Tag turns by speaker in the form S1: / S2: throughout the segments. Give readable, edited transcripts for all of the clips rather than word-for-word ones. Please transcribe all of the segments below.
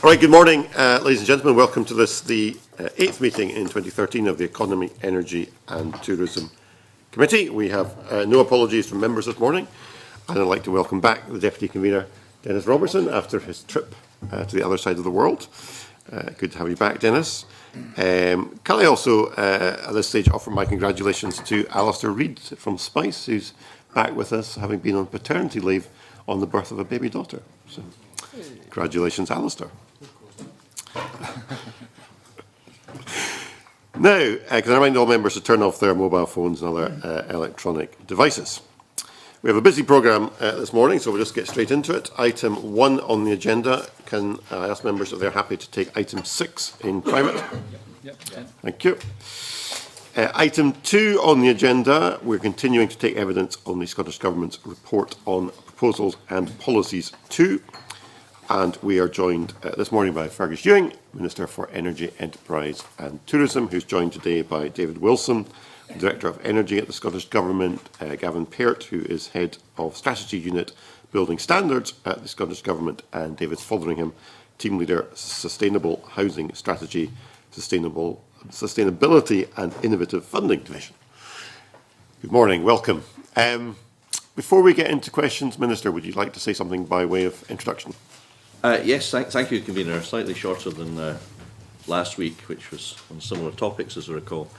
S1: All right, good morning, ladies and gentlemen. Welcome to this, the 8th meeting in 2013 of the Economy, Energy and Tourism Committee. We have no apologies from members this morning, and I'd like to welcome back the Deputy Convener, Dennis Robertson, after his trip to the other side of the world. Good to have you back, Dennis. Can I also, at this stage, offer my congratulations to Alistair Reid from Spice, who's back with us, having been on paternity leave on the birth of a baby daughter. So, congratulations, Alistair. Now, can I remind all members to turn off their mobile phones and other electronic devices? We have a busy programme this morning, so we'll just get straight into it. Item 1 on the agenda. Can I ask members if they're happy to take item 6 in private? Yep. Thank you. Item 2 on the agenda. We're continuing to take evidence on the Scottish Government's report on proposals and policies 2. And we are joined this morning by Fergus Ewing, Minister for Energy, Enterprise and Tourism, who's joined today by David Wilson, Director of Energy at the Scottish Government, Gavin Peart, who is Head of Strategy Unit Building Standards at the Scottish Government, and David Fotheringham, Team Leader, Sustainable Housing Strategy, Sustainability and Innovative Funding Division. Good morning, welcome. Before we get into questions, Minister, would you like to say something by way of introduction?
S2: Yes, thank you, Convener. Slightly shorter than last week, which was on similar topics, as I recall.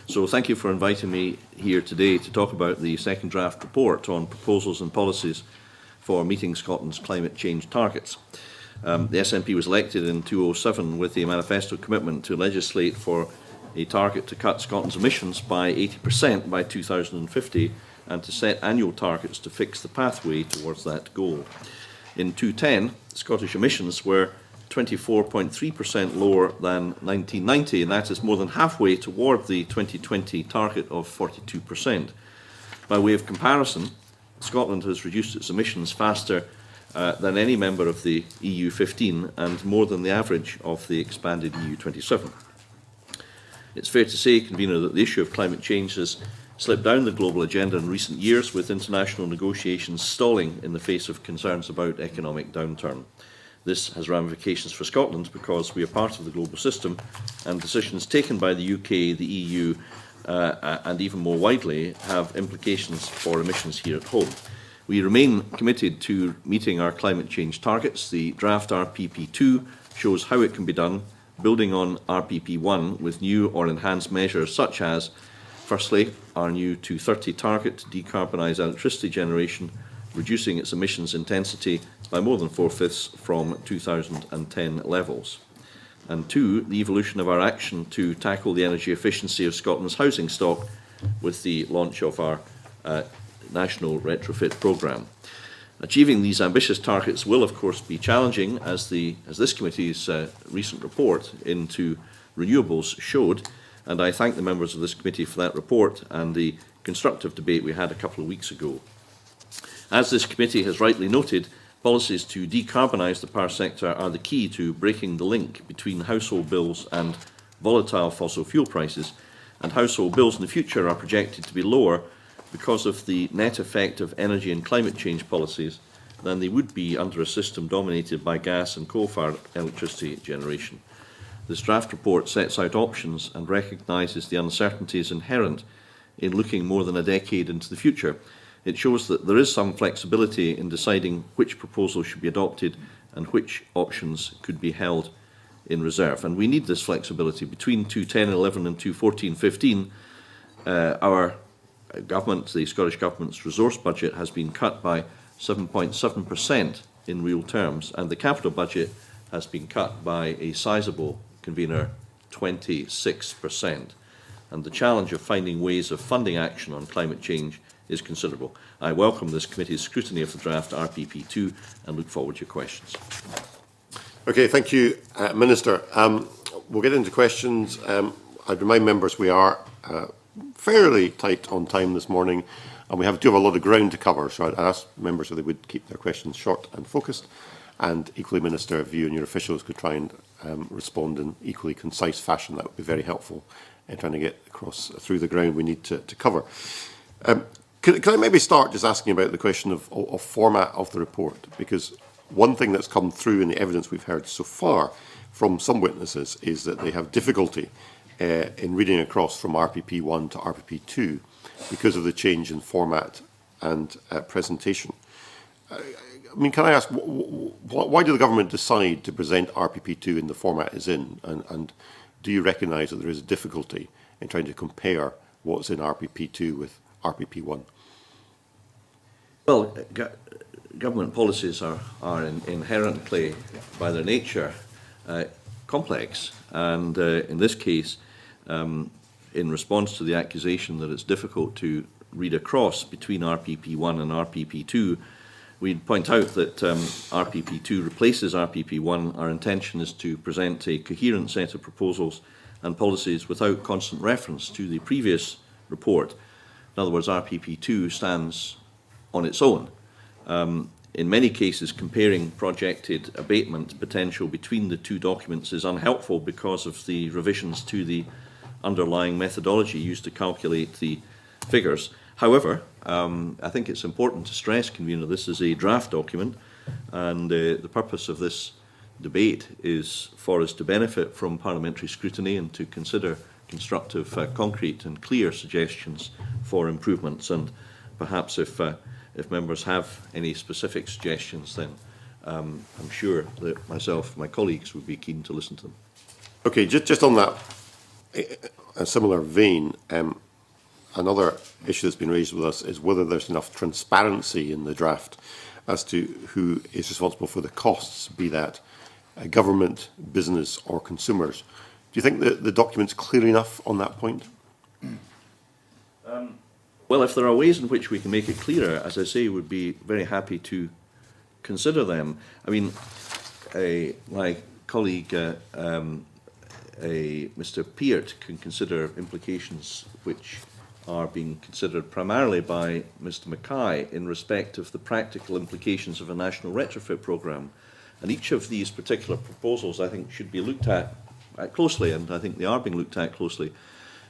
S2: So thank you for inviting me here today to talk about the second draft report on proposals and policies for meeting Scotland's climate change targets. The SNP was elected in 2007 with a manifesto commitment to legislate for a target to cut Scotland's emissions by 80% by 2050 and to set annual targets to fix the pathway towards that goal. In 2010, Scottish emissions were 24.3% lower than 1990, and that is more than halfway toward the 2020 target of 42%. By way of comparison, Scotland has reduced its emissions faster than any member of the EU 15 and more than the average of the expanded EU 27. It's fair to say, Convener, that the issue of climate change has slipped down the global agenda in recent years, with international negotiations stalling in the face of concerns about economic downturn. This has ramifications for Scotland because we are part of the global system, and decisions taken by the UK, the EU, and even more widely have implications for emissions here at home. We remain committed to meeting our climate change targets. The draft RPP2 shows how it can be done, building on RPP1 with new or enhanced measures such as, firstly, our new 2030 target to decarbonise electricity generation, reducing its emissions intensity by more than 4/5 from 2010 levels. And 2, the evolution of our action to tackle the energy efficiency of Scotland's housing stock with the launch of our national retrofit programme. Achieving these ambitious targets will, of course, be challenging, as this committee's recent report into renewables showed, and I thank the members of this committee for that report and the constructive debate we had a couple of weeks ago. As this committee has rightly noted, policies to decarbonise the power sector are the key to breaking the link between household bills and volatile fossil fuel prices, and household bills in the future are projected to be lower because of the net effect of energy and climate change policies than they would be under a system dominated by gas and coal-fired electricity generation. This draft report sets out options and recognises the uncertainties inherent in looking more than a decade into the future. It shows that there is some flexibility in deciding which proposals should be adopted and which options could be held in reserve. And we need this flexibility. Between 2010-11 and 2014-15, our government, the Scottish Government's resource budget, has been cut by 7.7% in real terms, and the capital budget has been cut by a sizeable, Convener, 26%. And the challenge of finding ways of funding action on climate change is considerable. I welcome this committee's scrutiny of the draft RPP2 and look forward to your questions.
S1: Okay, thank you, Minister. We'll get into questions. I'd remind members we are fairly tight on time this morning, and we do have a lot of ground to cover, so I'd ask members if they would keep their questions short and focused, and equally, Minister, if you and your officials could try and respond in equally concise fashion, that would be very helpful in trying to get across through the ground we need to cover. Can I maybe start just asking about the question of format of the report? Because one thing that's come through in the evidence we've heard so far from some witnesses is that they have difficulty in reading across from RPP1 to RPP2 because of the change in format and presentation. I mean, can I ask, why did the government decide to present RPP2 in the format it's in? And do you recognise that there is a difficulty in trying to compare what's in RPP2 with RPP1?
S2: Well, government policies are inherently, by their nature, complex. And in this case, in response to the accusation that it's difficult to read across between RPP1 and RPP2, we'd point out that RPP2 replaces RPP1. Our intention is to present a coherent set of proposals and policies without constant reference to the previous report. In other words, RPP2 stands on its own. In many cases, comparing projected abatement potential between the two documents is unhelpful because of the revisions to the underlying methodology used to calculate the figures. However, I think it's important to stress, Convener, this is a draft document, and the purpose of this debate is for us to benefit from parliamentary scrutiny and to consider constructive, concrete and clear suggestions for improvements. And perhaps if members have any specific suggestions, then I'm sure that myself and my colleagues would be keen to listen to them.
S1: Okay, just on that, a similar vein, another issue that's been raised with us is whether there's enough transparency in the draft as to who is responsible for the costs, be that government, business or consumers. Do you think that the document's clear enough on that point?
S2: Well, if there are ways in which we can make it clearer, as I say, we'd be very happy to consider them. I mean, my colleague, Mr. Peart, can consider implications which are being considered primarily by Mr. Mackay in respect of the practical implications of a national retrofit programme. And each of these particular proposals, I think, should be looked at closely, and I think they are being looked at closely,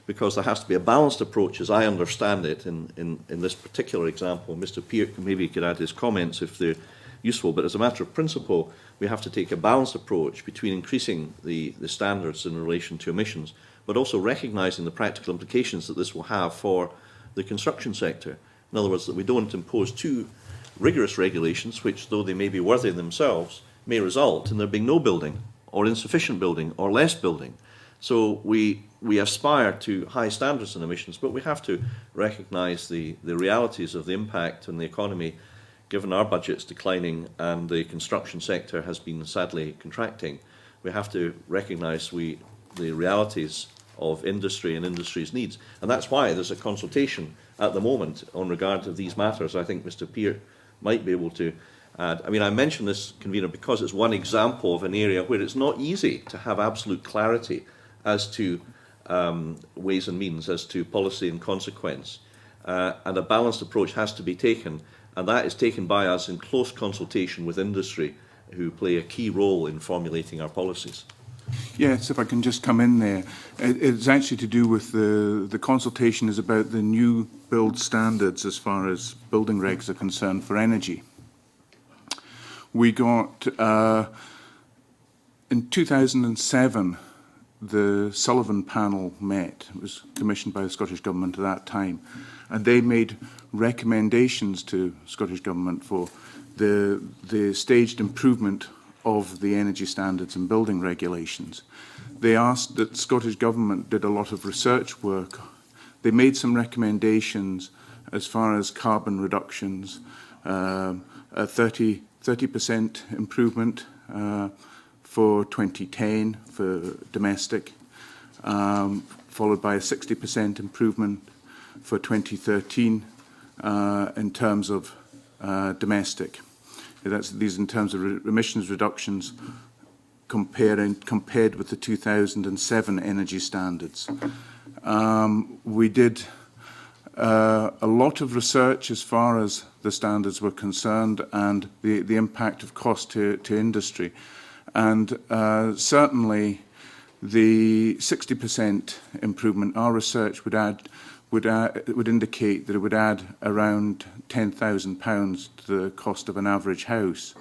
S2: because there has to be a balanced approach, as I understand it, in this particular example. Mr. Peart maybe could add his comments if they're useful, but as a matter of principle, we have to take a balanced approach between increasing the standards in relation to emissions, but also recognising the practical implications that this will have for the construction sector. In other words, that we don't impose too rigorous regulations, which, though they may be worthy themselves, may result in there being no building, or insufficient building, or less building. So we aspire to high standards in emissions, but we have to recognise the realities of the impact on the economy, given our budget's declining and the construction sector has been sadly contracting. We have to recognise the realities of industry and industry's needs. And that's why there's a consultation at the moment on regard to these matters. I think Mr. Peart might be able to add. I mean, I mention this, Convener, because it's one example of an area where it's not easy to have absolute clarity as to ways and means, as to policy and consequence. And a balanced approach has to be taken, and that is taken by us in close consultation with industry, who play a key role in formulating our policies.
S3: Yes, if I can just come in there. It's actually to do with the consultation is about the new build standards as far as building regs are concerned for energy. We got, in 2007, the Sullivan panel met. It was commissioned by the Scottish Government at that time, and they made recommendations to Scottish Government for the staged improvement of the energy standards and building regulations. They asked that the Scottish Government did a lot of research work. They made some recommendations as far as carbon reductions, a 30% improvement for 2010 for domestic, followed by a 60% improvement for 2013 in terms of domestic. These in terms of emissions reductions compared with the 2007 energy standards. We did a lot of research as far as the standards were concerned and the impact of cost to industry. And certainly the 60% improvement, our research would indicate that it would add around £10,000 to the cost of an average house.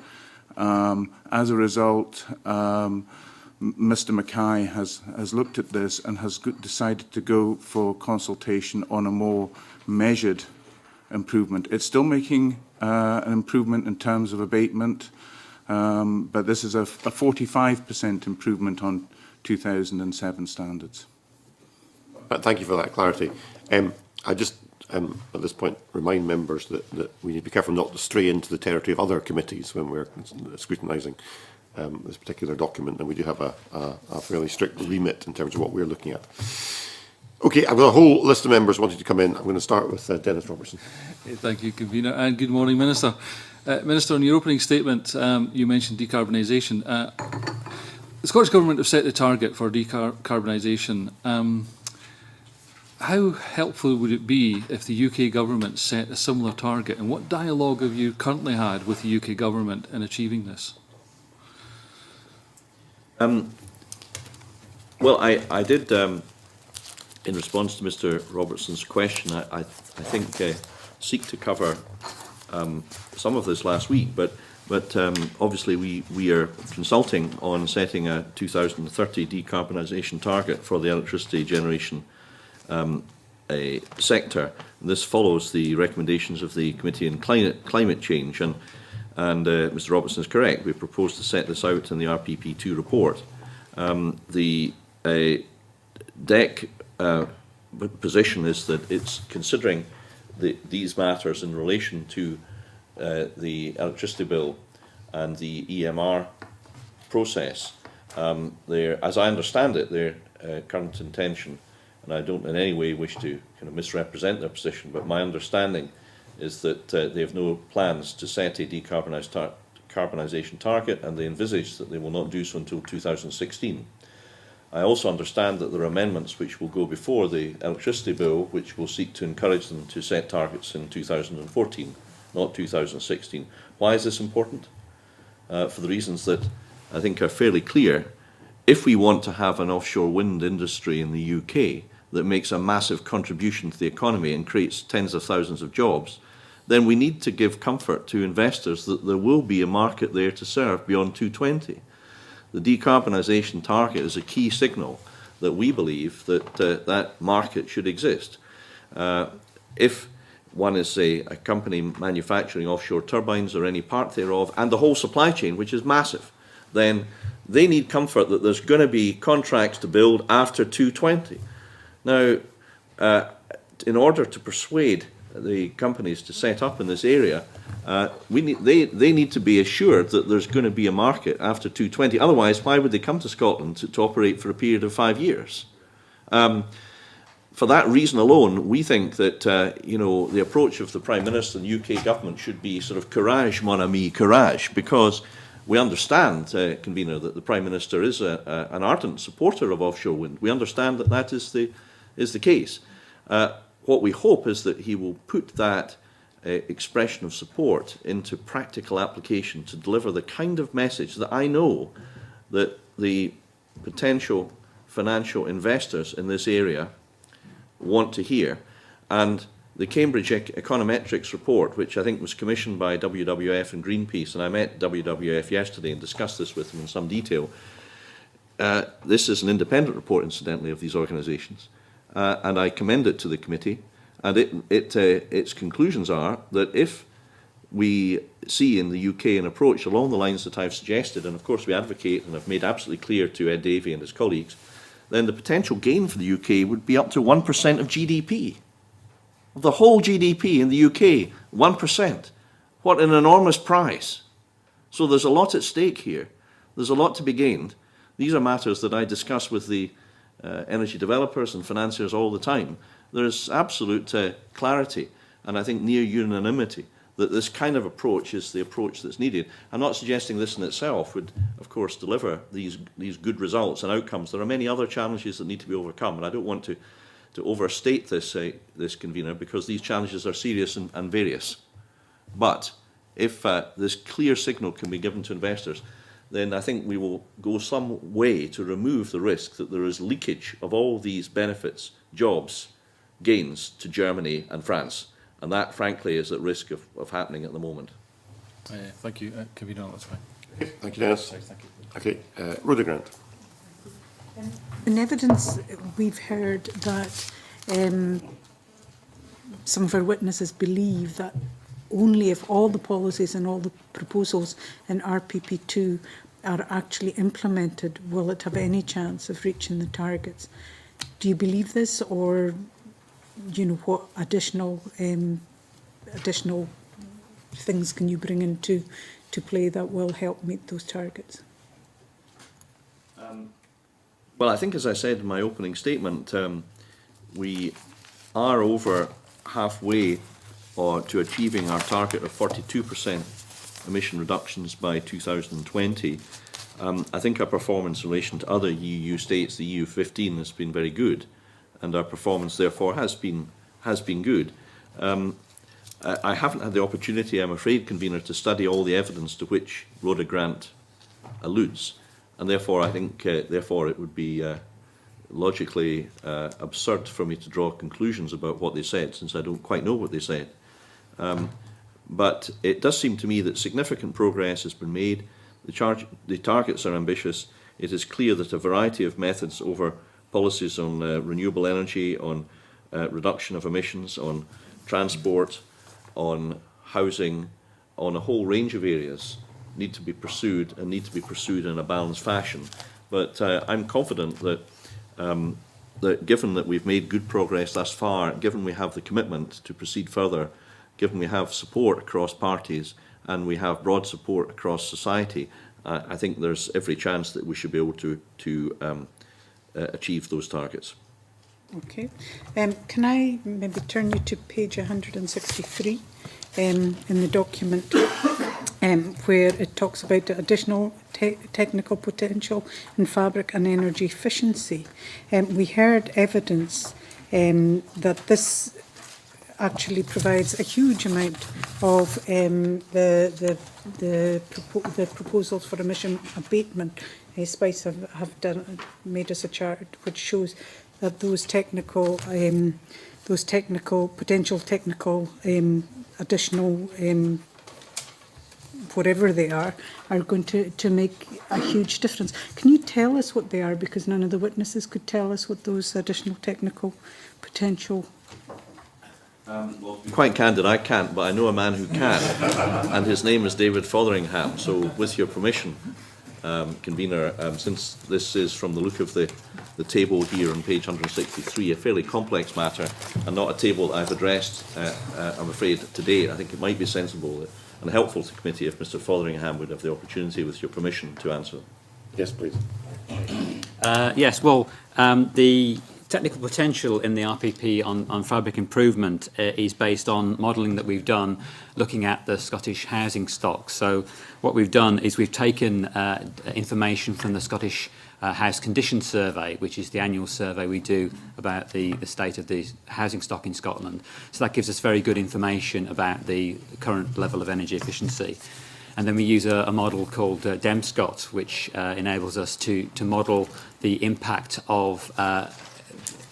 S3: As a result, Mr Mackay has looked at this and has decided to go for consultation on a more measured improvement. It's still making an improvement in terms of abatement, but this is a 45% improvement on 2007 standards.
S1: Thank you for that clarity. I just, at this point, remind members that we need to be careful not to stray into the territory of other committees when we're scrutinising this particular document, and we do have a fairly strict remit in terms of what we're looking at. Okay, I've got a whole list of members wanting to come in. I'm going to start with Dennis Robertson.
S4: Thank you, Convener, and good morning, Minister. Minister, in your opening statement, you mentioned decarbonisation. The Scottish Government have set the target for decarbonisation. How helpful would it be if the UK Government set a similar target, and what dialogue have you currently had with the UK Government in achieving this?
S2: Well, I did, in response to Mr Robertson's question, I think seek to cover some of this last week, but obviously we are consulting on setting a 2030 decarbonisation target for the electricity generation sector. This follows the recommendations of the Committee on Climate Change, and Mr Robertson is correct. We propose to set this out in the RPP2 report. The DEC position is that it's considering these matters in relation to the electricity bill and the EMR process. As I understand it, their current intention, and I don't in any way wish to kind of misrepresent their position, but my understanding is that they have no plans to set a decarbonisation target, and they envisage that they will not do so until 2016. I also understand that there are amendments which will go before the electricity bill, which will seek to encourage them to set targets in 2014, not 2016. Why is this important? For the reasons that I think are fairly clear. If we want to have an offshore wind industry in the UK that makes a massive contribution to the economy and creates tens of thousands of jobs, then we need to give comfort to investors that there will be a market there to serve beyond 2020. The decarbonisation target is a key signal that we believe that that market should exist. If one is, say, a company manufacturing offshore turbines or any part thereof, and the whole supply chain, which is massive, then they need comfort that there's going to be contracts to build after 2020. Now, in order to persuade the companies to set up in this area, they need to be assured that there's going to be a market after 2020. Otherwise, why would they come to Scotland to operate for a period of 5 years? For that reason alone, we think that the approach of the Prime Minister and the UK Government should be sort of courage, mon ami, courage, because we understand, Convener, that the Prime Minister is an ardent supporter of offshore wind. We understand that that is the case. What we hope is that he will put that expression of support into practical application to deliver the kind of message that I know that the potential financial investors in this area want to hear. And the Cambridge Econometrics report, which I think was commissioned by WWF and Greenpeace, and I met WWF yesterday and discussed this with them in some detail. This is an independent report, incidentally, of these organisations, and I commend it to the committee. And its conclusions are that if we see in the UK an approach along the lines that I've suggested, and of course we advocate and have made absolutely clear to Ed Davey and his colleagues, then the potential gain for the UK would be up to 1% of GDP. Of the whole GDP in the UK, 1%. What an enormous prize. So there's a lot at stake here. There's a lot to be gained. These are matters that I discuss with the energy developers and financiers all the time. There's absolute clarity, and I think near unanimity, that this kind of approach is the approach that's needed. I'm not suggesting this in itself would, of course, deliver these good results and outcomes. There are many other challenges that need to be overcome, and I don't want to overstate this, this Convener, because these challenges are serious and various. But if this clear signal can be given to investors, then I think we will go some way to remove the risk that there is leakage of all these benefits, jobs, gains to Germany and France. And that, frankly, is at risk of happening at the moment.
S4: Thank you, Convener, that's fine.
S1: Thank you, Dennis.
S4: Thank you.
S1: Okay, Rhoda Grant.
S5: In evidence, we've heard that some of our witnesses believe that only if all the policies and all the proposals in RPP2 are actually implemented will it have any chance of reaching the targets. Do you believe this, or what additional things can you bring into play that will help meet those targets?
S2: Well, I think, as I said in my opening statement, we are over halfway to achieving our target of 42% emission reductions by 2020. I think our performance in relation to other EU states, the EU 15, has been very good, and our performance therefore has been good. I haven't had the opportunity, I'm afraid, convener, to study all the evidence to which Rhoda Grant alludes, and therefore I think therefore it would be logically absurd for me to draw conclusions about what they said, since I don't quite know what they said. But it does seem to me that significant progress has been made. The targets are ambitious. It is clear that a variety of methods over policies on renewable energy, on reduction of emissions, on transport, on housing, on a whole range of areas need to be pursued, and need to be pursued in a balanced fashion. But I'm confident that, that given that we've made good progress thus far, given we have the commitment to proceed further, given we have support across parties and we have broad support across society, I think there's every chance that we should be able to achieve those targets.
S5: Okay. Can I maybe turn you to page 163 in the document where it talks about the additional technical potential in fabric and energy efficiency. We heard evidence that this actually provides a huge amount of the proposals for emission abatement. Spice have made us a chart which shows that those potential technical additional whatever they are going to make a huge difference. Can you tell us what they are? Because none of the witnesses could tell us what those additional technical potential.
S2: Well, to be quite candid, I can't, but I know a man who can, and his name is David Fotheringham. So, with your permission, convener, since this is, from the look of the table here on page 163, a fairly complex matter, and not a table that I've addressed, I'm afraid, today, I think it might be sensible and helpful to the committee if Mr. Fotheringham would have the opportunity, with your permission, to answer.
S1: Yes, please.
S6: Yes, well, the technical potential in the RPP on fabric improvement is based on modelling that we've done looking at the Scottish housing stock. So what we've done is we've taken information from the Scottish House Condition Survey, which is the annual survey we do about the state of the housing stock in Scotland. So that gives us very good information about the current level of energy efficiency. And then we use a model called DEMSCOT, which enables us to model the impact of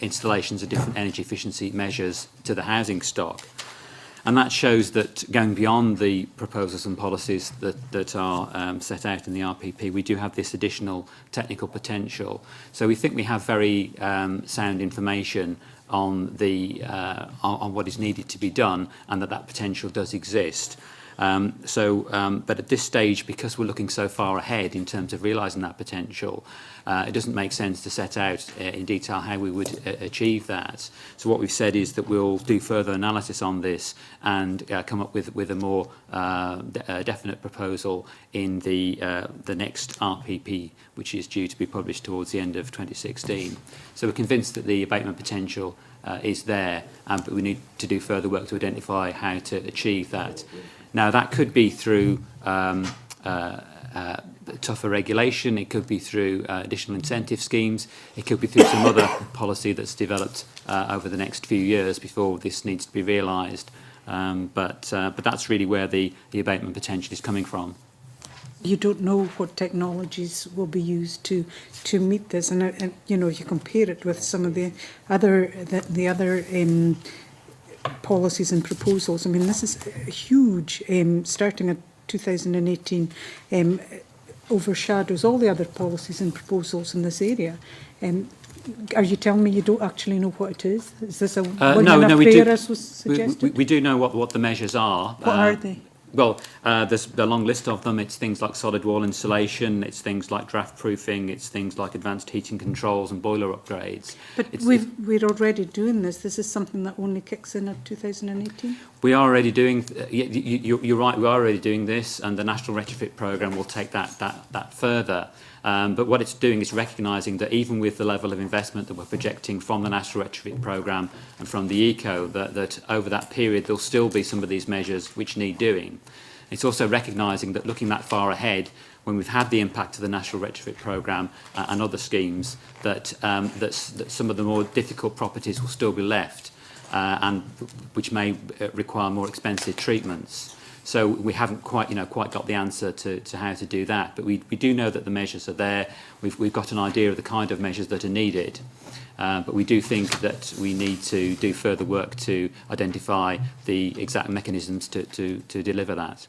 S6: installations of different energy efficiency measures to the housing stock. And that shows that going beyond the proposals and policies that are set out in the RPP, we do have this additional technical potential. So we think we have very sound information on what is needed to be done, and that potential does exist. But at this stage, because we're looking so far ahead in terms of realising that potential, it doesn't make sense to set out in detail how we would achieve that. So what we've said is that we'll do further analysis on this and come up with a more definite proposal in the next RPP, which is due to be published towards the end of 2016. So we're convinced that the abatement potential is there, but we need to do further work to identify how to achieve that. Now, that could be through tougher regulation, it could be through additional incentive schemes, it could be through some other policy that's developed over the next few years before this needs to be realised. But that's really where the abatement potential is coming from.
S5: You don't know what technologies will be used to meet this, and you know, you compare it with some of the other policies and proposals. I mean, this is huge, starting at 2018. overshadows all the other policies and proposals in this area. Are you telling me you don't actually know what it is? Is this a
S6: no, we do.
S5: as was suggested?
S6: We do know what the measures are.
S5: What are they?
S6: Well, there's a long list of them. It's things like solid wall insulation, it's things like draft proofing, it's things like advanced heating controls and boiler upgrades.
S5: But we're already doing this. This is something that only kicks in at 2018?
S6: We are already doing, you're right, we are already doing this, and the National Retrofit Programme will take that further. But what it's doing is recognising that even with the level of investment that we're projecting from the National Retrofit Programme and from the ECO, that over that period there'll still be some of these measures which need doing. It's also recognising that looking that far ahead, when we've had the impact of the National Retrofit Programme and other schemes, that some of the more difficult properties will still be left, and which may require more expensive treatments. So we haven't quite got the answer to how to do that, but we do know that the measures are there. We've got an idea of the kind of measures that are needed, but we do think that we need to do further work to identify the exact mechanisms to deliver that.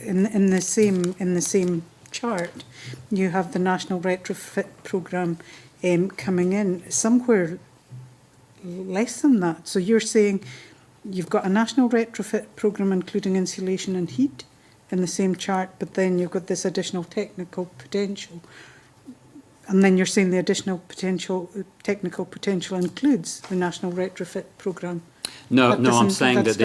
S5: In the same chart, you have the National Retrofit Programme coming in somewhere less than that. So you're saying you've got a national retrofit programme including insulation and heat in the same chart, but then you've got this additional technical potential. And then you're saying the additional technical potential includes the national retrofit programme.
S6: No, I'm saying that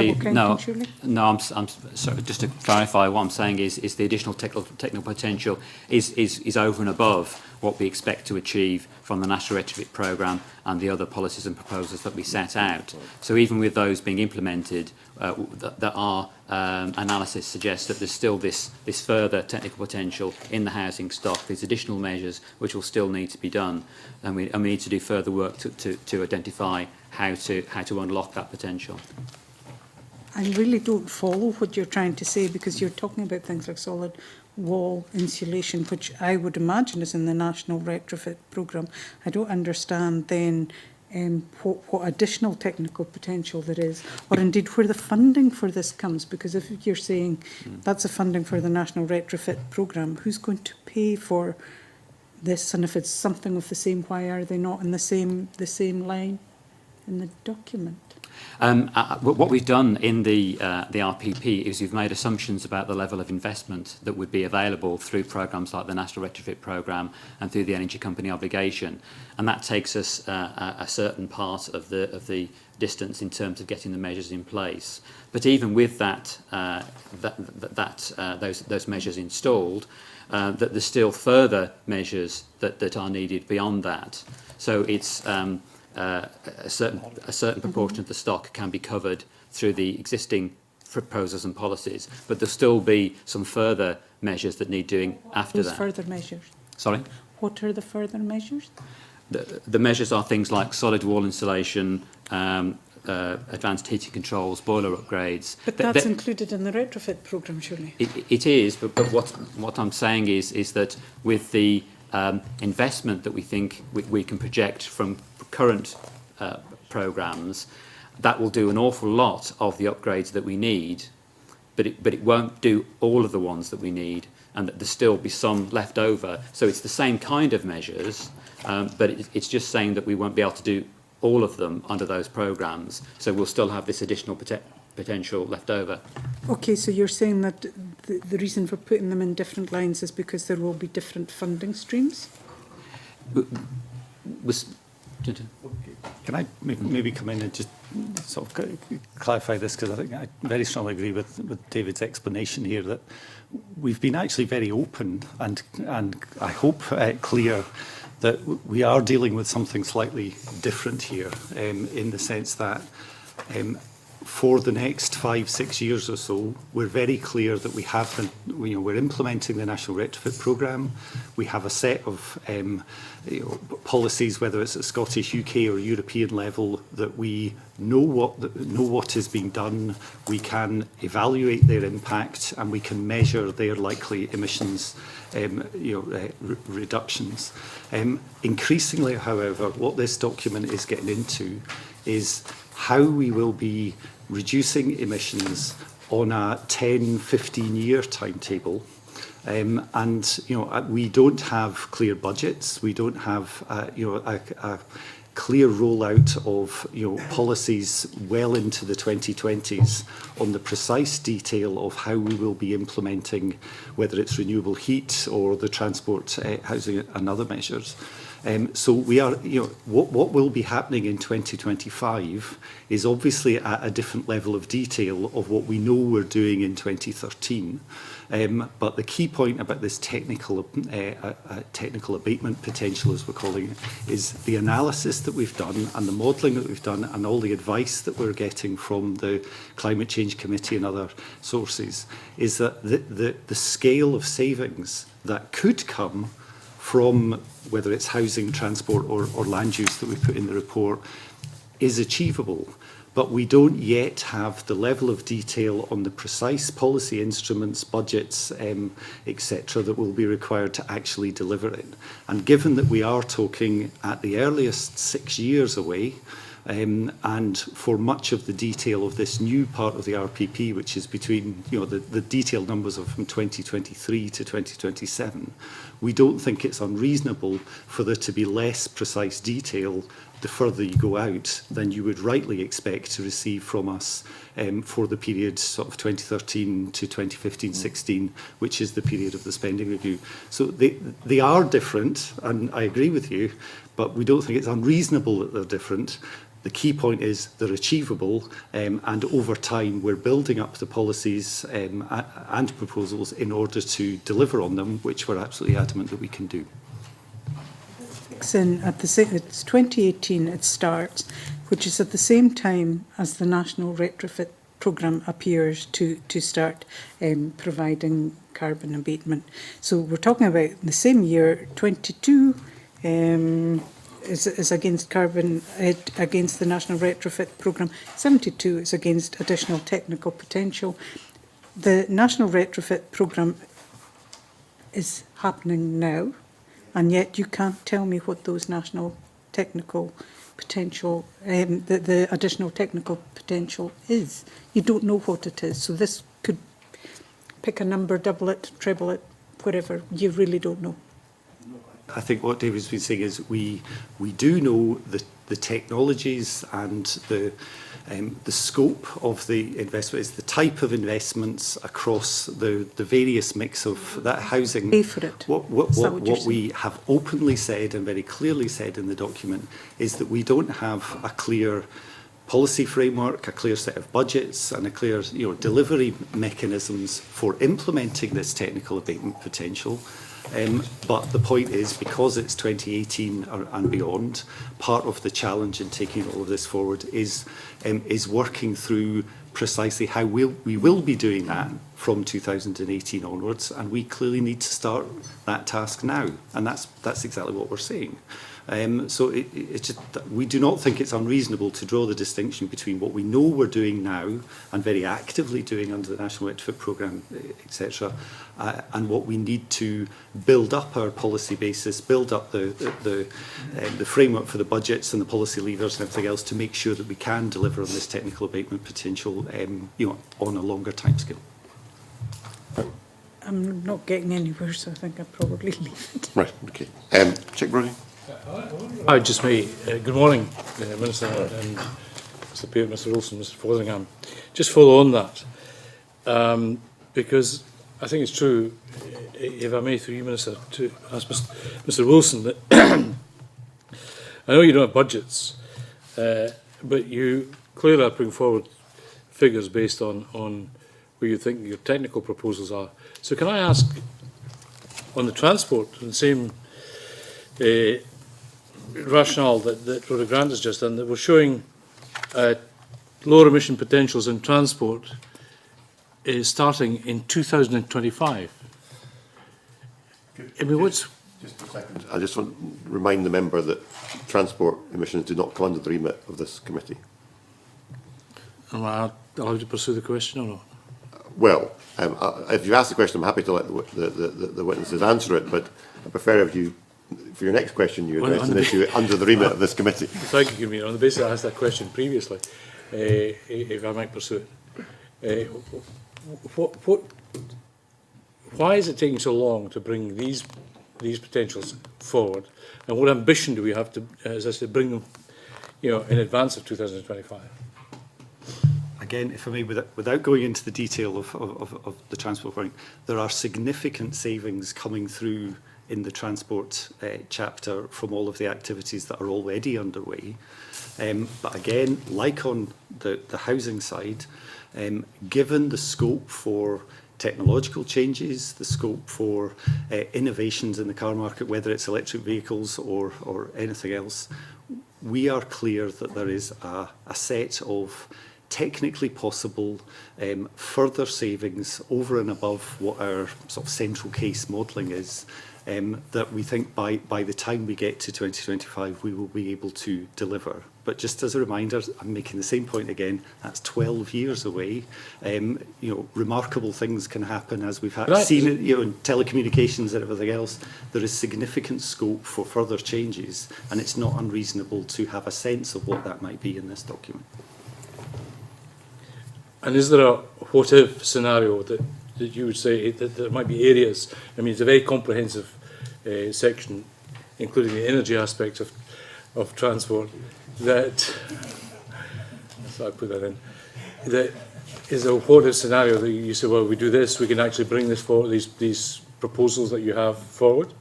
S5: I'm
S6: sorry, just to clarify, what I'm saying is the additional technical potential is over and above what we expect to achieve from the National Retrofit Programme and the other policies and proposals that we set out. So even with those being implemented, our analysis suggests that there's still this further technical potential in the housing stock, these additional measures which will still need to be done, and we need to do further work to identify how to unlock that potential.
S5: I really don't follow what you're trying to say, because you're talking about things like solid wall insulation, which I would imagine is in the National Retrofit Programme. I don't understand then what additional technical potential there is, or indeed where the funding for this comes, because if you're saying that's a funding for the National Retrofit Programme, who's going to pay for this? And if it's something of the same, why are they not in the same line in the document?
S6: What we've done in the RPP is we've made assumptions about the level of investment that would be available through programmes like the National Retrofit Programme and through the Energy Company obligation, and that takes us a certain part of the distance in terms of getting the measures in place. But even with those measures installed, that there's still further measures that are needed beyond that. So it's a certain proportion of the stock can be covered through the existing proposals and policies, but there'll still be some further measures that need doing after that.
S5: Further measures?
S6: Sorry?
S5: What are the further measures?
S6: The measures are things like solid wall insulation, advanced heating controls, boiler upgrades.
S5: But that's included in the retrofit programme, surely?
S6: It is, but what I'm saying is that with the investment that we think we can project from current programmes, that will do an awful lot of the upgrades that we need, but it won't do all of the ones that we need, and that there'll still be some left over. So it's the same kind of measures, but it's just saying that we won't be able to do all of them under those programmes, so we'll still have this additional potential left over. Okay,
S5: so you're saying that the reason for putting them in different lines is because there will be different funding streams?
S7: Can I maybe come in and just sort of clarify this, because I think I very strongly agree with David's explanation here, that we've been actually very open and I hope clear that we are dealing with something slightly different here, in the sense that for the next 5-6 years or so, we're very clear that we're implementing the National Retrofit Programme. We have a set of policies, whether it's at Scottish, UK or European level, that we know what is being done. We can evaluate their impact and we can measure their likely emissions reductions. Increasingly, however, what this document is getting into is how we will be reducing emissions on a 10-15 year timetable, And we don't have clear budgets. We don't have a clear rollout of policies well into the 2020s on the precise detail of how we will be implementing, whether it's renewable heat or the transport, housing and other measures. So we are, what will be happening in 2025 is obviously at a different level of detail of what we know we're doing in 2013. But the key point about this technical abatement potential, as we're calling it, is the analysis that we've done and the modelling that we've done and all the advice that we're getting from the Climate Change Committee and other sources, is that the scale of savings that could come from whether it's housing, transport or land use that we put in the report is achievable. But we don't yet have the level of detail on the precise policy instruments, budgets, etc., that will be required to actually deliver it. And given that we are talking at the earliest 6 years away, and for much of the detail of this new part of the RPP, which is between the detailed numbers of from 2023 to 2027, we don't think it's unreasonable for there to be less precise detail the further you go out than you would rightly expect to receive from us for the period sort of 2013 to 2015-16, which is the period of the spending review. So they are different, and I agree with you, but we don't think it's unreasonable that they're different. The key point is they're achievable, and over time we're building up the policies and proposals in order to deliver on them, which we're absolutely adamant that we can do.
S5: It's 2018 it starts, which is at the same time as the National Retrofit Programme appears to start providing carbon abatement. So we're talking about the same year, 22 is against carbon, against the National Retrofit Programme, 72 is against additional technical potential. The National Retrofit Programme is happening now, and yet you can't tell me what those national technical potential, the additional technical potential is. You don't know what it is. So this could pick a number, double it, treble it, whatever. You really don't know.
S7: I think what David's been saying is we do know the technologies and the scope of the investment is the type of investments across the various mix of that housing.
S5: Pay for it.
S7: What we have openly said and very clearly said in the document is that we don't have a clear policy framework, a clear set of budgets and a clear delivery mechanisms for implementing this technical abatement potential. But the point is, because it's 2018 and beyond, part of the challenge in taking all of this forward is working through precisely how we will be doing that from 2018 onwards, and we clearly need to start that task now, and that's exactly what we're saying. So it's just, we do not think it's unreasonable to draw the distinction between what we know we're doing now and very actively doing under the National Retrofit Programme, etc., and what we need to build up our policy basis, build up the framework for the budgets and the policy levers and everything else to make sure that we can deliver on this technical abatement potential, on a longer timescale. I'm not getting anywhere, so I think I'll probably leave it.
S1: Right, okay. Chick Brody.
S8: I just may. Good morning, Minister, and Mr. Peart, Mr. Wilson, Mr. Fotheringham. Just follow on that, because I think it's true, if I may, through you, Minister, to ask Mr. Wilson that I know you don't have budgets, but you clearly are putting forward figures based on where you think your technical proposals are. So can I ask, on the transport, the same rationale that Rhoda Grant has just done, that we're showing lower emission potentials in transport is starting in 2025. I mean, what's...
S1: Just a second. I just want to remind the member that transport emissions do not come under the remit of this committee.
S8: Am I allowed to pursue the question or not?
S1: Well, if you ask the question, I'm happy to let the witnesses answer it, but I prefer if you, for your next question, you address an issue under the remit of this committee.
S8: Thank you, Convener. On the basis I asked that question previously, if I might pursue it. why is it taking so long to bring these potentials forward? And what ambition do we have to, as I said, bring them, in advance of 2025?
S7: Again, if I may, without going into the detail of the transport point, there are significant savings coming through in the transport chapter from all of the activities that are already underway. But again, like on the housing side, given the scope for technological changes, the scope for innovations in the car market, whether it's electric vehicles or anything else, we are clear that there is a set of technically possible further savings over and above what our sort of central case modelling is, that we think by the time we get to 2025 we will be able to deliver. But just as a reminder, I'm making the same point again, that's 12 years away. Remarkable things can happen, as we've seen it, in telecommunications and everything else. There is significant scope for further changes, and it's not unreasonable to have a sense of what that might be in this document.
S8: And is there a what-if scenario that you would say that there might be areas? I mean, it's a very comprehensive section, including the energy aspect of transport. That, so I put that in. That is a what-if scenario that you say, well, we do this, we can actually bring this forward, these proposals that you have forward.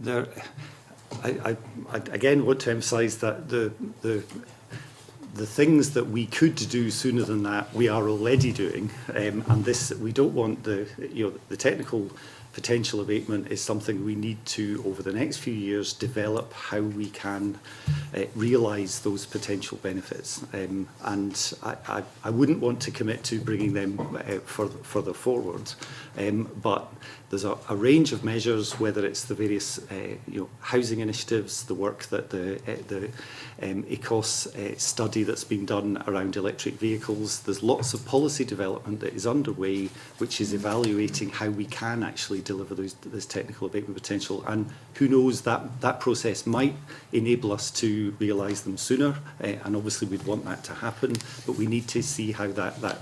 S7: I again want to emphasise that the things that we could do sooner than that, we are already doing, and this we don't want the technical potential abatement is something we need to, over the next few years, develop how we can realise those potential benefits. And I wouldn't want to commit to bringing them further forward, but there's a range of measures, whether it's the various housing initiatives, the work that the ECOS study that's been done around electric vehicles. There's lots of policy development that is underway, which is evaluating how we can actually deliver this technical abatement potential. And who knows, that process might enable us to realise them sooner, and obviously we'd want that to happen, but we need to see how that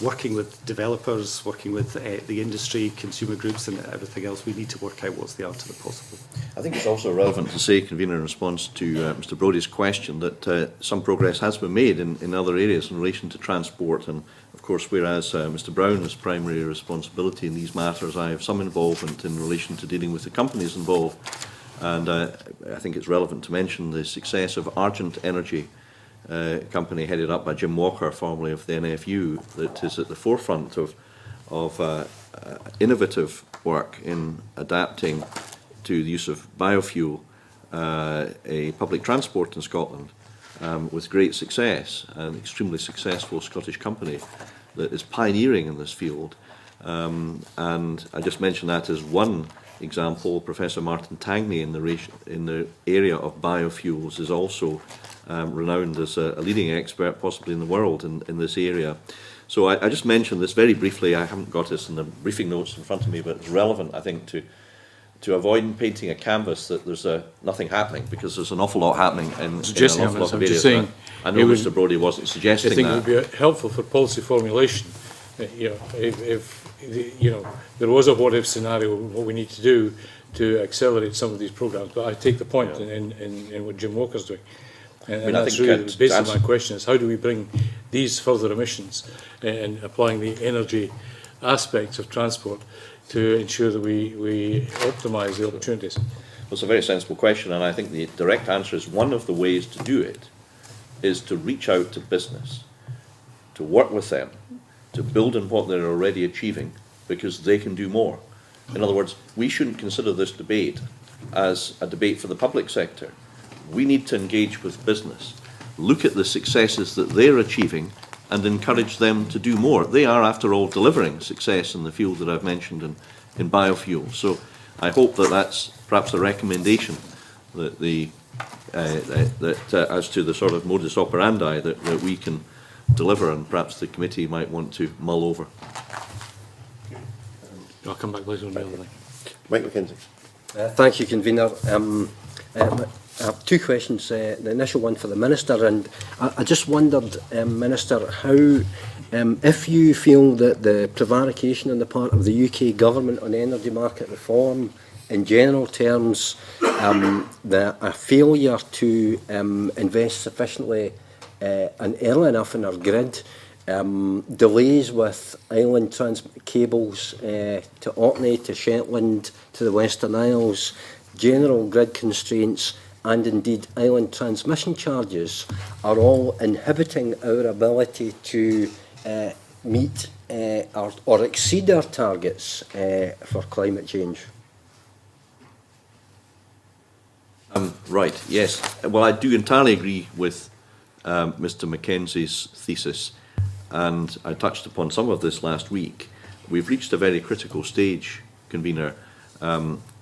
S7: working with developers, working with the industry, consumer groups and everything else, we need to work out what's the art of the possible.
S2: I think it's also relevant to say, Convener, in response to Mr Brodie's question, that some progress has been made in other areas in relation to transport. And of course, whereas Mr Brown has primary responsibility in these matters, I have some involvement in relation to dealing with the companies involved. And I think it's relevant to mention the success of Argent Energy, company headed up by Jim Walker, formerly of the NFU, that is at the forefront of innovative work in adapting to the use of biofuel, a public transport in Scotland, with great success, an extremely successful Scottish company that is pioneering in this field. And I just mention that as one example. Professor Martin Tangney in the area of biofuels is also renowned as a leading expert, possibly in the world, in this area. So I just mentioned this very briefly. I haven't got this in the briefing notes in front of me, but it's relevant, I think, to avoid painting a canvas that there's nothing happening, because there's an awful lot happening in an awful lot of areas. I know Mr Brodie wasn't suggesting that.
S8: I think it would be helpful for policy formulation, if there was a what-if scenario, what we need to do to accelerate some of these programmes. But I take the point in what Jim Walker's doing. And that's really the basis of my question, is how do we bring these further emissions and applying the energy aspects of transport to ensure that we optimise the opportunities?
S2: Well, it's a very sensible question, and I think the direct answer is one of the ways to do it is to reach out to business, to work with them, to build on what they're already achieving, because they can do more. In other words, we shouldn't consider this debate as a debate for the public sector. We need to engage with business, look at the successes that they're achieving and encourage them to do more. They are, after all, delivering success in the field that I've mentioned in biofuel. So I hope that that's perhaps a recommendation that as to the sort of modus operandi that we can deliver, and perhaps the committee might want to mull over.
S8: I'll come back later on the other thing.
S1: Mike McKenzie.
S9: Thank you, Convener. I have two questions. The initial one for the Minister, and I just wondered, Minister, how, if you feel that the prevarication on the part of the UK Government on energy market reform, in general terms, that a failure to invest sufficiently and early enough in our grid, delays with island cables to Orkney, to Shetland, to the Western Isles, general grid constraints, and indeed island transmission charges are all inhibiting our ability to meet or exceed our targets for climate change.
S2: Right, yes. Well, I do entirely agree with Mr Mackenzie's thesis, and I touched upon some of this last week. We've reached a very critical stage, Convener,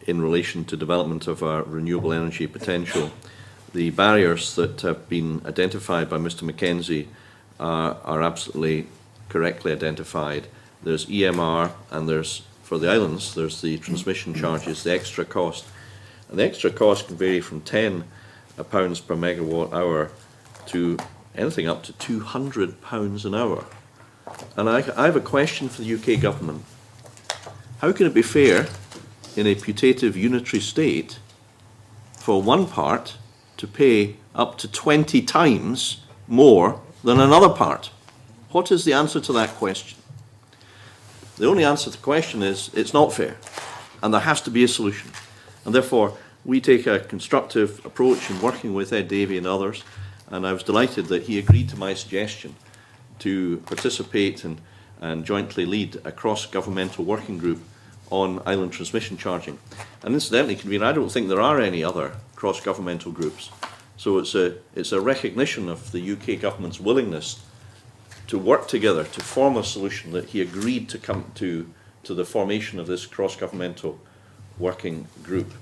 S2: in relation to development of our renewable energy potential. The barriers that have been identified by Mr Mackenzie are absolutely correctly identified. There's EMR, and there's, for the islands, there's the transmission charges, the extra cost. And the extra cost can vary from £10 per megawatt hour to anything up to £200 an hour. And I have a question for the UK Government. How can it be fair in a putative unitary state for one part to pay up to 20 times more than another part? What is the answer to that question? The only answer to the question is it's not fair, and there has to be a solution. And therefore, we take a constructive approach in working with Ed Davey and others, and I was delighted that he agreed to my suggestion to participate and jointly lead a cross-governmental working group on island transmission charging. And incidentally, Convener, I don't think there are any other cross-governmental groups. So it's a recognition of the UK Government's willingness to work together to form a solution that he agreed to come to the formation of this cross-governmental working group.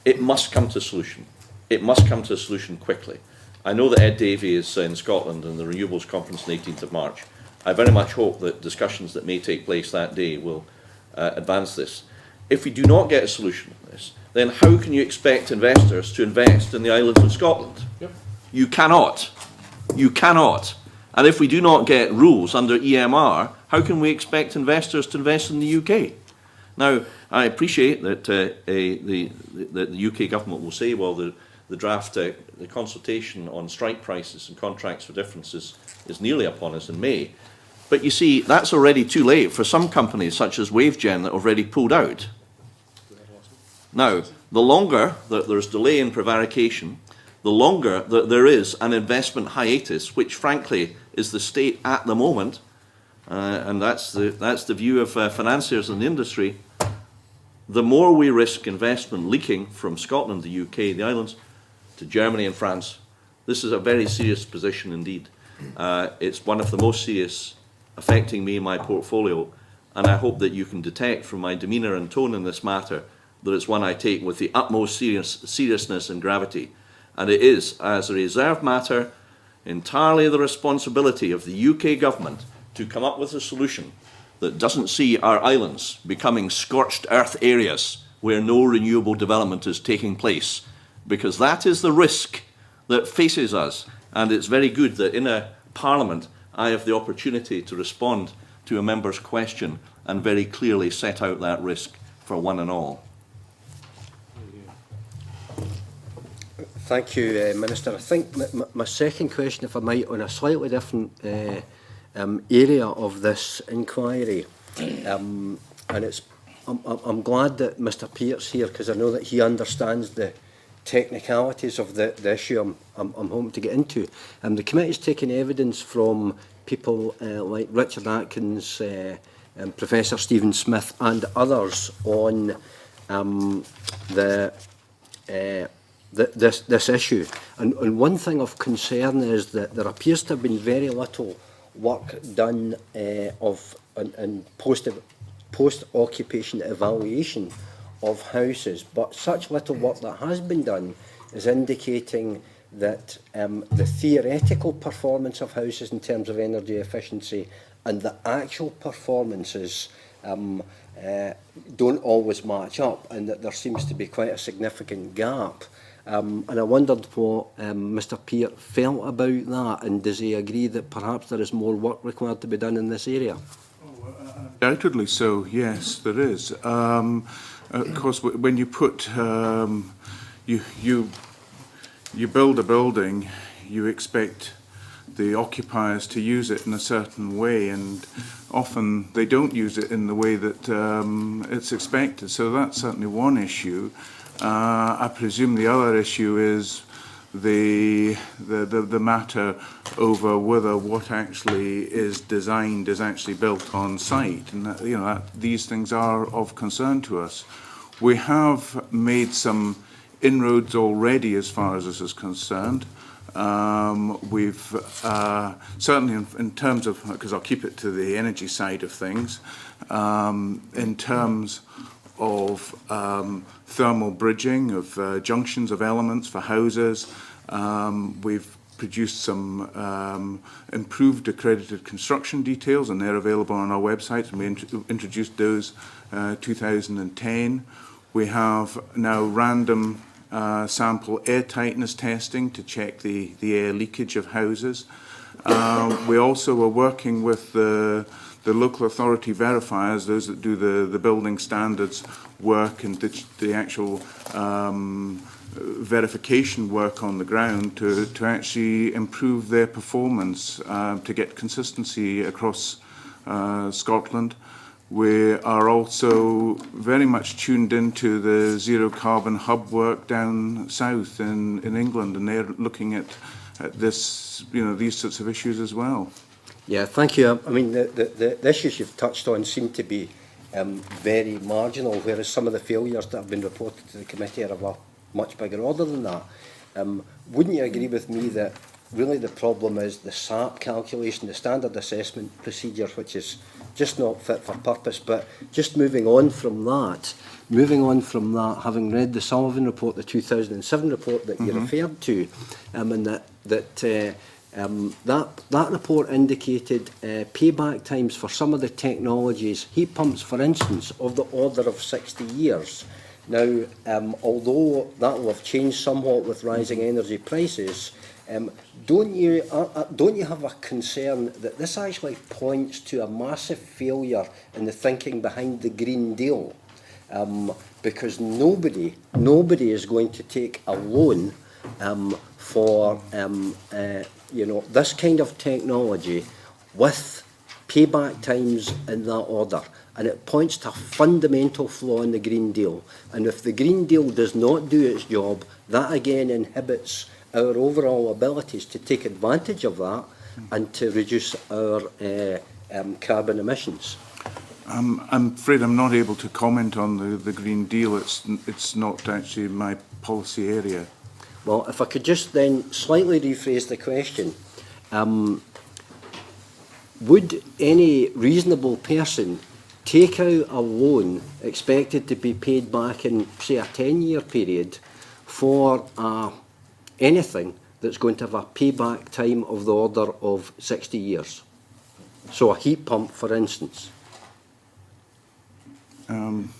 S2: It must come to a solution. It must come to a solution quickly. I know that Ed Davey is in Scotland in the Renewables Conference on the 18th of March. I very much hope that discussions that may take place that day will advance this. If we do not get a solution on this, then how can you expect investors to invest in the islands of Scotland? Yep. You cannot. You cannot. And if we do not get rules under EMR, how can we expect investors to invest in the UK? Now, I appreciate that the UK Government will say, well, the draft, the consultation on strike prices and contracts for difference is nearly upon us in May. But you see, that's already too late for some companies, such as WaveGen, that have already pulled out. Now, the longer that there's delay in prevarication, the longer that there is an investment hiatus, which frankly is the state at the moment, and that's the view of financiers in the industry, the more we risk investment leaking from Scotland, the UK, the islands, to Germany and France. This is a very serious position indeed. It's one of the most serious affecting me in my portfolio, and I hope that you can detect from my demeanour and tone in this matter that it's one I take with the utmost seriousness and gravity. And it is, as a reserved matter, entirely the responsibility of the UK Government to come up with a solution that doesn't see our islands becoming scorched earth areas where no renewable development is taking place, because that is the risk that faces us. And it's very good that in a Parliament I have the opportunity to respond to a member's question and very clearly set out that risk for one and all.
S9: Thank you, Minister. I think my second question, if I might, on a slightly different area of this inquiry, and I'm glad that Mr. Pearce here, because I know that he understands the technicalities of the issue I'm hoping to get into. The committee's taken evidence from people like Richard Atkins, Professor Stephen Smith and others on this issue. And one thing of concern is that there appears to have been very little work done in post-occupation evaluation of houses, but such little work that has been done is indicating that the theoretical performance of houses in terms of energy efficiency and the actual performances don't always match up, and that there seems to be quite a significant gap. And I wondered what Mr Peart felt about that, and does he agree that perhaps there is more work required to be done in this area?
S3: Undoubtedly so, yes, there is. Of course, when you put, you build a building, you expect the occupiers to use it in a certain way, and often they don't use it in the way that it's expected. So that's certainly one issue. I presume the other issue is the matter over whether what actually is designed is actually built on site, and these things are of concern to us. We have made some inroads already as far as this is concerned. We've certainly in terms of, because I'll keep it to the energy side of things, in terms of thermal bridging of junctions of elements for houses. We've produced some improved accredited construction details, and they're available on our website, and we introduced those 2010. We have now random sample air tightness testing to check the air leakage of houses. We also are working with the local authority verifiers, those that do the building standards work and the actual verification work on the ground to actually improve their performance, to get consistency across Scotland. We are also very much tuned into the zero carbon hub work down south in England, and they're looking at this, these sorts of issues as well.
S9: Yeah, thank you. I mean, the issues you've touched on seem to be very marginal, whereas some of the failures that have been reported to the committee are of a much bigger order than that. Wouldn't you agree with me that really the problem is the SAP calculation, the standard assessment procedure, which is just not fit for purpose? But just moving on from that, having read the Sullivan report, the 2007 report that you referred to, and that report indicated payback times for some of the technologies, heat pumps for instance, of the order of 60 years. Now, although that will have changed somewhat with rising energy prices, don't you have a concern that this actually points to a massive failure in the thinking behind the Green Deal? Because nobody is going to take a loan for this kind of technology with payback times in that order. And it points to a fundamental flaw in the Green Deal. And if the Green Deal does not do its job, that again inhibits our overall abilities to take advantage of that and to reduce our carbon emissions.
S3: I'm afraid I'm not able to comment on the Green Deal. It's not actually my policy area.
S9: Well, if I could just then slightly rephrase the question, would any reasonable person take out a loan expected to be paid back in, say, a 10-year period for anything that's going to have a payback time of the order of 60 years? So a heat pump, for instance.
S3: Again,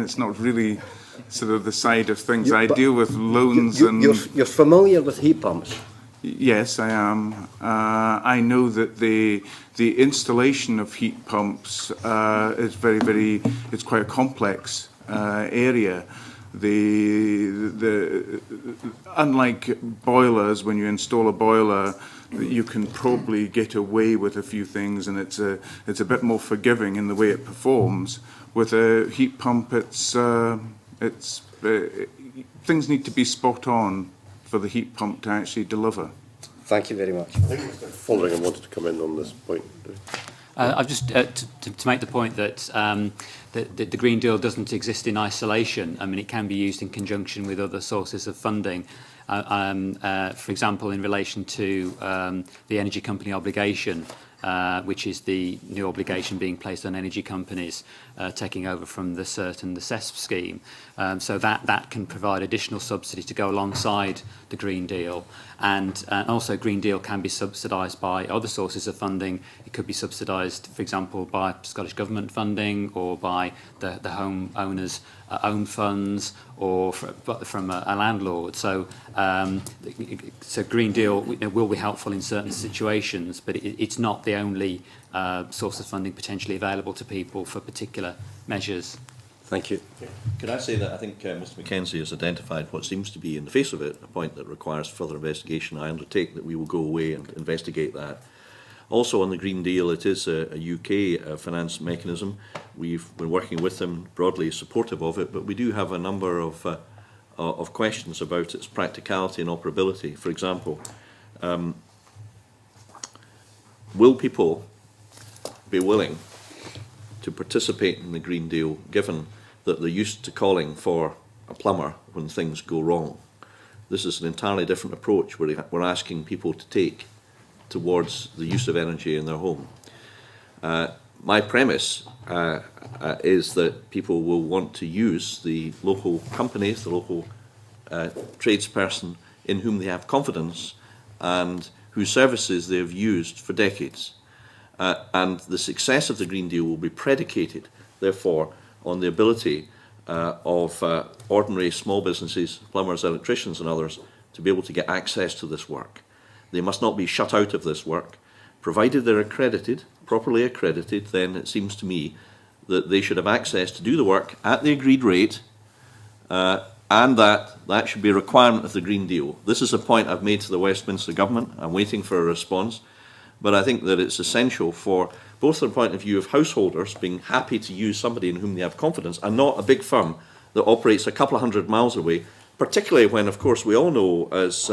S3: it's not really sort of the side of things. I deal with loans and...
S9: You're familiar with heat pumps?
S3: Yes, I am. I know that the installation of heat pumps is it's quite a complex area. Unlike boilers, when you install a boiler, you can probably get away with a few things, and it's a bit more forgiving in the way it performs. With a heat pump, things need to be spot on for the heat pump to actually deliver.
S9: Thank you very much.
S1: I think Mr. Fotheringham wanted to come in on this point.
S6: I've just to make the point that the Green Deal doesn't exist in isolation. I mean, it can be used in conjunction with other sources of funding. For example, in relation to the energy company obligation, which is the new obligation being placed on energy companies taking over from the CERT and the CESP scheme. So that can provide additional subsidy to go alongside the Green Deal. And also Green Deal can be subsidised by other sources of funding. It could be subsidised, for example, by Scottish Government funding or by the home owners' own funds or from a landlord. So Green Deal will be helpful in certain situations, but it's not the only source of funding potentially available to people for particular measures.
S9: Thank you.
S2: Could I say that I think Mr Mackenzie has identified what seems to be, in the face of it, a point that requires further investigation. I undertake that we will go away and investigate that. Also on the Green Deal, it is a UK finance mechanism. We've been working with them, broadly supportive of it, but we do have a number of questions about its practicality and operability. For example, will people be willing to participate in the Green Deal, given that they're used to calling for a plumber when things go wrong? This is an entirely different approach we're asking people to take towards the use of energy in their home. My premise is that people will want to use the local companies, the local tradesperson in whom they have confidence and whose services they have used for decades. And the success of the Green Deal will be predicated, therefore, on the ability of ordinary small businesses, plumbers, electricians and others, to be able to get access to this work. They must not be shut out of this work. Provided they're accredited, properly accredited, then it seems to me that they should have access to do the work at the agreed rate, and that should be a requirement of the Green Deal. This is a point I've made to the Westminster Government. I'm waiting for a response. But I think that it's essential for both the point of view of householders being happy to use somebody in whom they have confidence and not a big firm that operates a couple of hundred miles away, particularly when, of course, we all know as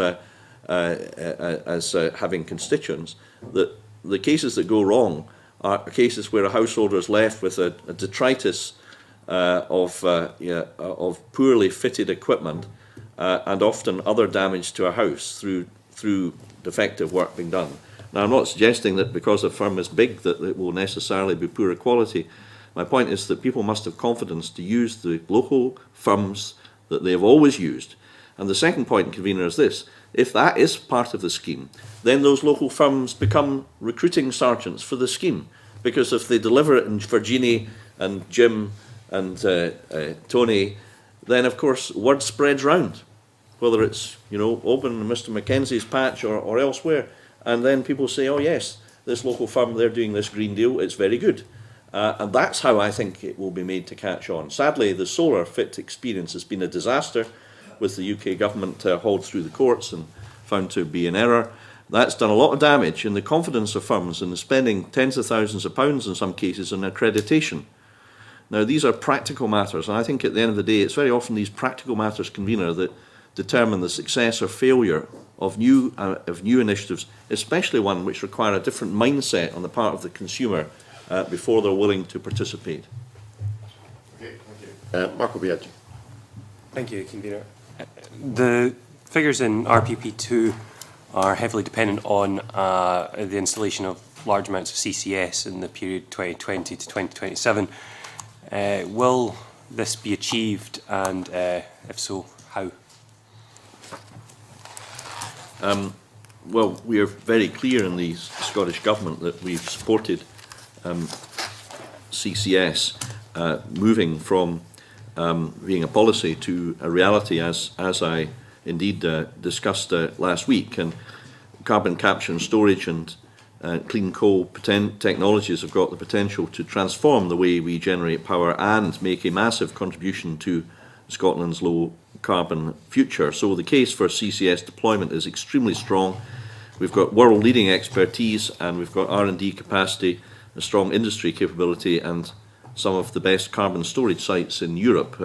S2: having constituents that the cases that go wrong are cases where a householder is left with a detritus of poorly fitted equipment and often other damage to a house through defective work being done. Now, I'm not suggesting that because a firm is big that it will necessarily be poorer quality. My point is that people must have confidence to use the local firms that they have always used. And the second point, Convener, is this. If that is part of the scheme, then those local firms become recruiting sergeants for the scheme. Because if they deliver it for Jeannie and Jim and Tony, then, of course, word spreads round, whether it's, open in Mr Mackenzie's patch or elsewhere. And then people say, oh yes, this local firm, they're doing this Green Deal, it's very good. And that's how I think it will be made to catch on. Sadly, the solar fit experience has been a disaster, with the UK government hauled through the courts and found to be in error. That's done a lot of damage in the confidence of firms and spending tens of thousands of pounds in some cases on accreditation. Now, these are practical matters, and I think at the end of the day, it's very often these practical matters, Convener, that determine the success or failure of new initiatives, especially one which require a different mindset on the part of the consumer before they're willing to participate.
S1: Okay, thank you. Marco Biaggi.
S10: Thank you, Convener. The figures in RPP2 are heavily dependent on the installation of large amounts of CCS in the period 2020 to 2027. Will this be achieved, and if so, how?
S2: Well, we are very clear in the Scottish Government that we've supported CCS moving from being a policy to a reality, as I indeed discussed last week. And carbon capture and storage and clean coal technologies have got the potential to transform the way we generate power and make a massive contribution to Scotland's low carbon future. So the case for CCS deployment is extremely strong. We've got world-leading expertise, and we've got R&D capacity, a strong industry capability, and some of the best carbon storage sites in Europe.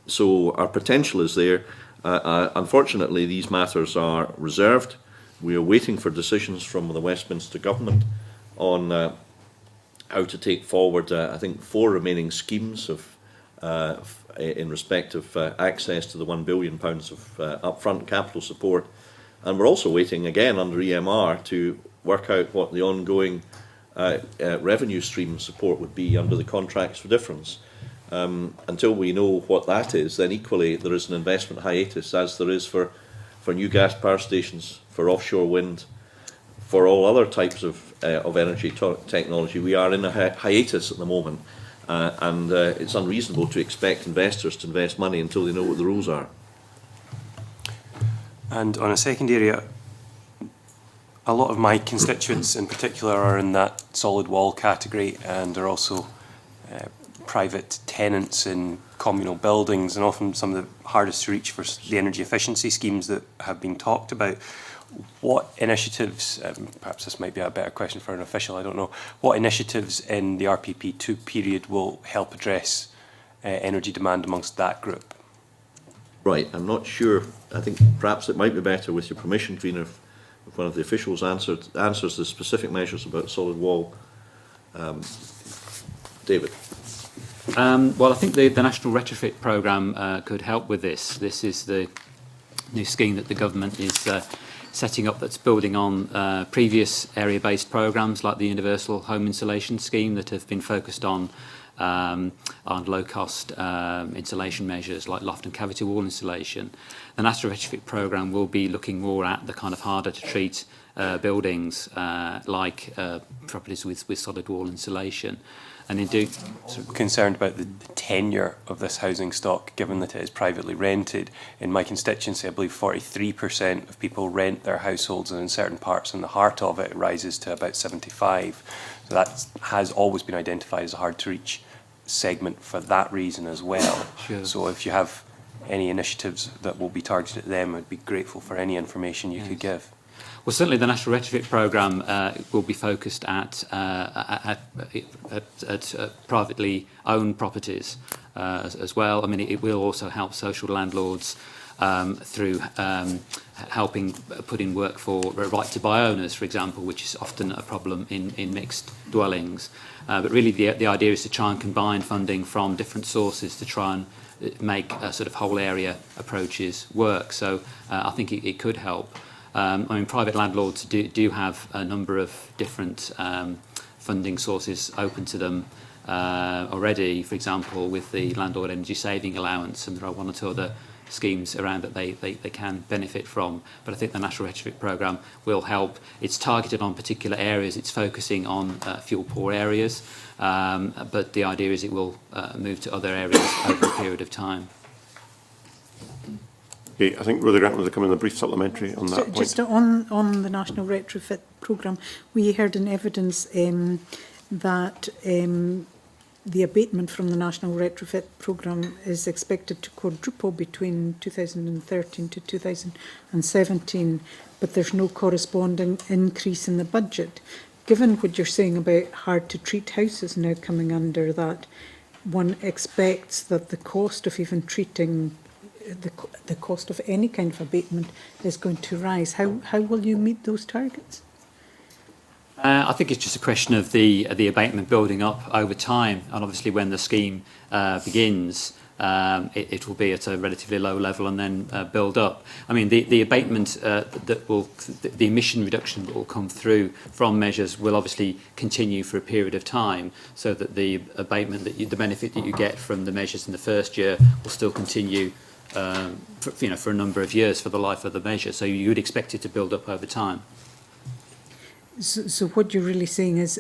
S2: So our potential is there. Unfortunately, these matters are reserved. We are waiting for decisions from the Westminster Government on how to take forward, I think, 4 remaining schemes in respect of access to the £1 billion of upfront capital support. And we're also waiting again under EMR to work out what the ongoing revenue stream support would be under the contracts for difference. Until we know what that is, then equally there is an investment hiatus, as there is for new gas power stations, for offshore wind, for all other types of energy technology. We are in a hiatus at the moment, and it's unreasonable to expect investors to invest money until they know what the rules are.
S10: And on a second area, a lot of my constituents in particular are in that solid wall category, and are also private tenants in communal buildings, and often some of the hardest to reach for the energy efficiency schemes that have been talked about. What initiatives, perhaps this might be a better question for an official, I don't know, what initiatives in the RPP2 period will help address energy demand amongst that group?
S2: Right, I'm not sure. I think perhaps it might be better, with your permission, Convener, if one of the officials answers the specific measures about solid wall. David.
S6: Well, I think the National Retrofit Programme could help with this. This is the new scheme that the government is setting up, that's building on previous area-based programmes like the Universal Home Insulation Scheme that have been focused on low-cost insulation measures like loft and cavity wall insulation. The National Retrofit Programme will be looking more at the kind of harder-to-treat buildings like properties with solid wall insulation. And indeed,
S10: concerned about the tenure of this housing stock, given that it is privately rented. In my constituency, I believe 43% of people rent their households, and in certain parts in the heart of it, it rises to about 75. So that has always been identified as a hard-to-reach segment for that reason as well.
S6: Sure.
S10: So if you have any initiatives that will be targeted at them, I'd be grateful for any information you could give.
S6: Well, certainly the National Retrofit Programme will be focused at privately owned properties as well. I mean, it will also help social landlords through helping put in work for right to buy owners, for example, which is often a problem in mixed dwellings. But really the idea is to try and combine funding from different sources to try and make sort of whole area approaches work. So I think it could help. I mean, private landlords do have a number of different funding sources open to them already, for example, with the Landlord Energy Saving Allowance, and there are one or two other schemes around that they can benefit from. But I think the National Retrofit Programme will help. It's targeted on particular areas. It's focusing on fuel-poor areas, but the idea is it will move to other areas over a period of time.
S1: Okay, I think Rhoda Grant will come in a brief supplementary on that point.
S5: Just on the National Retrofit Programme, we heard in evidence that the abatement from the National Retrofit Programme is expected to quadruple between 2013 to 2017, but there's no corresponding increase in the budget. Given what you're saying about hard-to-treat houses now coming under that, one expects that the cost of even treating the cost of any kind of abatement is going to rise. How will you meet those targets?
S6: I think it's just a question of the abatement building up over time, and obviously when the scheme begins, it will be at a relatively low level and then build up. I mean, the abatement the emission reduction that will come through from measures will obviously continue for a period of time, so that the abatement the benefit that you get from the measures in the first year will still continue for a number of years for the life of the measure. So you would expect it to build up over time.
S5: So what you're really saying is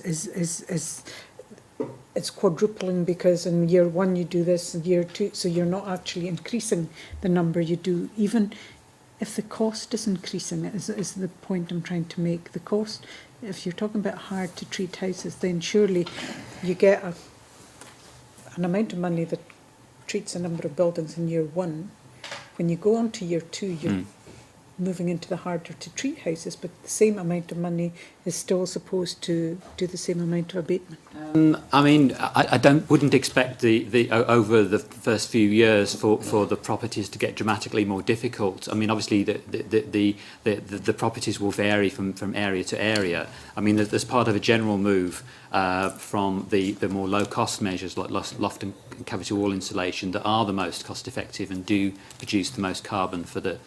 S5: it's quadrupling, because in year one you do this, in year two, so you're not actually increasing the number you do, even if the cost is increasing, is the point I'm trying to make. The cost, if you're talking about hard to treat houses, then surely you get an amount of money that treats a number of buildings in year one. When you go on to year two, you're moving into the harder to treat houses, but the same amount of money is still supposed to do the same amount of abatement.
S6: I mean, I wouldn't expect the over the first few years for the properties to get dramatically more difficult. I mean, obviously the properties will vary from area to area. I mean, there's part of a general move from the more low cost measures like loft and cavity wall insulation that are the most cost effective and do produce the most carbon for the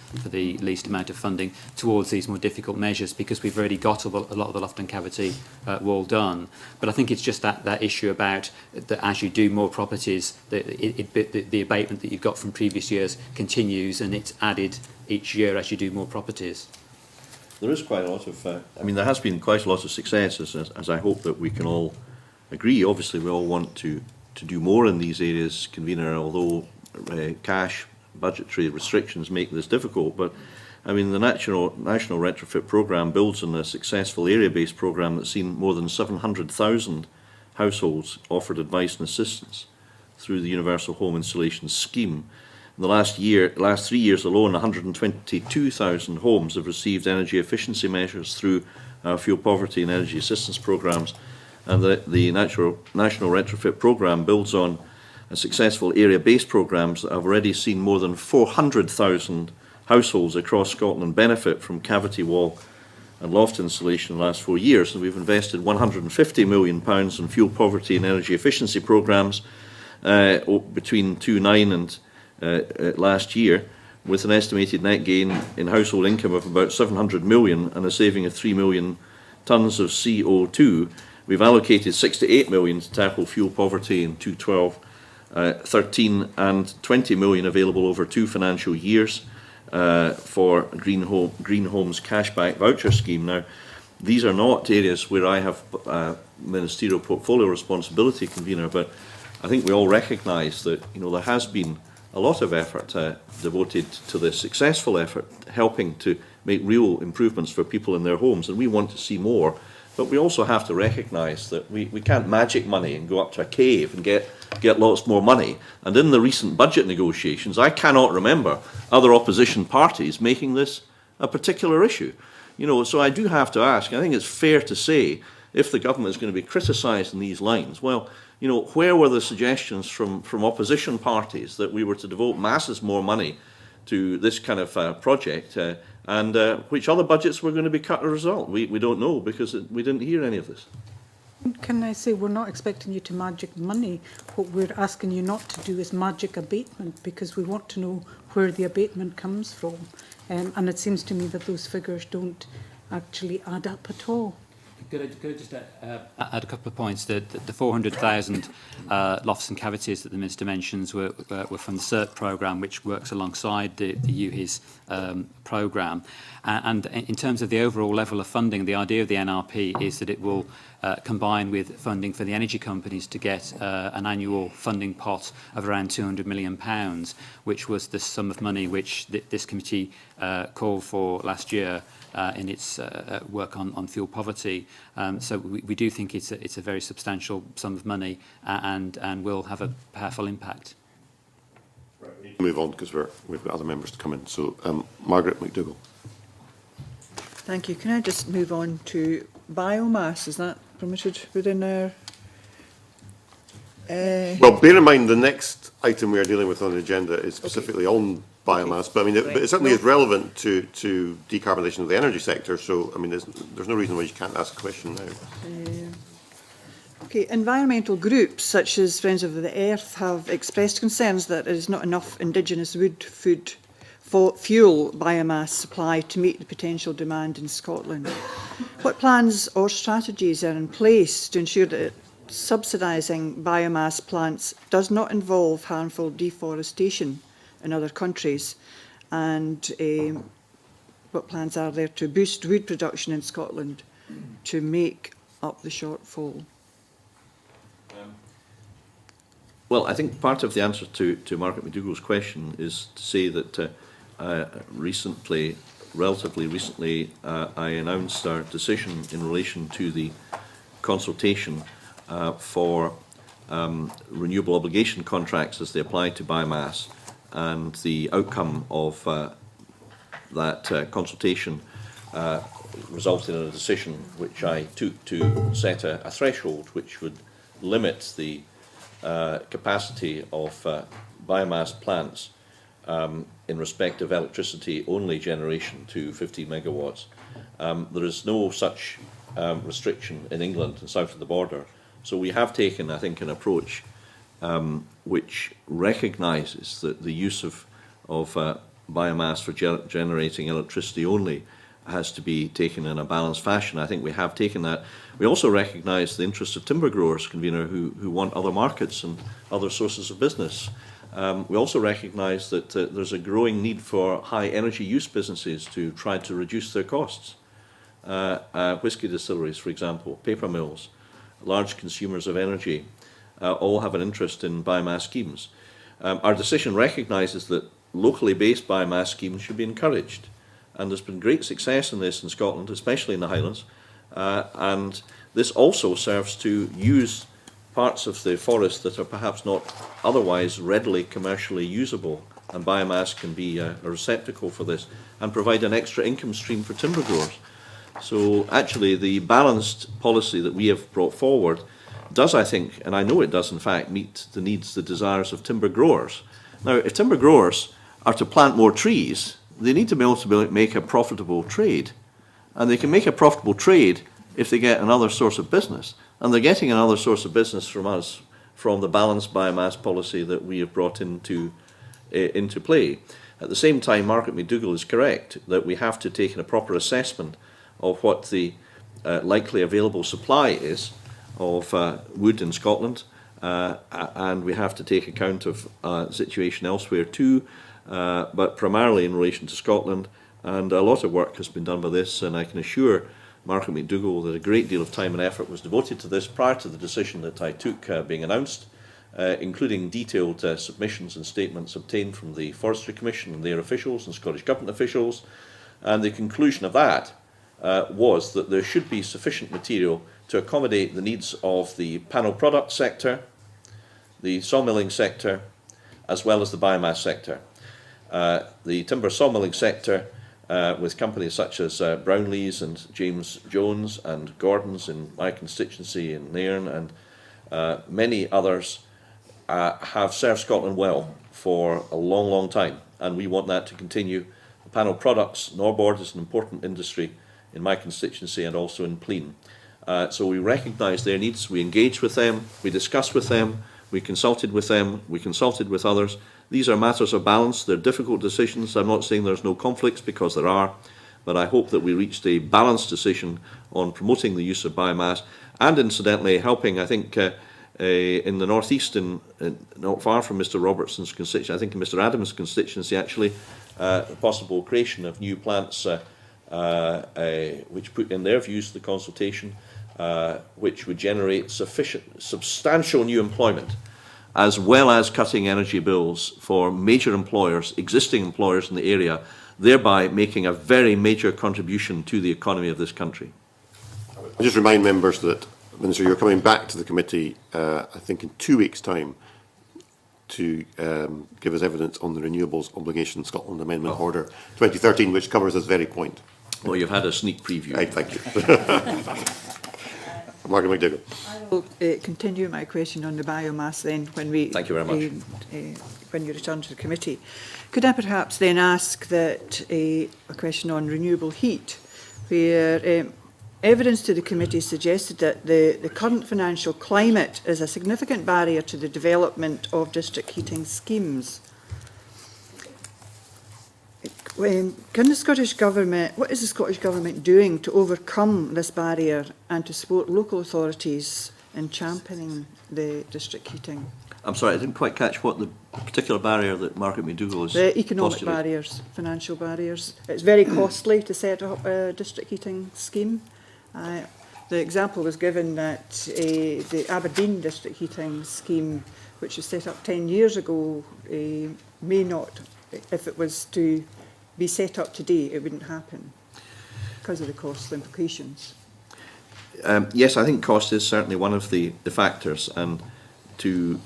S6: least amount of funding, towards these more difficult measures, because we've already got a lot of the loft and cavity wall done. But I think it's just that issue about that as you do more properties, the abatement that you've got from previous years continues, and it's added each year as you do more properties.
S2: There is quite a lot of, there has been quite a lot of success, as I hope that we can all agree. Obviously, we all want to do more in these areas, Convener, although cash budgetary restrictions make this difficult. But I mean, the National Retrofit Programme builds on a successful area-based programme that's seen more than 700,000 households offered advice and assistance through the Universal Home Installation Scheme. In the last 3 years alone, 122,000 homes have received energy efficiency measures through fuel poverty and energy assistance programmes. And the National Retrofit Programme builds on a successful area-based programmes that have already seen more than 400,000 households across Scotland benefit from cavity wall and loft installation in the last 4 years. And we've invested £150 million in fuel poverty and energy efficiency programmes between 2009 and last year, with an estimated net gain in household income of about 700 million and a saving of 3 million tonnes of CO2. We've allocated 68 million to tackle fuel poverty in 2012, 13 and 20 million available over 2 financial years for Green Homes Cashback Voucher Scheme. Now, these are not areas where I have ministerial portfolio responsibility, Convener, but I think we all recognise that there has been a lot of effort devoted to this, successful effort helping to make real improvements for people in their homes, and we want to see more. But we also have to recognise that we can't magic money and go up to a cave and get lots more money. And in the recent budget negotiations, I cannot remember other opposition parties making this a particular issue. So I do have to ask, I think it's fair to say, if the government is going to be criticised in these lines, well, where were the suggestions from opposition parties that we were to devote masses more money to this kind of project, and which other budgets were going to be cut as a result? We don't know, because we didn't hear any of this.
S5: Can I say, we're not expecting you to magic money. What we're asking you not to do is magic abatement, because we want to know where the abatement comes from. And it seems to me that those figures don't actually add up at all.
S6: Could I just add a couple of points? The 400,000 lofts and cavities that the Minister mentions were from the CERT programme, which works alongside the UHIS programme. And in terms of the overall level of funding, the idea of the NRP is that it will combine with funding for the energy companies to get an annual funding pot of around £200 million, which was the sum of money which this committee called for last year in its work on fuel poverty. So we do think it's a very substantial sum of money and will have a powerful impact.
S1: Right, we need to move on because we've got other members to come in. So Margaret McDougall.
S11: Thank you. Can I just move on to biomass? Is that permitted within our...
S1: Well, bear in mind the next item we are dealing with on the agenda is specifically on biomass, but I mean, it certainly is relevant to decarbonisation of the energy sector. So, I mean, there's no reason why you can't ask a question now.
S11: Okay, environmental groups such as Friends of the Earth have expressed concerns that there is not enough indigenous wood fuel biomass supply to meet the potential demand in Scotland. What plans or strategies are in place to ensure that subsidising biomass plants does not involve harmful deforestation in other countries, and what plans are there to boost wood production in Scotland to make up the shortfall?
S2: Well, I think part of the answer to Margaret McDougall's question is to say that relatively recently, I announced our decision in relation to the consultation for renewable obligation contracts as they apply to biomass, and the outcome of that consultation resulted in a decision which I took to set a threshold which would limit the capacity of biomass plants in respect of electricity only generation to 50 megawatts. There is no such restriction in England and south of the border. So we have taken, I think, an approach which recognises that the use of biomass for generating electricity only has to be taken in a balanced fashion. I think we have taken that. We also recognise the interests of timber growers, convener, who want other markets and other sources of business. We also recognise that there's a growing need for high energy use businesses to try to reduce their costs. Whisky distilleries, for example, paper mills, large consumers of energy, all have an interest in biomass schemes. Our decision recognises that locally based biomass schemes should be encouraged. And there's been great success in this in Scotland, especially in the Highlands. And this also serves to use parts of the forest that are perhaps not otherwise readily commercially usable. And biomass can be a receptacle for this and provide an extra income stream for timber growers. So actually the balanced policy that we have brought forward does, I think, and I know it does in fact, meet the needs, the desires of timber growers. Now, if timber growers are to plant more trees, they need to be able to make a profitable trade. And they can make a profitable trade if they get another source of business. And they're getting another source of business from us, from the balanced biomass policy that we have brought into play. At the same time, Margaret McDougall is correct that we have to take a proper assessment of what the likely available supply is of wood in Scotland, and we have to take account of the situation elsewhere too, but primarily in relation to Scotland. And a lot of work has been done by this, and I can assure Margaret McDougall that a great deal of time and effort was devoted to this prior to the decision that I took being announced, including detailed submissions and statements obtained from the Forestry Commission and their officials and Scottish Government officials. And the conclusion of that was that there should be sufficient material to accommodate the needs of the panel product sector, the sawmilling sector, as well as the biomass sector. The timber sawmilling sector, with companies such as Brownlees and James Jones and Gordon's in my constituency in Nairn, and many others, have served Scotland well for a long, long time, and we want that to continue. The panel products, Norboard is an important industry in my constituency and also in Pleen. So we recognise their needs, we engage with them, we discuss with them, we consulted with them, we consulted with others. These are matters of balance, they're difficult decisions. I'm not saying there's no conflicts, because there are, but I hope that we reached a balanced decision on promoting the use of biomass and incidentally helping, I think, in the northeast, not far from Mr Robertson's constituency, I think in Mr Adams' constituency actually, the possible creation of new plants which put in their views to the consultation, which would generate substantial new employment, as well as cutting energy bills for major employers, existing employers in the area, thereby making a very major contribution to the economy of this country.
S1: I just remind members that, Minister, you're coming back to the committee, I think in 2 weeks' time, to give us evidence on the Renewables Obligation Scotland Amendment Order 2013, which covers this very point.
S2: Well, you've had a sneak preview.
S1: Right, thank you. Margaret McDougall.
S11: I will continue my question on the biomass then when we...
S2: Thank you very much.
S11: When you return to the committee. Could I perhaps then ask that a question on renewable heat, where evidence to the committee suggested that the current financial climate is a significant barrier to the development of district heating schemes. Can the Scottish Government, what is the Scottish Government doing to overcome this barrier and to support local authorities in championing the district heating?
S2: I'm sorry, I didn't quite catch what the particular barrier that Margaret McDougall is
S11: The economic
S2: postulating.
S11: barriers, financial barriers. It's very costly to set up a district heating scheme. The example was given that the Aberdeen district heating scheme, which was set up 10 years ago, may not, if it was to be set up today, it wouldn't happen because of the cost implications.
S2: Yes, I think cost is certainly one of the factors, and to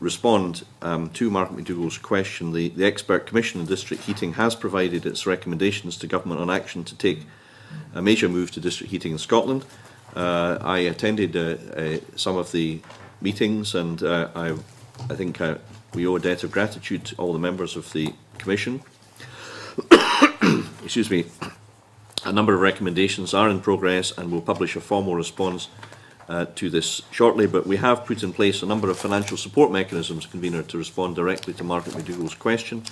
S2: respond to Margaret McDougall's question, the Expert Commission on District Heating has provided its recommendations to Government on action to take a major move to district heating in Scotland. I attended some of the meetings, and I think we owe a debt of gratitude to all the members of the Commission. Excuse me. A number of recommendations are in progress, and we'll publish a formal response to this shortly, but we have put in place a number of financial support mechanisms, Convener, to respond directly to Margaret McDougall's question.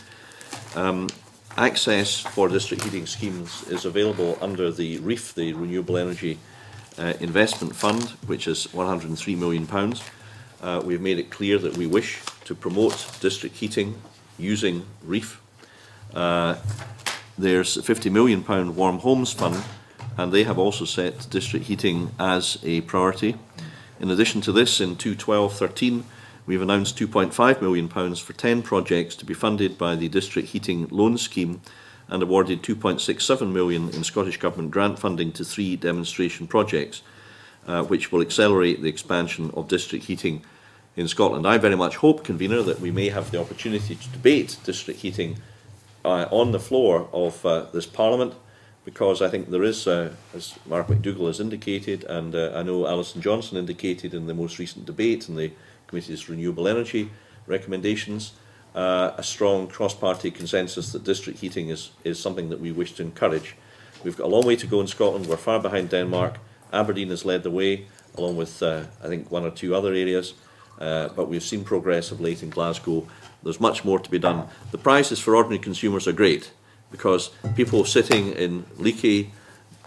S2: access for district heating schemes is available under the REEF, the Renewable Energy Investment Fund, which is £103 million. We've made it clear that we wish to promote district heating using REEF. There's a £50 million Warm Homes Fund, and they have also set district heating as a priority. In addition to this, in 2012-13, we've announced £2.5 million for 10 projects to be funded by the District Heating Loan Scheme and awarded £2.67 million in Scottish Government grant funding to 3 demonstration projects, which will accelerate the expansion of district heating in Scotland. I very much hope, Convener, that we may have the opportunity to debate district heating on the floor of this Parliament, because I think there is, as Mark McDougall has indicated, and I know Alison Johnson indicated in the most recent debate in the Committee's Renewable Energy recommendations, a strong cross-party consensus that district heating is something that we wish to encourage. We've got a long way to go in Scotland. We're far behind Denmark. Aberdeen has led the way, along with, I think, 1 or 2 other areas, but we've seen progress of late in Glasgow. There's much more to be done. The prices for ordinary consumers are great, because people sitting in leaky,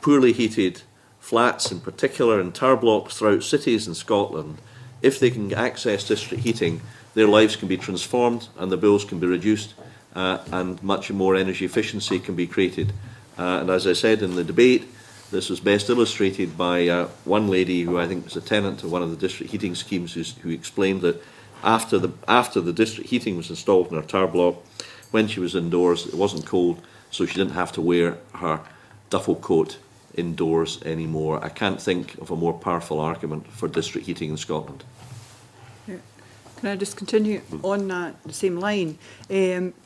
S2: poorly heated flats, in particular in tower blocks throughout cities in Scotland, if they can access district heating, their lives can be transformed and the bills can be reduced, and much more energy efficiency can be created. And as I said in the debate, this was best illustrated by one lady who I think was a tenant of one of the district heating schemes, who explained that after the district heating was installed in her tower block, when she was indoors, it wasn't cold, so she didn't have to wear her duffel coat indoors anymore. I can't think of a more powerful argument for district heating in Scotland.
S11: Yeah. Can I just continue on that same line?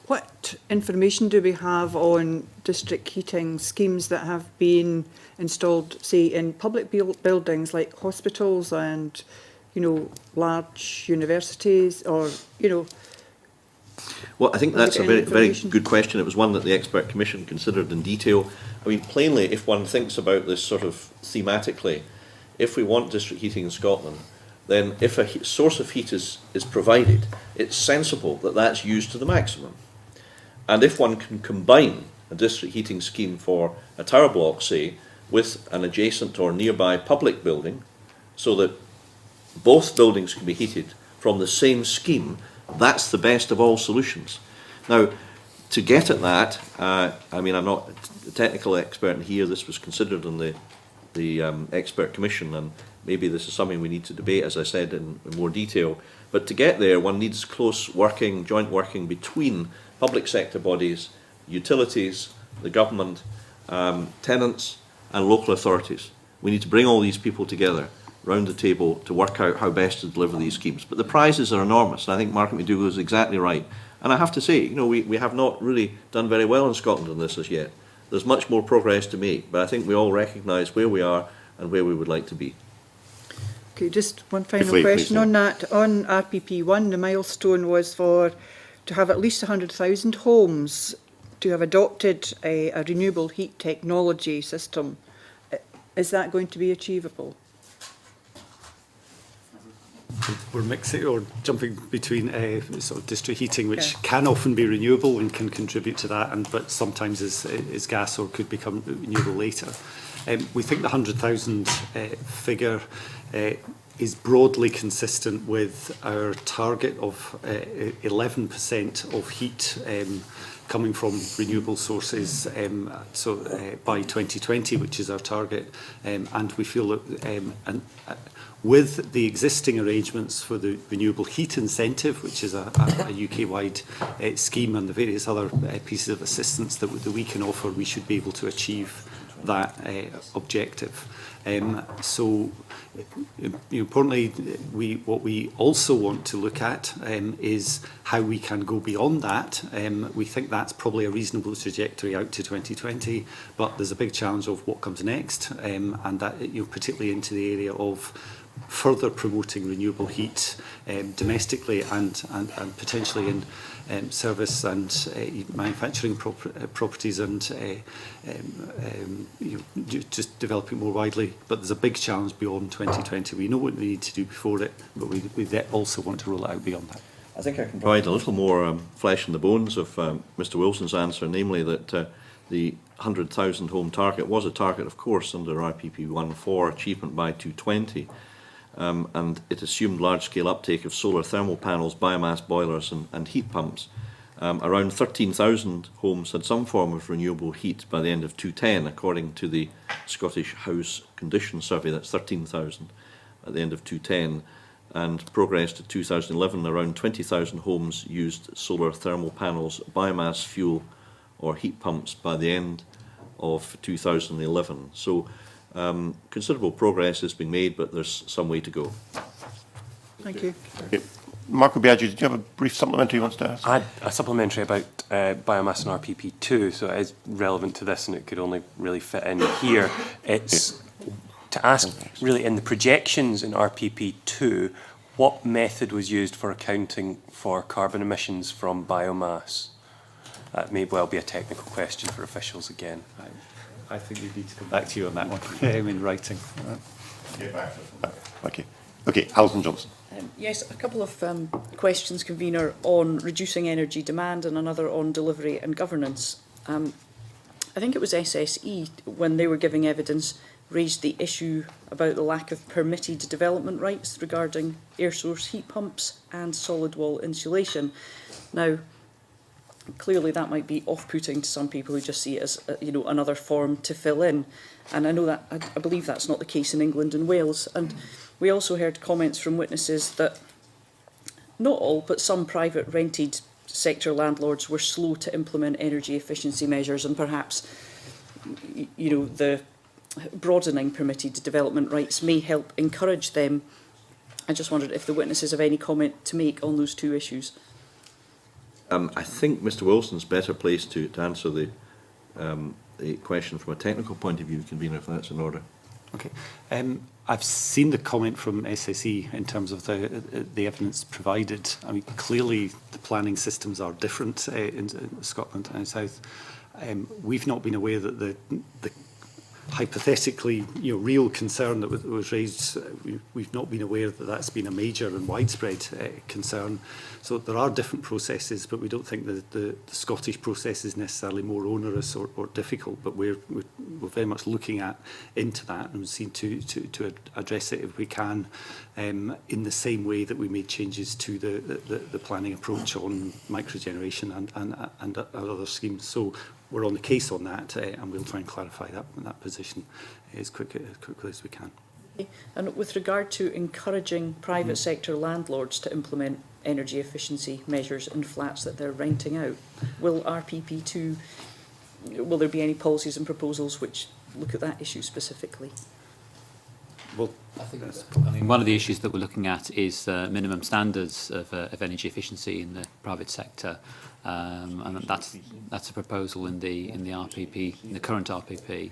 S11: What information do we have on district heating schemes that have been installed, say, in public buildings like hospitals and, you know, large universities, or, you know?
S2: Well, I think that's a very good question. It was one that the expert commission considered in detail. I mean, plainly, if one thinks about this sort of thematically, if we want district heating in Scotland, then if a source of heat is provided, it's sensible that that's used to the maximum. And if one can combine a district heating scheme for a tower block, say, with an adjacent or nearby public building, so that both buildings can be heated from the same scheme, that's the best of all solutions. Now, to get at that, I mean, I'm not a technical expert in here. This was considered in the expert commission, and maybe this is something we need to debate, as I said, in more detail. But to get there, one needs close working, joint working between public sector bodies, utilities, the government, tenants, and local authorities. We need to bring all these people together round the table to work out how best to deliver these schemes. But the prizes are enormous, and I think Mark McDougall is exactly right. And I have to say, you know, we have not really done very well in Scotland on this as yet. There's much more progress to make, but I think we all recognise where we are and where we would like to be.
S11: Okay, just one final question on that. On RPP1, the milestone was to have at least 100,000 homes to have adopted a renewable heat technology system. Is that going to be achievable?
S7: We're mixing or jumping between sort of district heating, which can often be renewable and can contribute to that, but sometimes is gas or could become renewable later. We think the 100,000 figure is broadly consistent with our target of 11% of heat coming from renewable sources by 2020, which is our target, and we feel that with the existing arrangements for the renewable heat incentive, which is a UK-wide scheme, and the various other pieces of assistance that we can offer, we should be able to achieve that objective. So, importantly, what we also want to look at is how we can go beyond that. We think that's probably a reasonable trajectory out to 2020, but there's a big challenge of what comes next, and that, particularly into the area of further promoting renewable heat domestically and potentially in service and manufacturing properties, and just developing more widely. But there's a big challenge beyond 2020. We know what we need to do before it, but we also want to roll it out beyond that.
S2: I think I can provide a little more flesh in the bones of Mr Wilson's answer, namely that the 100,000 home target was a target, of course, under RPP1 for achievement by 2020, and it assumed large-scale uptake of solar thermal panels, biomass boilers and heat pumps. Around 13,000 homes had some form of renewable heat by the end of 2010, according to the Scottish House Condition Survey. That's 13,000 at the end of 2010. And progress to 2011, around 20,000 homes used solar thermal panels, biomass fuel or heat pumps by the end of 2011. So considerable progress has been made, but there's some way to go.
S11: Thank you.
S1: Okay. Marco Biaggi, did you have a brief supplementary you want to ask?
S10: I had a supplementary about biomass and RPP2, so it is relevant to this and it could only really fit in here. It's to ask, really, in the projections in RPP2, what method was used for accounting for carbon emissions from biomass? That may well be a technical question for officials again.
S7: I think we need to come back to you on that one in writing.
S1: Okay. Okay, Alison Johnson.
S12: Yes, a couple of questions, Convener, on reducing energy demand and another on delivery and governance. I think it was SSE, when they were giving evidence, raised the issue about the lack of permitted development rights regarding air source heat pumps and solid wall insulation. Now, clearly that might be off-putting to some people who just see it as another form to fill in, and I know that I believe that's not the case in England and Wales. And we also heard comments from witnesses that not all but some private rented sector landlords were slow to implement energy efficiency measures, and perhaps the broadening permitted development rights may help encourage them. I just wondered if the witnesses have any comment to make on those two issues.
S2: I think Mr Wilson's better placed to answer the question from a technical point of view, Convener, if that's in order.
S7: Okay. I've seen the comment from SSE in terms of the evidence provided. I mean, clearly the planning systems are different in Scotland and South. We've not been aware that the hypothetically, real concern that was raised, we've not been aware that that's been a major and widespread concern. So there are different processes, but we don't think that the Scottish process is necessarily more onerous or difficult. But we're very much looking into that and seeing to address it if we can, in the same way that we made changes to the planning approach on microgeneration and other schemes. So we're on the case on that, and we'll try and clarify that position as quickly as we can.
S12: Okay. And with regard to encouraging private sector landlords to implement energy efficiency measures in flats that they're renting out, will RPP2, will there be any policies and proposals which look at that issue specifically?
S7: Well,
S6: I mean, one of the issues that we're looking at is minimum standards of energy efficiency in the private sector, and that's a proposal in the RPP, in the current RPP,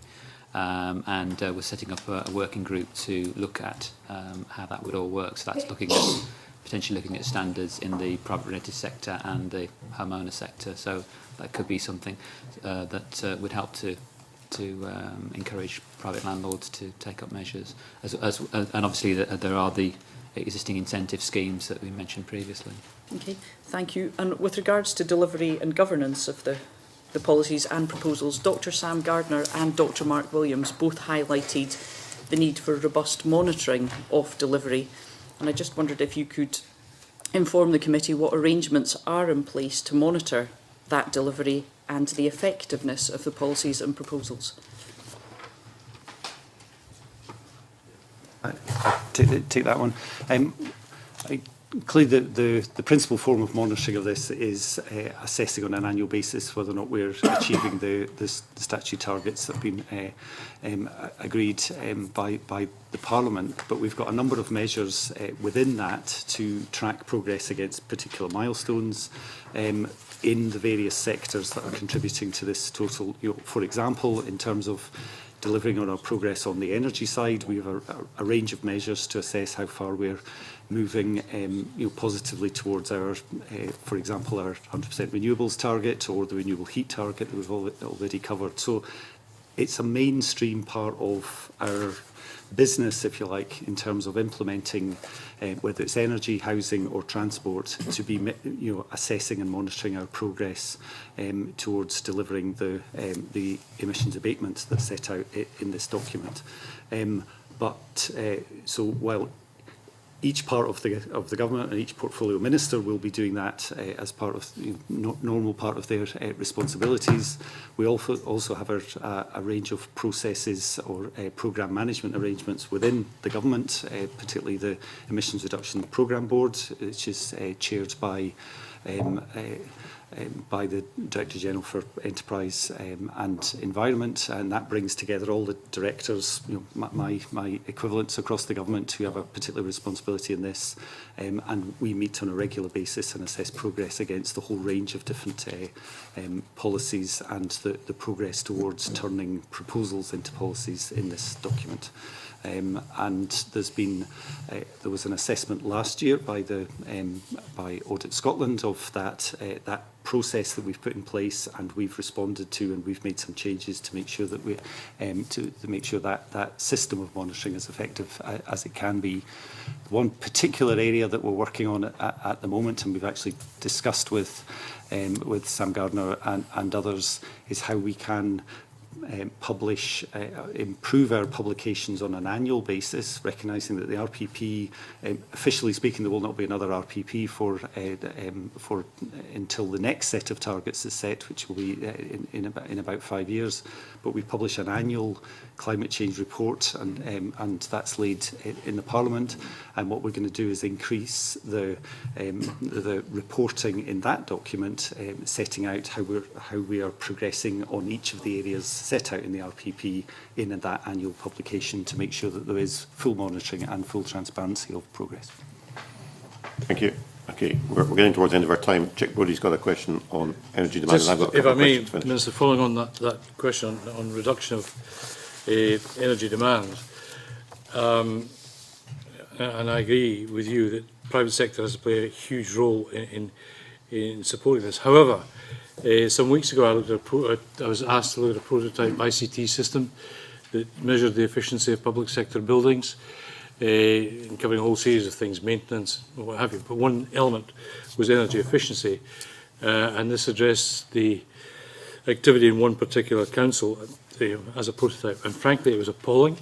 S6: and we're setting up a working group to look at how that would all work. So that's potentially looking at standards in the private rented sector and the homeowner sector. So that could be something that would help to encourage private landlords to take up measures, and obviously there are the existing incentive schemes that we mentioned previously.
S12: Okay, thank you. And with regards to delivery and governance of the policies and proposals, Dr. Sam Gardner and Dr. Mark Williams both highlighted the need for robust monitoring of delivery, and I just wondered if you could inform the committee what arrangements are in place to monitor that delivery and the effectiveness of the policies and proposals.
S7: I'll take that one. Clearly, the principal form of monitoring of this is assessing on an annual basis whether or not we're achieving the statutory targets that have been agreed by the Parliament. But we've got a number of measures within that to track progress against particular milestones in the various sectors that are contributing to this total. For example, in terms of delivering on our progress on the energy side, we have a range of measures to assess how far we're moving positively towards our, for example, our 100% renewables target or the renewable heat target that we've already covered. So it's a mainstream part of our business, if you like, in terms of implementing, whether it's energy, housing or transport, to be assessing and monitoring our progress towards delivering the emissions abatements that's set out in this document. So while each part of the government and each portfolio minister will be doing that as part of normal part of their responsibilities, we also have a range of processes or programme management arrangements within the government, particularly the Emissions Reduction Programme Board, which is chaired by the Director General for Enterprise and Environment, and that brings together all the directors, my equivalents across the government who have a particular responsibility in this, and we meet on a regular basis and assess progress against the whole range of different policies and the progress towards turning proposals into policies in this document. And there was an assessment last year by Audit Scotland of that process that we've put in place, and we've responded to, and we've made some changes to make sure that that system of monitoring is effective as it can be. One particular area that we're working on at the moment, and we've actually discussed with Sam Gardner and others, is how we can improve our publications on an annual basis, recognising that the RPP, officially speaking, there will not be another RPP for until the next set of targets is set, which will be in about 5 years. But we publish an annual climate change report, and that's laid in the Parliament. And what we're going to do is increase the reporting in that document, setting out how we are progressing on each of the areas set out in the RPP in that annual publication, to make sure that there is full monitoring and full transparency of progress.
S1: Thank you. Okay, we're getting towards the end of our time. Chick Bodie's got a question on energy demand.
S8: Just,
S1: and I've got
S8: if I may, Minister, following on that question on reduction of energy demand, and I agree with you that private sector has to play a huge role in supporting this. However, some weeks ago I was asked to look at a prototype ICT system that measured the efficiency of public sector buildings, covering a whole series of things, maintenance, what have you. But one element was energy efficiency, and this addressed the activity in one particular council as a prototype, and frankly it was appalling.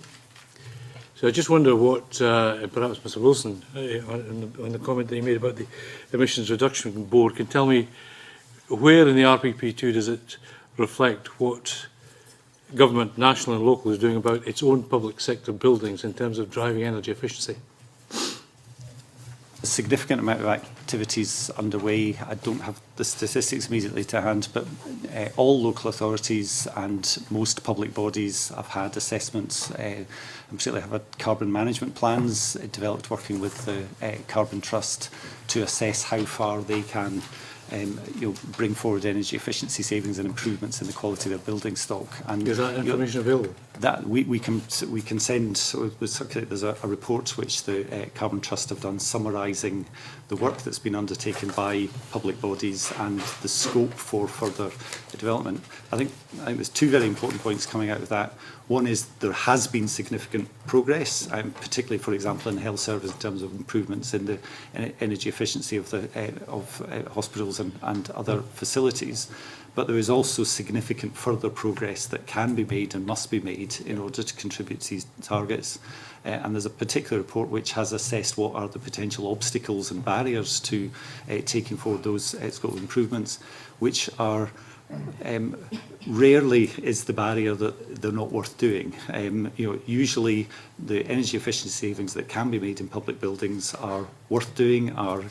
S8: So I just wonder what, perhaps Mr Wilson, on the comment that he made about the Emissions Reduction Board, can tell me where in the RPP2 does it reflect what government, national and local, is doing about its own public sector buildings in terms of driving energy efficiency?
S7: A significant amount of activities underway. I don't have the statistics immediately to hand, but all local authorities and most public bodies have had assessments, and particularly have had carbon management plans developed working with the Carbon Trust to assess how far they can bring forward energy efficiency savings and improvements in the quality of their building stock. And
S8: is that information available?
S7: That we can send. So there's a report which the Carbon Trust have done, summarising the work that's been undertaken by public bodies and the scope for further development. I think there's two very important points coming out of that. One is there has been significant progress, particularly, for example, in health service in terms of improvements in the energy efficiency of hospitals and other facilities. But there is also significant further progress that can be made and must be made in order to contribute to these targets. And there's a particular report which has assessed what are the potential obstacles and barriers to taking forward those scope of improvements, which are rarely is the barrier that they're not worth doing. Usually the energy efficiency savings that can be made in public buildings are worth doing, are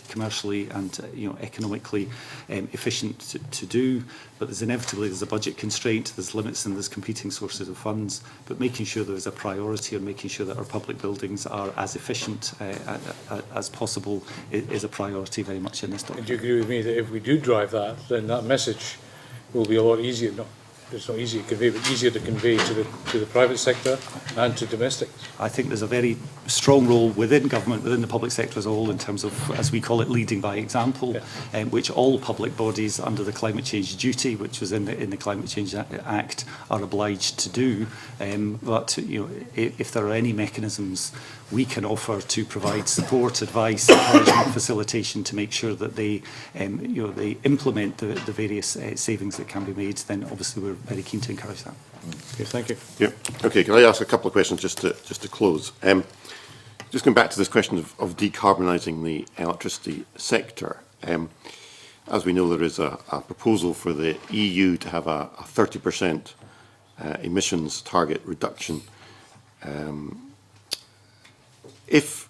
S7: commercially and economically efficient to do. But there's inevitably a budget constraint, there's limits and there's competing sources of funds. But making sure there is a priority and making sure that our public buildings are as efficient as possible is a priority very much in this document.
S8: Do you agree with me that if we do drive that, then that message will be a lot easier? No. it's not easy to convey, but easier to convey to the private sector and to domestics?
S7: I think there's a very strong role within government, within the public sector as a whole, in terms of, as we call it, leading by example, which all public bodies under the climate change duty, which was in the Climate Change Act, are obliged to do. But you know, if there are any mechanisms we can offer to provide support, advice, encouragement, facilitation to make sure that they, you know, they implement the various savings that can be made, then obviously we're very keen to encourage that.
S8: Okay, thank you.
S1: Yeah. Okay, can I ask a couple of questions just to close? Just going back to this question of decarbonising the electricity sector. As we know, there is a proposal for the EU to have a 30% emissions target reduction. If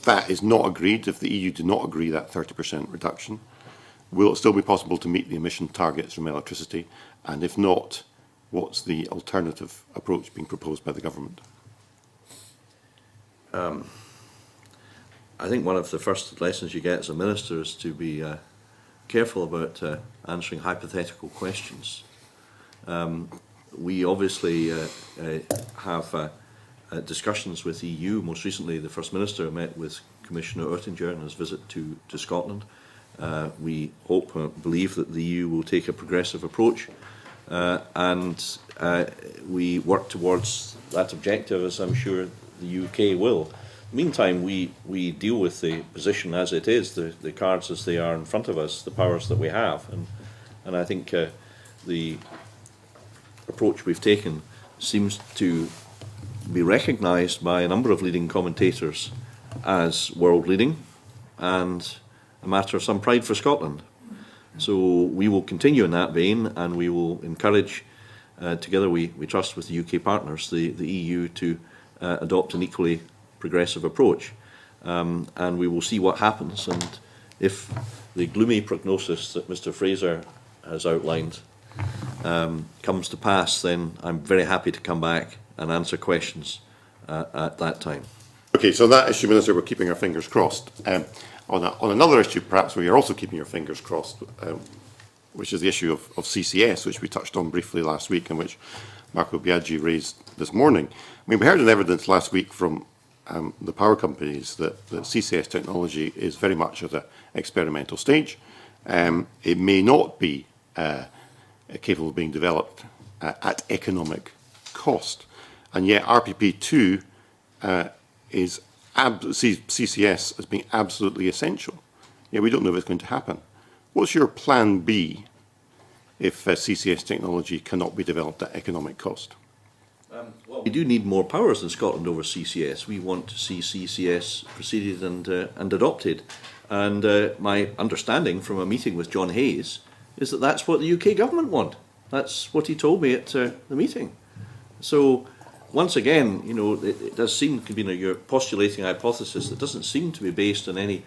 S1: that is not agreed, if the EU do not agree that 30% reduction, will it still be possible to meet the emission targets from electricity? And if not, what's the alternative approach being proposed by the government?
S2: I think one of the first lessons you get as a minister is to be careful about answering hypothetical questions. We obviously have discussions with the EU. Most recently, the First Minister met with Commissioner Oettinger on his visit to Scotland. We hope and believe that the EU will take a progressive approach, and we work towards that objective, as I'm sure the UK will. Meantime, we deal with the position as it is, the cards as they are in front of us, the powers that we have, and I think the approach we've taken seems to be recognised by a number of leading commentators as world leading and a matter of some pride for Scotland. So we will continue in that vein, and we will encourage, together we trust with the UK partners, the EU to adopt an equally progressive approach. And we will see what happens, and if the gloomy prognosis that Mr Fraser has outlined comes to pass, then I'm very happy to come back and answer questions at that time.
S1: Okay, so that issue, Minister, we're keeping our fingers crossed. On another issue, perhaps, where you're also keeping your fingers crossed, which is the issue of CCS, which we touched on briefly last week and which Marco Biaggi raised this morning. I mean, we heard in evidence last week from the power companies that CCS technology is very much at an experimental stage. It may not be capable of being developed at economic cost. And yet RPP2 sees CCS as being absolutely essential. Yeah, we don't know if it's going to happen. What's your plan B if CCS technology cannot be developed at economic cost?
S2: Well, we do need more powers in Scotland over CCS. We want to see CCS proceeded and adopted. And my understanding from a meeting with John Hayes is that that's what the UK government want. That's what he told me at the meeting. So once again, you know, it does seem, Convener, you're postulating a hypothesis that doesn't seem to be based on any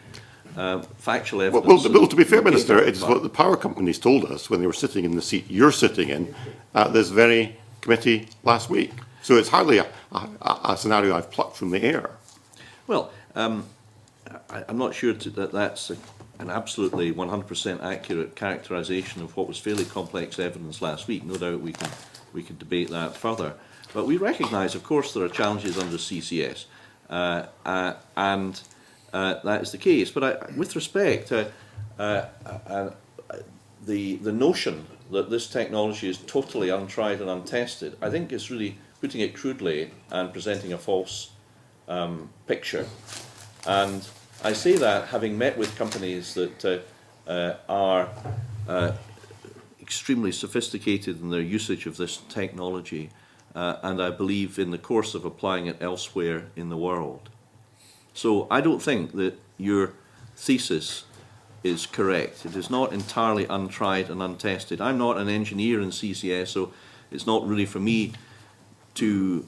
S2: factual evidence.
S1: Well, to be fair, Minister, it's what the power companies told us when they were sitting in the seat you're sitting in at this very committee last week. So it's hardly a scenario I've plucked from the air.
S2: Well, I'm not sure that that's an absolutely 100% accurate characterisation of what was fairly complex evidence last week. No doubt we can debate that further. But we recognise, of course, there are challenges under CCS, and that is the case. But with respect, the notion that this technology is totally untried and untested, I think is really putting it crudely and presenting a false picture. And I say that having met with companies that are extremely sophisticated in their usage of this technology, and I believe in the course of applying it elsewhere in the world. So I don't think that your thesis is correct. It is not entirely untried and untested. I'm not an engineer in CCS, so it's not really for me to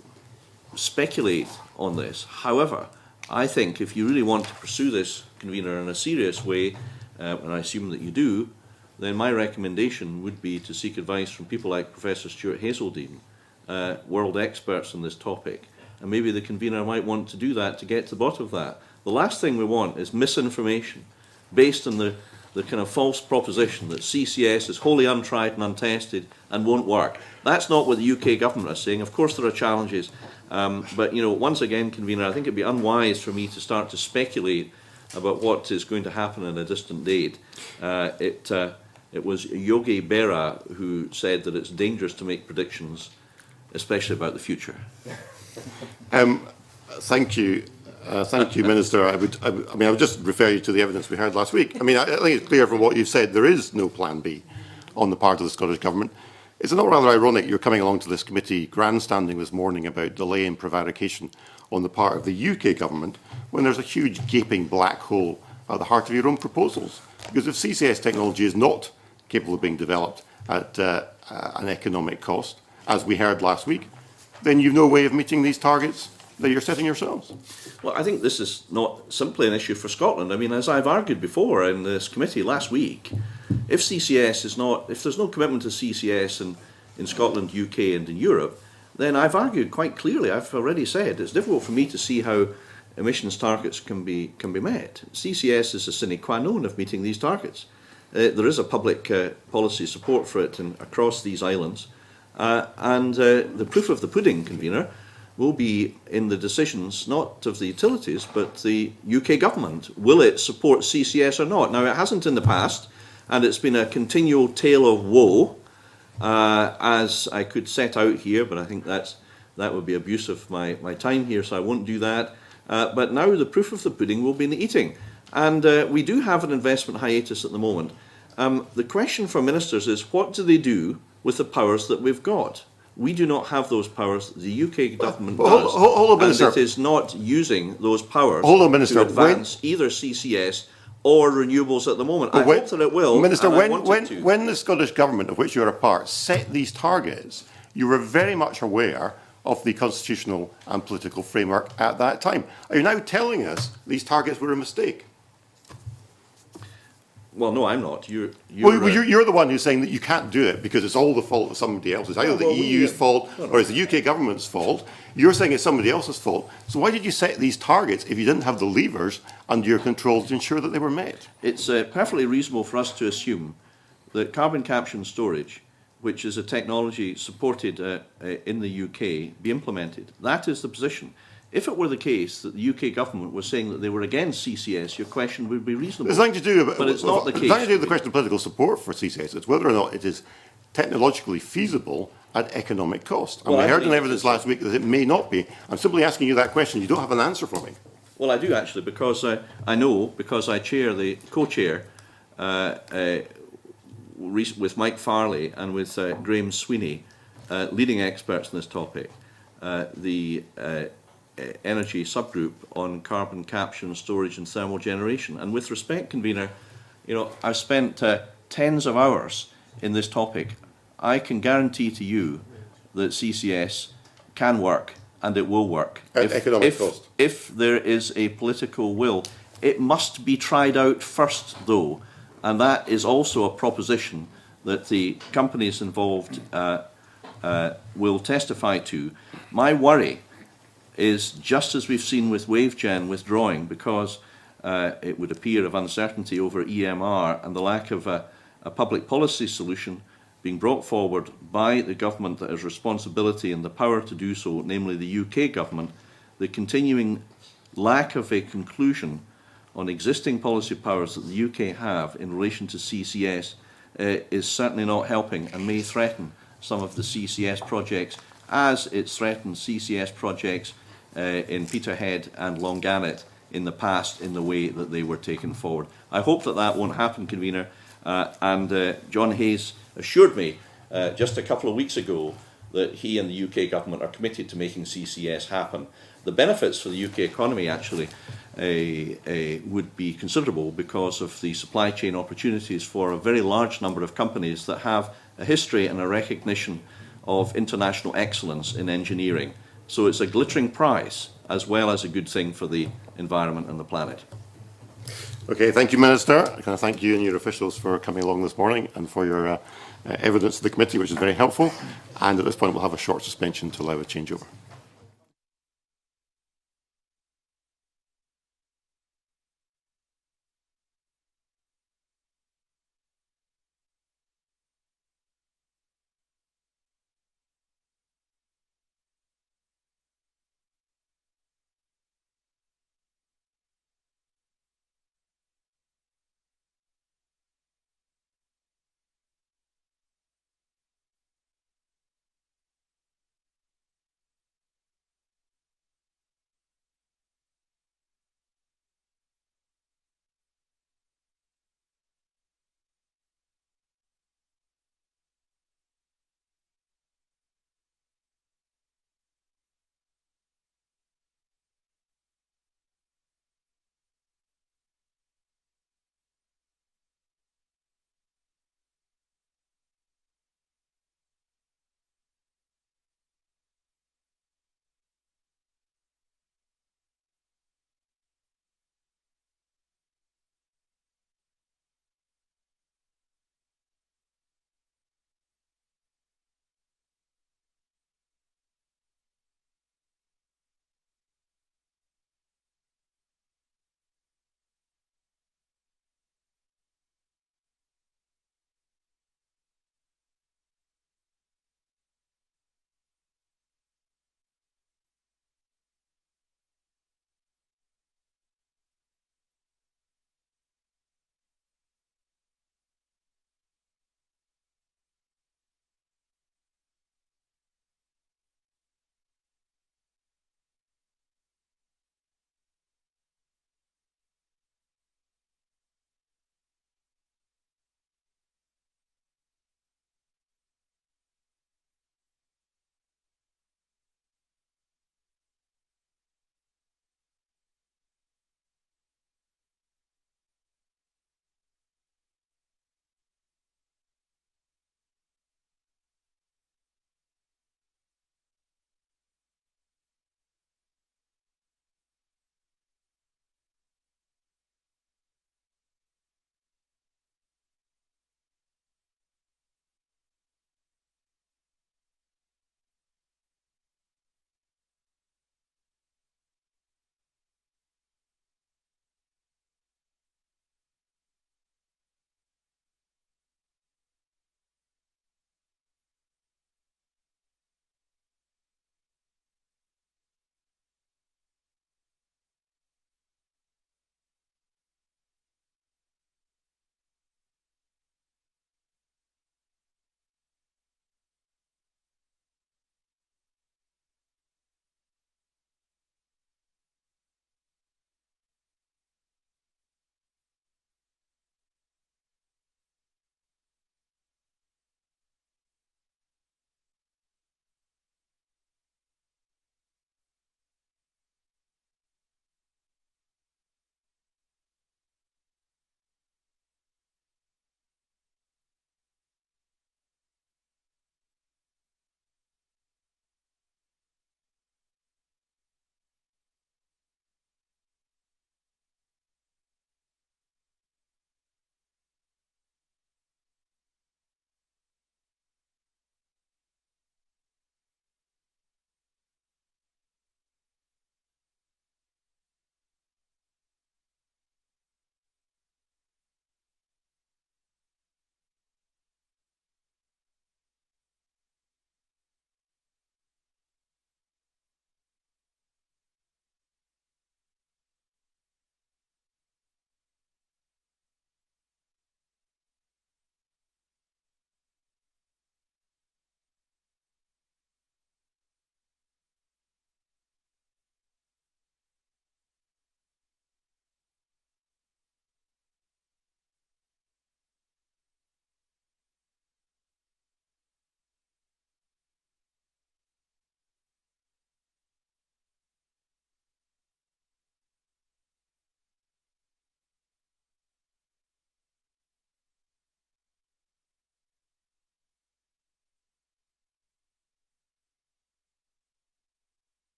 S2: speculate on this. However, I think if you really want to pursue this, Convener, in a serious way, and I assume that you do, then my recommendation would be to seek advice from people like Professor Stuart Hazeldine, world experts on this topic. And maybe the Convener might want to do that to get to the bottom of that. The last thing we want is misinformation based on the the kind of false proposition that CCS is wholly untried and untested and won't work. That's not what the UK government is saying. Of course there are challenges, but you know, once again, convener, I think it'd be unwise for me to start to speculate about what is going to happen in a distant date. It was Yogi Berra who said that it's dangerous to make predictions, especially about the future.
S1: Thank you. Thank you, Minister. I would just refer you to the evidence we heard last week. I mean, I think it's clear from what you've said there is no plan B on the part of the Scottish Government. Is it not rather ironic you're coming along to this committee grandstanding this morning about delay and prevarication on the part of the UK Government when there's a huge gaping black hole at the heart of your own proposals? Because if CCS technology is not capable of being developed at an economic cost, as we heard last week, then you've no way of meeting these targets that you're setting yourselves.
S2: Well, I think this is not simply an issue for Scotland. I mean, as I've argued before in this committee last week, if CCS is not, if there's no commitment to CCS in Scotland, UK and in Europe, then I've argued quite clearly, I've already said, it's difficult for me to see how emissions targets can be met. CCS is a sine qua non of meeting these targets. There is a public policy support for it across these islands, and the proof of the pudding, convener, will be in the decisions not of the utilities but the UK government. Will it support CCS or not? Now, it hasn't in the past, and it's been a continual tale of woe, as I could set out here, but I think that would be abuse of my time here, so I won't do that. But now the proof of the pudding will be in the eating. And we do have an investment hiatus at the moment. The question for ministers is, what do they do with the powers that we've got? We do not have those powers. The UK government does.
S1: Hold on, Minister.
S2: And it is not using those powers
S1: Minister.
S2: to advance either CCS or renewables at the moment. I hope that it will.
S1: Minister, when the Scottish Government, of which you are a part, set these targets, you were very much aware of the constitutional and political framework at that time. Are you now telling us these targets were a mistake?
S2: Well, no, I'm not. You're
S1: the one who's saying that you can't do it because it's all the fault of somebody else. It's either the EU's fault or it's the UK government's fault. You're saying it's somebody else's fault. So why did you set these targets if you didn't have the levers under your control to ensure that they were met?
S2: It's perfectly reasonable for us to assume that carbon capture and storage, which is a technology supported in the UK, be implemented. That is the position. If it were the case that the UK government was saying that they were against CCS, your question would be reasonable.
S1: There's nothing to do with,
S2: but it's not the case.
S1: There's nothing to do with the question of political support for CCS. It's whether or not it is technologically feasible at economic cost. And we heard in evidence last week that it may not be. I'm simply asking you that question. You don't have an answer for me.
S2: Well, I do actually, because I know, because I chair the co-chair with Mike Farley and with Graham Sweeney, leading experts in this topic, the energy subgroup on carbon capture and storage and thermal generation. And with respect, convener, you know, I've spent tens of hours in this topic. I can guarantee to you that CCS can work and it will work.
S1: At economic cost.
S2: If there is a political will. It must be tried out first, though, and that is also a proposition that the companies involved will testify to. My worry is, just as we've seen with WaveGen withdrawing because it would appear of uncertainty over EMR and the lack of a public policy solution being brought forward by the government that has responsibility and the power to do so, namely the UK government, the continuing lack of a conclusion on existing policy powers that the UK have in relation to CCS is certainly not helping and may threaten some of the CCS projects, as it's threatened CCS projects in Peterhead and Longannet in the past in the way that they were taken forward. I hope that that won't happen, convener, and John Hayes assured me just a couple of weeks ago that he and the UK government are committed to making CCS happen. The benefits for the UK economy actually would be considerable because of the supply chain opportunities for a very large number of companies that have a history and a recognition of international excellence in engineering. So it's a glittering prize as well as a good thing for the environment and the planet.
S1: Okay, thank you, Minister. Can I thank you and your officials for coming along this morning and for your evidence to the committee, which is very helpful. And at this point, we'll have a short suspension to allow a changeover.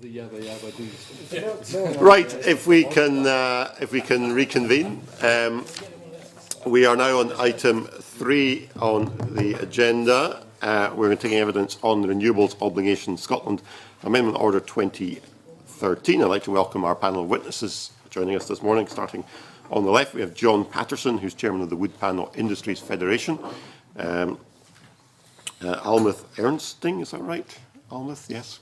S4: the yabba yabba doos.
S1: Right, if we can reconvene. We are now on item 3 on the agenda. We're taking evidence on the Renewables Obligation Scotland Amendment Order 2013. I'd like to welcome our panel of witnesses joining us this morning. Starting on the left, we have John Patterson, who's Chairman of the Wood Panel Industries Federation. Almuth Ernsting, is that right? Almuth, yes.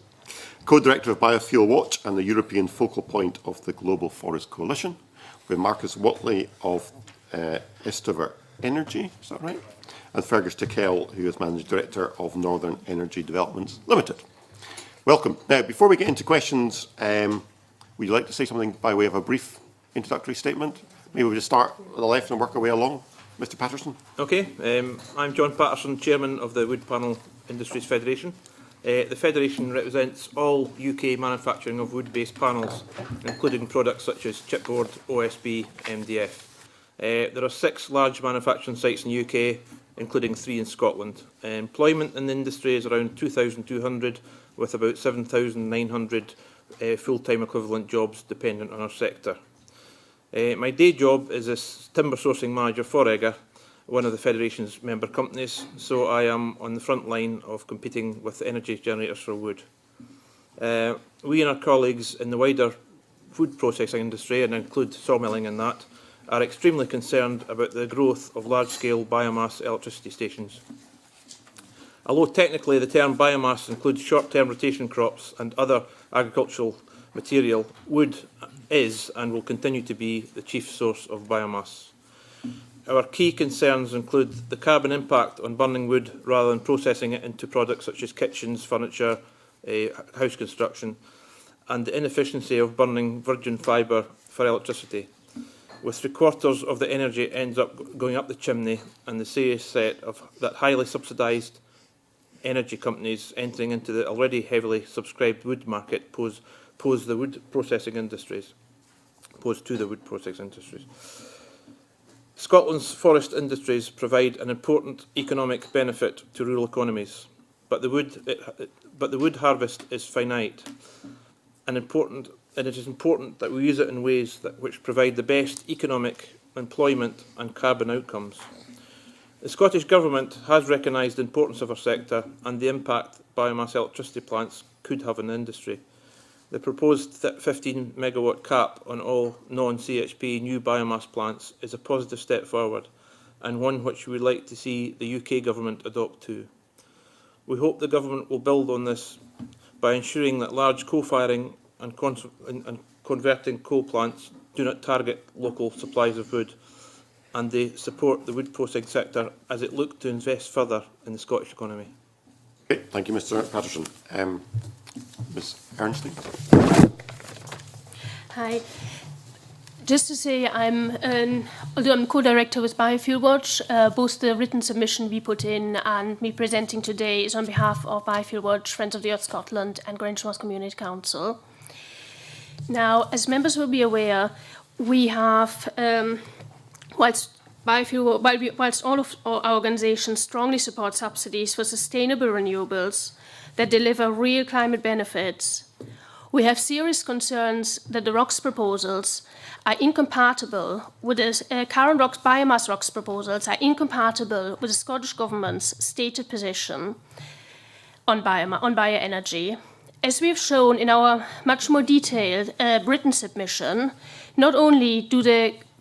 S1: Co-Director of Biofuel Watch and the European focal point of the Global Forest Coalition. We have Marcus Watley of Estiver Energy, is that right? And Fergus Tickell, who is Managing Director of Northern Energy Developments Limited. Welcome. Now, before we get into questions, would you like to say something by way of a brief introductory statement? Maybe we'll just start on the left and work our way along. Mr. Patterson.
S13: Okay, I'm John Patterson, Chairman of the Wood Panel Industries Federation. The Federation represents all UK manufacturing of wood-based panels, including products such as chipboard, OSB, MDF. There are 6 large manufacturing sites in the UK, including 3 in Scotland. Employment in the industry is around 2,200, with about 7,900 full-time equivalent jobs dependent on our sector. My day job is as timber sourcing manager for EGA, one of the Federation's member companies, so I am on the front line of competing with energy generators for wood. We and our colleagues in the wider food processing industry, and include sawmilling in that, are extremely concerned about the growth of large-scale biomass electricity stations. Although technically the term biomass includes short-term rotation crops and other agricultural material, wood is and will continue to be the chief source of biomass. Our key concerns include the carbon impact on burning wood rather than processing it into products such as kitchens, furniture, house construction, and the inefficiency of burning virgin fibre for electricity, with 3/4 of the energy ends up going up the chimney, and the serious threat of that highly subsidised energy companies entering into the already heavily subscribed wood market pose to the wood processing industries. Scotland's forest industries provide an important economic benefit to rural economies, but the wood harvest is finite, and it is important that we use it in ways which provide the best economic, employment and carbon outcomes. The Scottish Government has recognised the importance of our sector and the impact biomass electricity plants could have on the industry. The proposed 15 megawatt cap on all non-CHP new biomass plants is a positive step forward, and one which we would like to see the UK Government adopt too. We hope the Government will build on this by ensuring that large coal-firing and converting coal plants do not target local supplies of wood, and they support the wood processing sector as it looks to invest further in the Scottish economy.
S1: Okay, thank you, Mr. Patterson. Ms. Ernsting.
S14: Hi. Just to say, although I'm co-director with Biofuel Watch, both the written submission we put in and me presenting today is on behalf of Biofuel Watch, Friends of the Earth Scotland and Grangemouth Community Council. Now, as members will be aware, we have, whilst all of our organisations strongly support subsidies for sustainable renewables that deliver real climate benefits, we have serious concerns that the ROCs proposals are incompatible with the current biomass ROCs proposals are incompatible with the Scottish Government's stated position on bioenergy. As we have shown in our much more detailed written submission, not only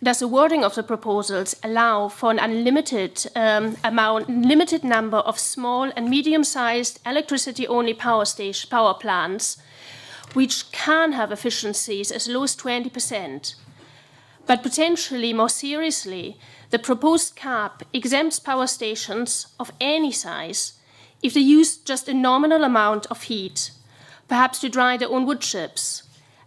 S14: does the wording of the proposals allow for an unlimited limited number of small and medium-sized electricity-only power plants, which can have efficiencies as low as 20%. But potentially, more seriously, the proposed cap exempts power stations of any size if they use just a nominal amount of heat, perhaps to dry their own wood chips,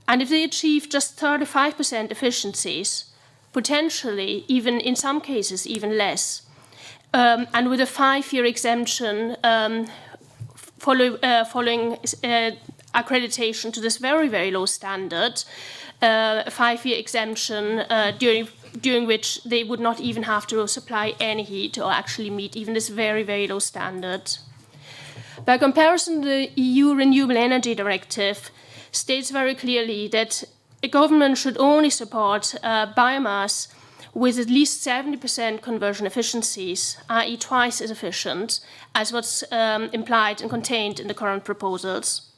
S14: and if they achieve just 35% efficiencies, potentially, even in some cases, even less, and with a 5-year exemption following accreditation to this very, very low standard, a 5-year exemption during which they would not even have to supply any heat or actually meet even this very, very low standard. By comparison, the EU Renewable Energy Directive states very clearly that a government should only support biomass with at least 70% conversion efficiencies, i.e. twice as efficient as what's implied and contained in the current proposals.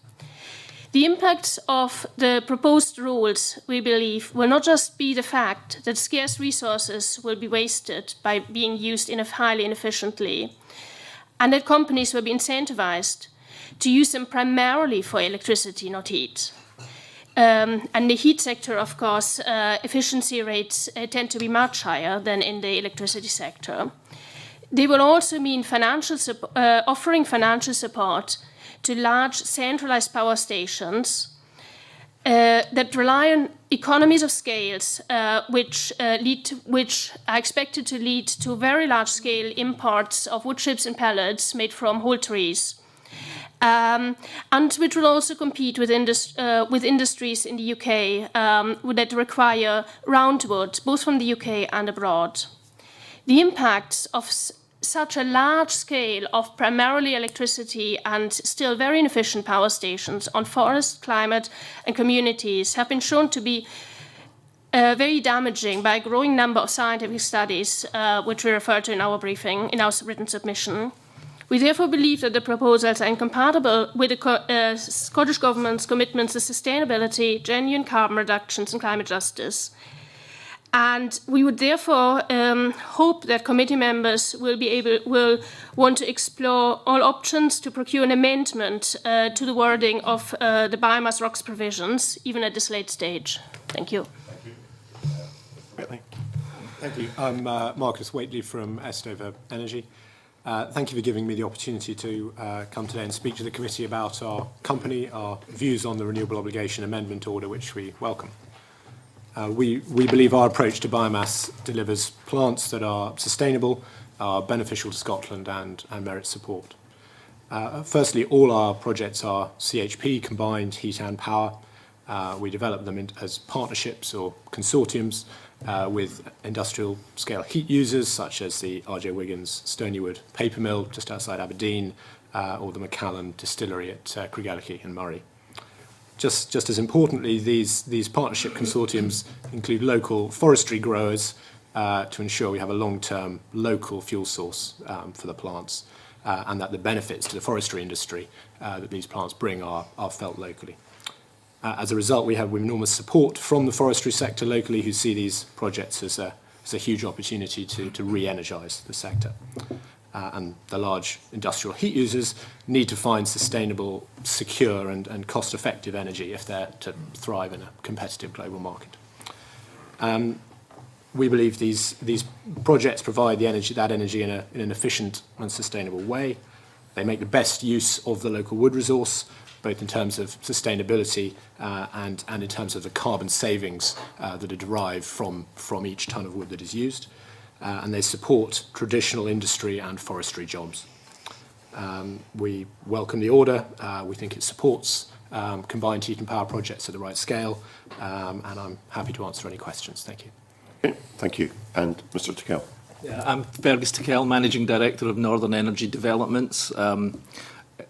S14: The impact of the proposed rules, we believe, will not just be the fact that scarce resources will be wasted by being used highly inefficiently, and that companies will be incentivized to use them primarily for electricity, not heat. And the heat sector, of course, efficiency rates tend to be much higher than in the electricity sector. They will also mean offering financial support to large centralized power stations that rely on economies of scales, which are expected to lead to very large-scale imports of wood chips and pellets made from whole trees. And which will also compete with industries in the UK that require roundwood, both from the UK and abroad. The impacts of such a large scale of primarily electricity and still very inefficient power stations on forest, climate, and communities have been shown to be very damaging by a growing number of scientific studies, which we refer to in our briefing, in our written submission. We therefore believe that the proposals are incompatible with the Scottish Government's commitments to sustainability, genuine carbon reductions, and climate justice. And we would therefore hope that committee members will want to explore all options to procure an amendment to the wording of the biomass ROCs provisions, even at this late stage. Thank you.
S15: Thank you. I'm Marcus Waitley from Estover Energy. Thank you for giving me the opportunity to come today and speak to the committee about our company, our views on the Renewable Obligation Amendment Order, which we welcome. We believe our approach to biomass delivers plants that are sustainable, are beneficial to Scotland and merit support. Firstly, all our projects are CHP, combined heat and power. We develop them as partnerships or consortiums with industrial scale heat users such as the R.J. Wiggins Stonywood paper mill just outside Aberdeen or the Macallan distillery at Craigellachie in Murray. Just as importantly, these partnership consortiums include local forestry growers to ensure we have a long-term local fuel source for the plants and that the benefits to the forestry industry that these plants bring are felt locally. As a result, we have enormous support from the forestry sector locally who see these projects as a huge opportunity to re-energise the sector. And the large industrial heat users need to find sustainable, secure and cost-effective energy if they're to thrive in a competitive global market. We believe these projects provide that energy in an efficient and sustainable way. They make the best use of the local wood resource, both in terms of sustainability and in terms of the carbon savings that are derived from each tonne of wood that is used. And they support traditional industry and forestry jobs. We welcome the order. We think it supports combined heat and power projects at the right scale, and I'm happy to answer any questions. Thank you.
S1: Okay, thank you. And Mr. Tickell.
S16: Yeah, I'm Fergus Tickell, Managing Director of Northern Energy Developments.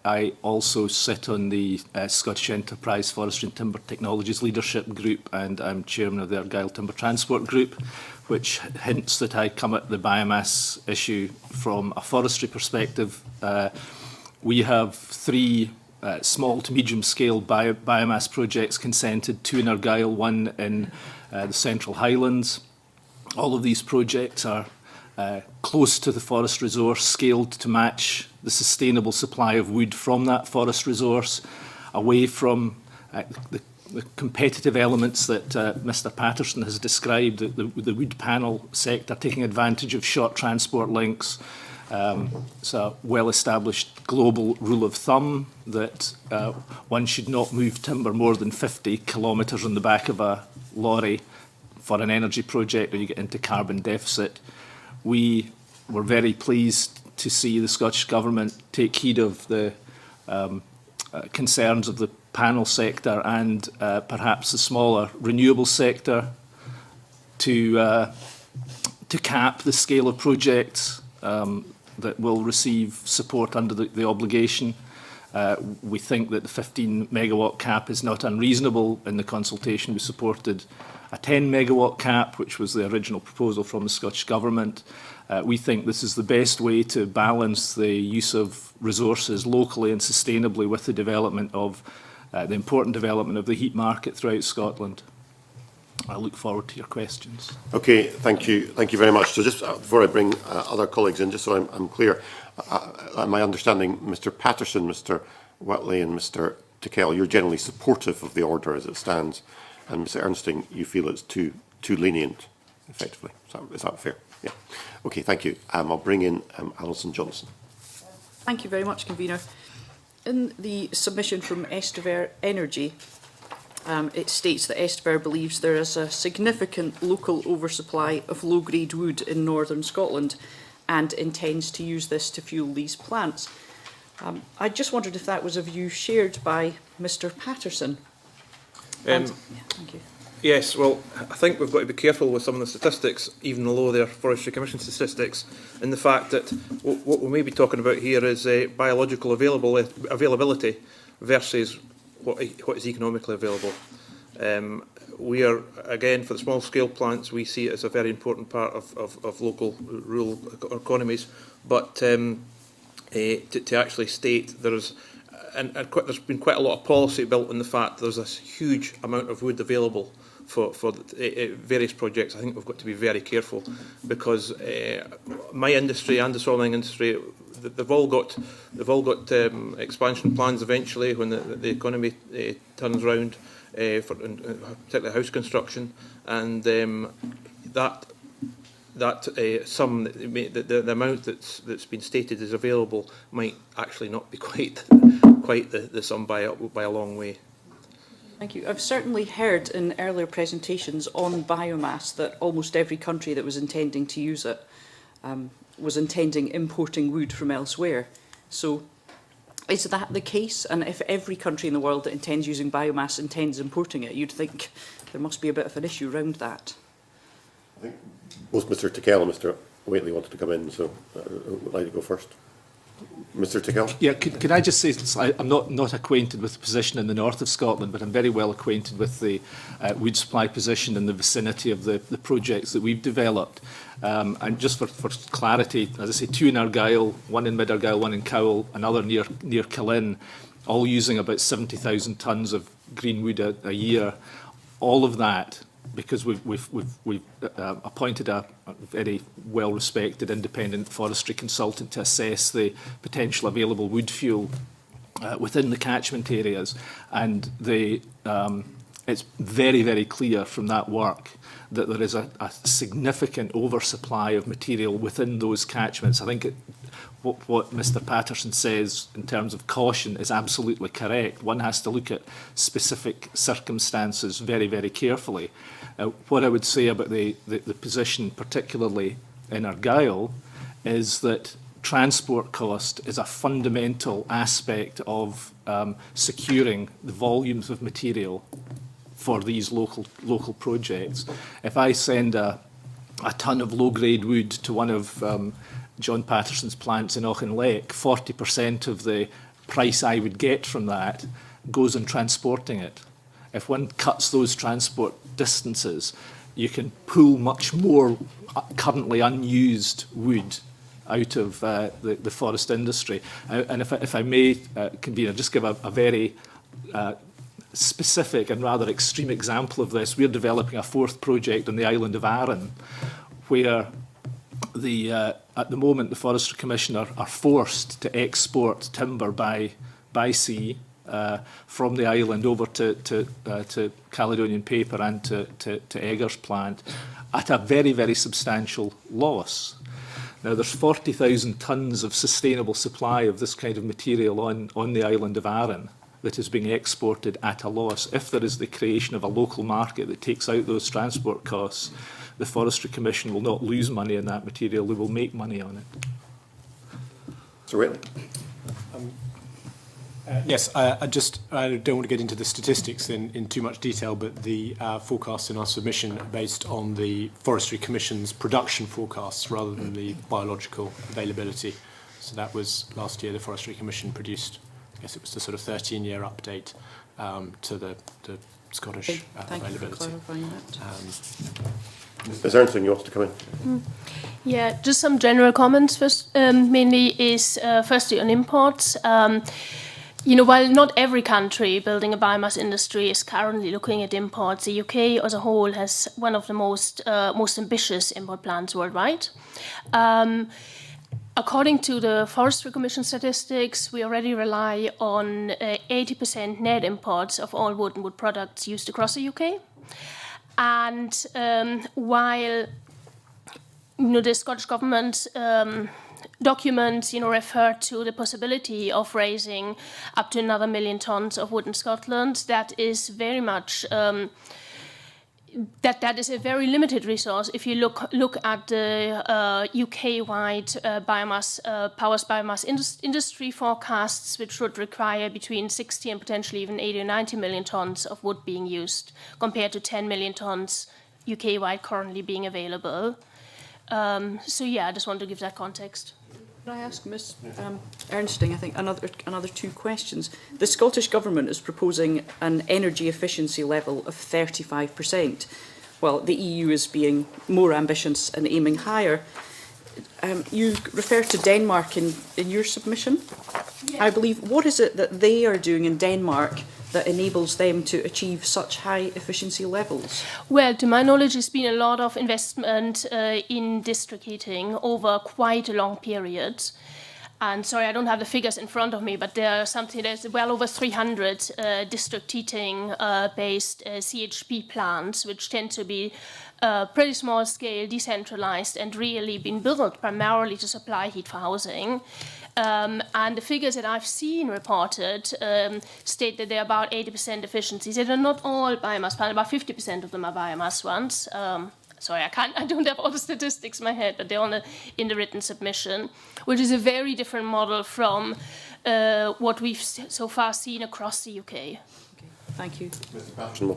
S16: I also sit on the Scottish Enterprise Forestry and Timber Technologies Leadership Group, and I'm Chairman of the Argyll Timber Transport Group, which hints that I come at the biomass issue from a forestry perspective. We have 3 small to medium scale biomass projects consented, 2 in Argyll, 1 in the Central Highlands. All of these projects are close to the forest resource, scaled to match the sustainable supply of wood from that forest resource, away from the competitive elements that Mr. Patterson has described, the wood panel sector taking advantage of short transport links. It's a well-established global rule of thumb that one should not move timber more than 50 kilometres on the back of a lorry for an energy project or you get into carbon deficit. We were very pleased to see the Scottish Government take heed of the concerns of the panel sector and perhaps the smaller renewable sector to cap the scale of projects that will receive support under the obligation. We think that the 15 megawatt cap is not unreasonable. In the consultation, we supported a 10 megawatt cap, which was the original proposal from the Scottish Government. We think this is the best way to balance the use of resources locally and sustainably with the development of the important development of the heat market throughout Scotland. I look forward to your questions.
S1: Okay, thank you. Thank you very much. So just before I bring other colleagues in, just so I'm clear, my understanding, Mr Patterson, Mr Watley and Mr Tickell, you're generally supportive of the order as it stands, and Mr Ernsting, you feel it's too lenient, effectively. Is that fair? Yeah. Okay, thank you. I'll bring in Alison Johnson.
S12: Thank you very much, Convener. In the submission from Estever Energy, it states that Estever believes there is a significant local oversupply of low-grade wood in northern Scotland and intends to use this to fuel these plants. I just wondered if that was a view shared by Mr Patterson.
S13: Thank you. Yes, well, I think we've got to be careful with some of the statistics, even though they're Forestry Commission statistics, in the fact that what we may be talking about here is biological availability versus what is economically available. We are, again, for the small-scale plants, we see it as a very important part of local rural economies, but to actually state there's been quite a lot of policy built on the fact there's this huge amount of wood available for various projects. I think we've got to be very careful, because my industry and the sawmilling industry, they've all got expansion plans eventually when the economy turns round, particularly house construction, and the amount that's been stated is available might actually not be quite the sum by a long way.
S12: Thank you. I've certainly heard in earlier presentations on biomass that almost every country that was intending to use it was intending importing wood from elsewhere. So is that the case? And if every country in the world that intends using biomass intends importing it, you'd think there must be a bit of an issue around that.
S1: I think both Mr Tickell and Mr Waitley wanted to come in, so would like to go first. Mr Tickell?
S16: Yeah, could I just say, I'm not acquainted with the position in the north of Scotland, but I'm very well acquainted with the wood supply position in the vicinity of the projects that we've developed. And just for clarity, as I say, 2 in Argyll, 1 in Mid-Argyll, 1 in Cowell, another near Killin, all using about 70,000 tonnes of green wood a year. All of that, because we've appointed a very well-respected independent forestry consultant to assess the potential available wood fuel within the catchment areas, and it's very, very clear from that work that there is a significant oversupply of material within those catchments. I think what Mr Patterson says in terms of caution is absolutely correct. One has to look at specific circumstances very, very carefully. What I would say about the position, particularly in Argyll, is that transport cost is a fundamental aspect of securing the volumes of material for these local projects. If I send a tonne of low-grade wood to one of John Patterson's plants in Auchinleck, 40% of the price I would get from that goes on transporting it. If one cuts those transport distances, you can pull much more currently unused wood out of the forest industry. And if I may, Convener, just give a very specific and rather extreme example of this. We're developing a 4th project on the island of Arran, where at the moment the Forestry Commission are forced to export timber by sea from the island over to Caledonian Paper and to Eggers plant at a very, very substantial loss. Now, there's 40,000 tonnes of sustainable supply of this kind of material on the island of Arran that is being exported at a loss. If there is the creation of a local market that takes out those transport costs, the Forestry Commission will not lose money on that material, they will make money on it.
S1: So, Whitley.
S15: Yes, I don't want to get into the statistics in too much detail, but the forecasts in our submission are based on the Forestry Commission's production forecasts rather than the biological availability. So that was last year the Forestry Commission produced guess it was the sort of 13-year update to the Scottish availability.
S12: Thank you for clarifying that.
S1: Is there anything you want to come in?
S14: Yeah, just some general comments first, mainly is firstly on imports. You know, while not every country building a biomass industry is currently looking at imports, the UK as a whole has one of the most ambitious import plans worldwide. According to the Forestry Commission statistics, we already rely on 80% net imports of all wood and wood products used across the UK. And while the Scottish Government documents, refer to the possibility of raising up to another 1 million tonnes of wood in Scotland, that is very much that is a very limited resource. If you look at the UK-wide biomass industry forecasts, which would require between 60 and potentially even 80 or 90 million tonnes of wood being used, compared to 10 million tonnes UK-wide currently being available. So yeah, I just want to give that context.
S12: Can I ask Ms Ernsting, I think, another two questions? The Scottish Government is proposing an energy efficiency level of 35%, while the EU is being more ambitious and aiming higher. You refer to Denmark in your submission, yes. I believe. What is it that they are doing in Denmark that enables them to achieve such high efficiency levels?
S14: Well, to my knowledge, there's been a lot of investment in district heating over quite a long period. And sorry, I don't have the figures in front of me, but there's well over 300 district heating based CHP plants, which tend to be pretty small scale, decentralized, and really been built primarily to supply heat for housing. And the figures that I've seen reported state that they're about 80% efficiencies. They are not all biomass plants, about 50% of them are biomass ones. Sorry, I don't have all the statistics in my head, but they're on in the written submission, which is a very different model from what we've so far seen across the UK.
S12: Okay, thank you.
S1: Mr. Patterson,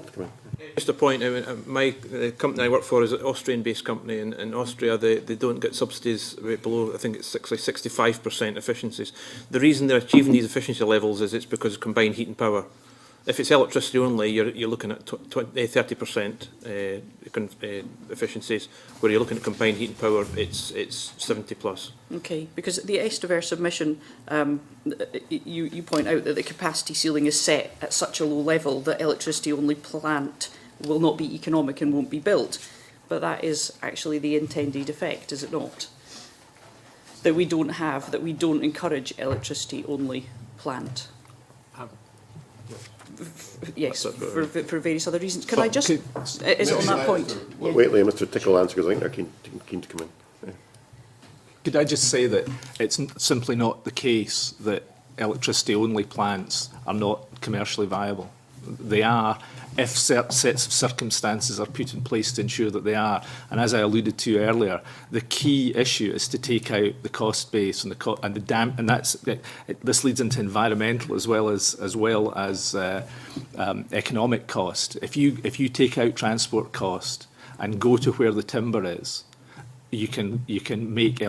S13: just a point, the company I work for is an Austrian-based company. In Austria, they don't get subsidies below, I think it's 65% efficiencies. The reason they're achieving these efficiency levels is it's because of combined heat and power. If it's electricity only, you're looking at 30% efficiencies. Where you're looking at combined heat and power, it's 70 plus.
S12: Okay, because the Estever submission, you point out that the capacity ceiling is set at such a low level that electricity only plant will not be economic and won't be built. But that is actually the intended effect, is it not? That we don't encourage electricity only plant. Yes, for various other reasons. Could I just... Is it on that point?
S1: Wait, Mr. Tickle answer, because I think they're keen to come in. Yeah.
S16: Could I just say that it's simply not the case that electricity-only plants are not commercially viable. They are, if sets of circumstances are put in place to ensure that they are. And as I alluded to earlier, the key issue is to take out the cost base and this leads into environmental as well as economic cost. If you take out transport cost and go to where the timber is, you can make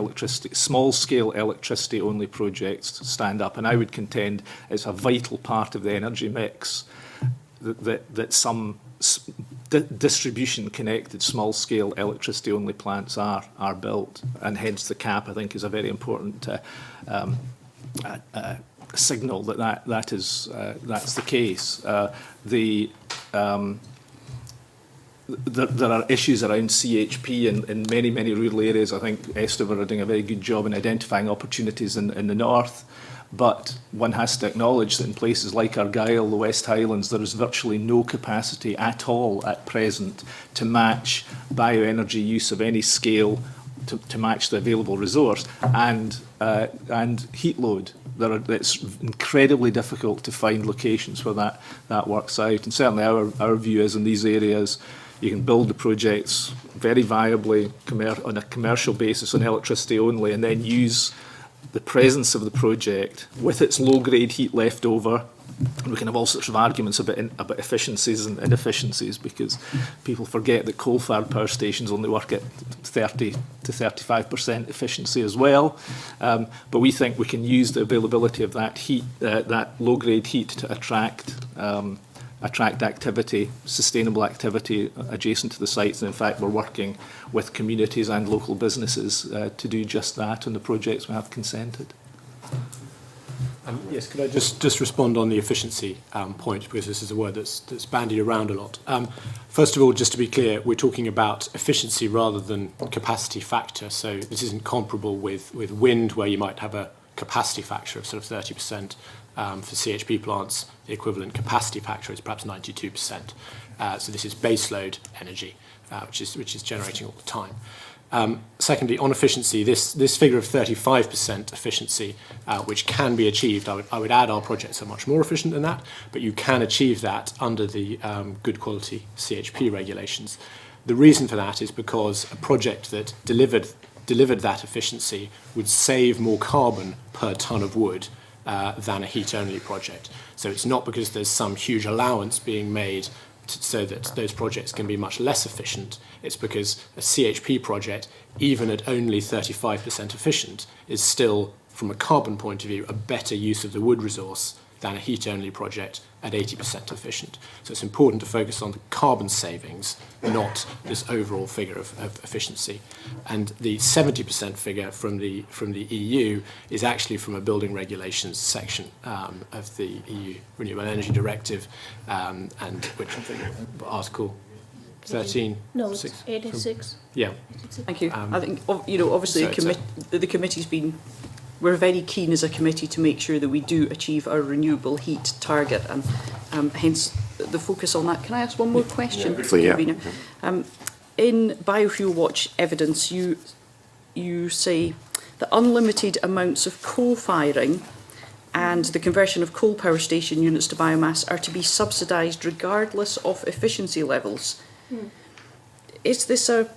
S16: small scale electricity only projects stand up, and I would contend it's a vital part of the energy mix that some distribution connected small scale electricity only plants are built, and hence the cap I think is a very important signal that's the case. There are issues around CHP in many rural areas. I think Estever are doing a very good job in identifying opportunities in the north. But one has to acknowledge that in places like Argyll, the West Highlands, there is virtually no capacity at all at present to match bioenergy use of any scale to match the available resource and heat load. It's incredibly difficult to find locations where that works out. And certainly our view is in these areas, you can build the projects very viably on a commercial basis on electricity only, and then use the presence of the project with its low-grade heat left over. And we can have all sorts of arguments about efficiencies and inefficiencies, because people forget that coal-fired power stations only work at 30 to 35% efficiency as well. But we think we can use the availability of that heat, that low-grade heat, to attract activity, sustainable activity adjacent to the sites. And in fact, we're working with communities and local businesses to do just that on the projects we have consented.
S15: Yes, could I just respond on the efficiency point, because this is a word that's bandied around a lot. First of all, just to be clear, we're talking about efficiency rather than capacity factor. So this isn't comparable with wind, where you might have a capacity factor of sort of 30%. For CHP plants, the equivalent capacity factor is perhaps 92%. So this is baseload energy, which is generating all the time. Secondly, on efficiency, this figure of 35% efficiency, which can be achieved, I would add our projects are much more efficient than that, but you can achieve that under the good quality CHP regulations. The reason for that is because a project that delivered that efficiency would save more carbon per tonne of wood than a heat-only project. So it's not because there's some huge allowance being made so that those projects can be much less efficient. It's because a CHP project, even at only 35% efficient, is still, from a carbon point of view, a better use of the wood resource than a heat-only project at 80% efficient. So it's important to focus on the carbon savings, not this overall figure of efficiency. And the 70% figure from the EU is actually from a building regulations section of the EU Renewable Energy Directive, and which Article 13.
S14: No, it's 86.
S15: Yeah.
S12: Thank you. I think, obviously the committee's been. We're very keen as a committee to make sure that we do achieve our renewable heat target, and hence the focus on that. Can I ask one more question? In Biofuel Watch evidence, you say that unlimited amounts of coal firing and the conversion of coal power station units to biomass are to be subsidised regardless of efficiency levels. Is this a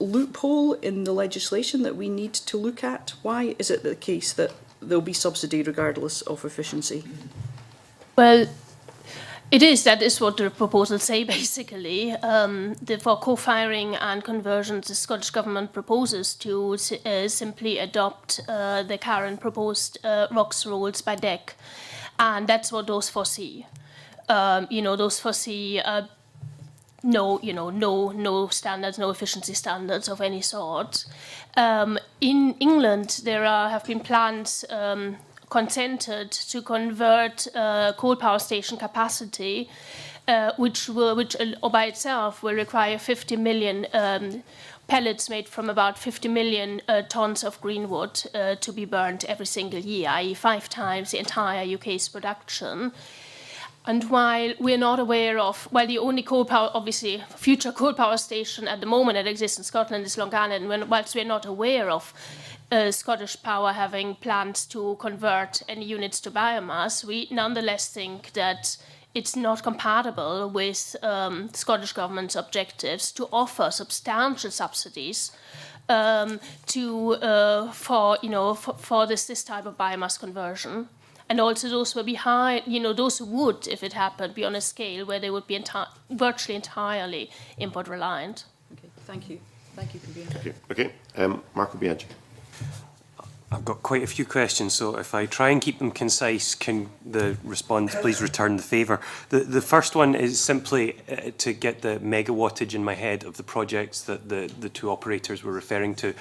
S12: loophole in the legislation that we need to look at? Why is it the case that there'll be subsidy regardless of efficiency?
S14: Well, that is what the proposals say, basically. For co-firing and conversions, the Scottish Government proposes to simply adopt the current proposed ROCs rules by DEC. And that's what those foresee. Those foresee no standards, no efficiency standards of any sort. In England, there have been plans consented to convert coal power station capacity, which by itself will require 50 million pellets made from about 50 million tonnes of green wood to be burnt every single year, i.e. 5 times the entire UK's production. And while we're not aware of, the only coal power, obviously, future coal power station at the moment that exists in Scotland is Longannon, and whilst we're not aware of Scottish Power having plans to convert any units to biomass, we nonetheless think that it's not compatible with Scottish Government's objectives to offer substantial subsidies for this type of biomass conversion. And also those were behind, those would, if it happened, be on a scale where they would be virtually entirely import reliant.
S12: Okay, thank you. Thank you, Convener.
S1: Okay, Marco Biaggi.
S10: I've got quite a few questions, so if I try and keep them concise, can the response please return the favour? The first one is simply to get the megawattage in my head of the projects that the two operators were referring to.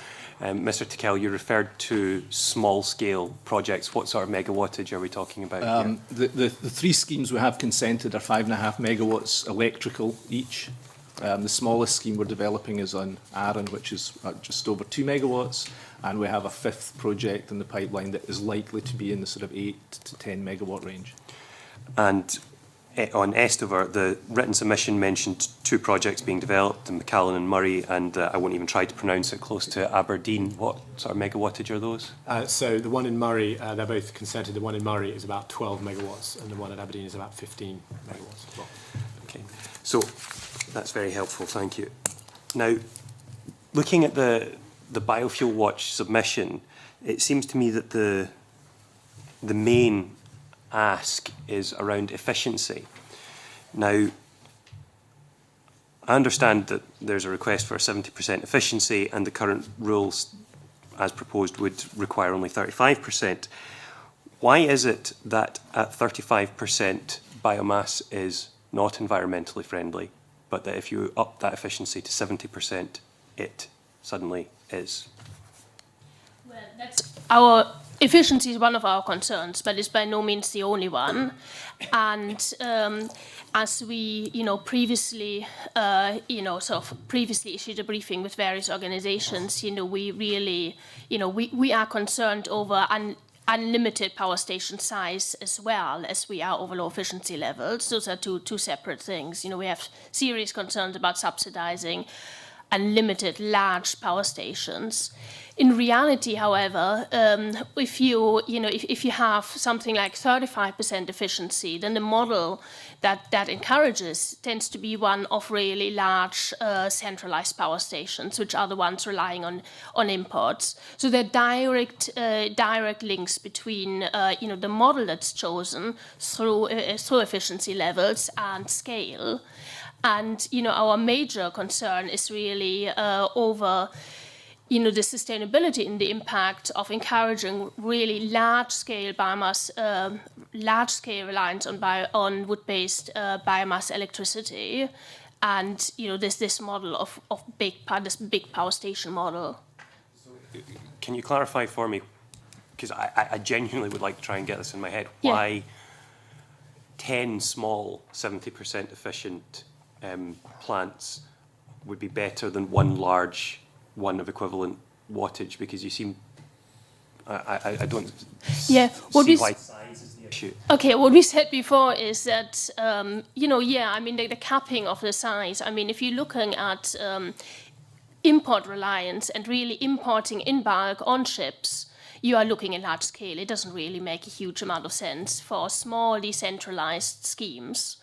S10: Mr. Tickell, you referred to small-scale projects. What sort of megawattage are we talking about here?
S16: The 3 schemes we have consented are 5.5 megawatts electrical each. The smallest scheme we're developing is on Arran, which is just over 2 megawatts, and we have a 5th project in the pipeline that is likely to be in the sort of 8 to 10 megawatt range.
S10: And on Estover, the written submission mentioned 2 projects being developed in Macallan and Murray, and I won't even try to pronounce it, close to Aberdeen. What sort of megawattage are those?
S15: So the one in Murray, they're both consented. The one in Murray is about 12 megawatts, and the one at Aberdeen is about 15 megawatts as well.
S10: Okay, so that's very helpful, thank you. Now, looking at the Biofuel Watch submission, it seems to me that the main ask is around efficiency. Now, I understand that there's a request for 70% efficiency, and the current rules, as proposed, would require only 35%. Why is it that at 35% biomass is not environmentally friendly, but that if you up that efficiency to 70%, it suddenly is?
S14: Well, that's our efficiency is one of our concerns, but it's by no means the only one. And as we, previously, previously issued a briefing with various organizations, we really, we are concerned over unlimited power station size as well as we are over low efficiency levels. Those are two separate things. We have serious concerns about subsidizing unlimited large power stations. In reality, however, if you have something like 35% efficiency, then the model that encourages tends to be one of really large centralized power stations, which are the ones relying on imports. So there are direct links between the model that's chosen through efficiency levels and scale. And our major concern is really over the sustainability and the impact of encouraging really large-scale biomass, large-scale reliance on wood-based biomass electricity, and this model of this big power station model.
S10: Can you clarify for me? Because I genuinely would like to try and get this in my head.
S14: Yeah.
S10: Why 10 small 70% efficient plants would be better than one large one of equivalent wattage, because you seem, I don't see why size is the issue.
S14: Okay, what we said before is that, the capping of the size, if you're looking at import reliance and really importing in bulk on ships, you are looking at large scale. It doesn't really make a huge amount of sense for small decentralized schemes.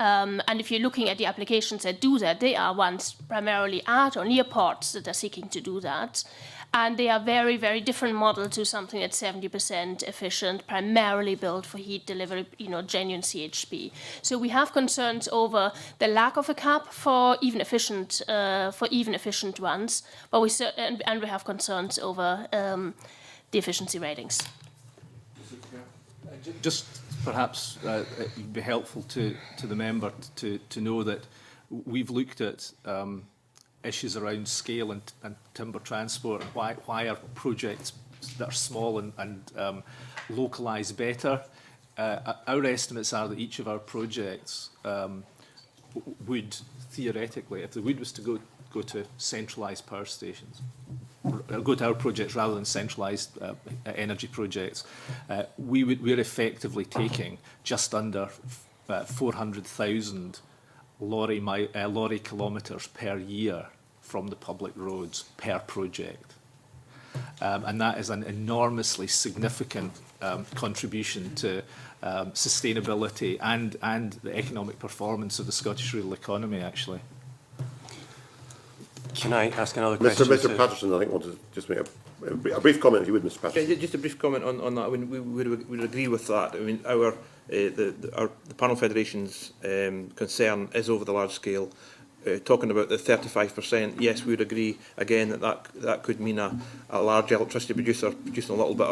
S14: And if you're looking at the applications that do that, they are ones primarily at or near ports that are seeking to do that. And they are very, very different model to something that's 70% efficient, primarily built for heat delivery, genuine CHP. So we have concerns over the lack of a cap for even efficient ones, but we have concerns over the efficiency ratings.
S16: Just perhaps it would be helpful to the member to know that we've looked at issues around scale and timber transport, and why are projects that are small and localised better. Our estimates are that each of our projects would theoretically, if the wood was to go to centralised power stations, go to our projects rather than centralised energy projects, we're effectively taking just under 400,000 lorry kilometres per year from the public roads per project. And that is an enormously significant contribution to sustainability and the economic performance of the Scottish rural economy, actually.
S10: Can I ask another question?
S1: Mr. Patterson, I think, wanted to just make a brief comment, if you would, Mr. Patterson.
S13: Yeah, just a brief comment on that. We would agree with that. The Panel Federation's concern is over the large scale. Talking about the 35%, yes, we would agree again that could mean a large electricity producer producing a little bit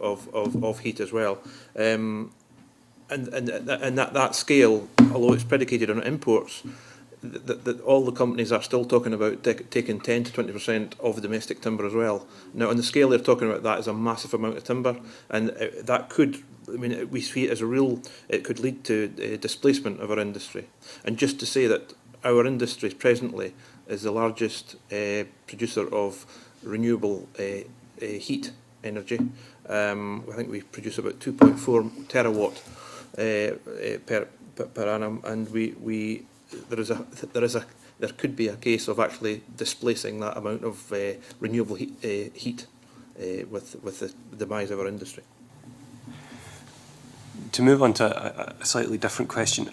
S13: of heat as well. And that scale, although it's predicated on imports, that all the companies are still talking about taking 10 to 20% of domestic timber as well. Now, on the scale they're talking about, that is a massive amount of timber, and that could, we see it as it could lead to displacement of our industry. And just to say that our industry presently is the largest producer of renewable heat energy. I think we produce about 2.4 terawatt per annum, and there could be a case of actually displacing that amount of renewable heat with the demise of our industry.
S10: To move on to a slightly different question,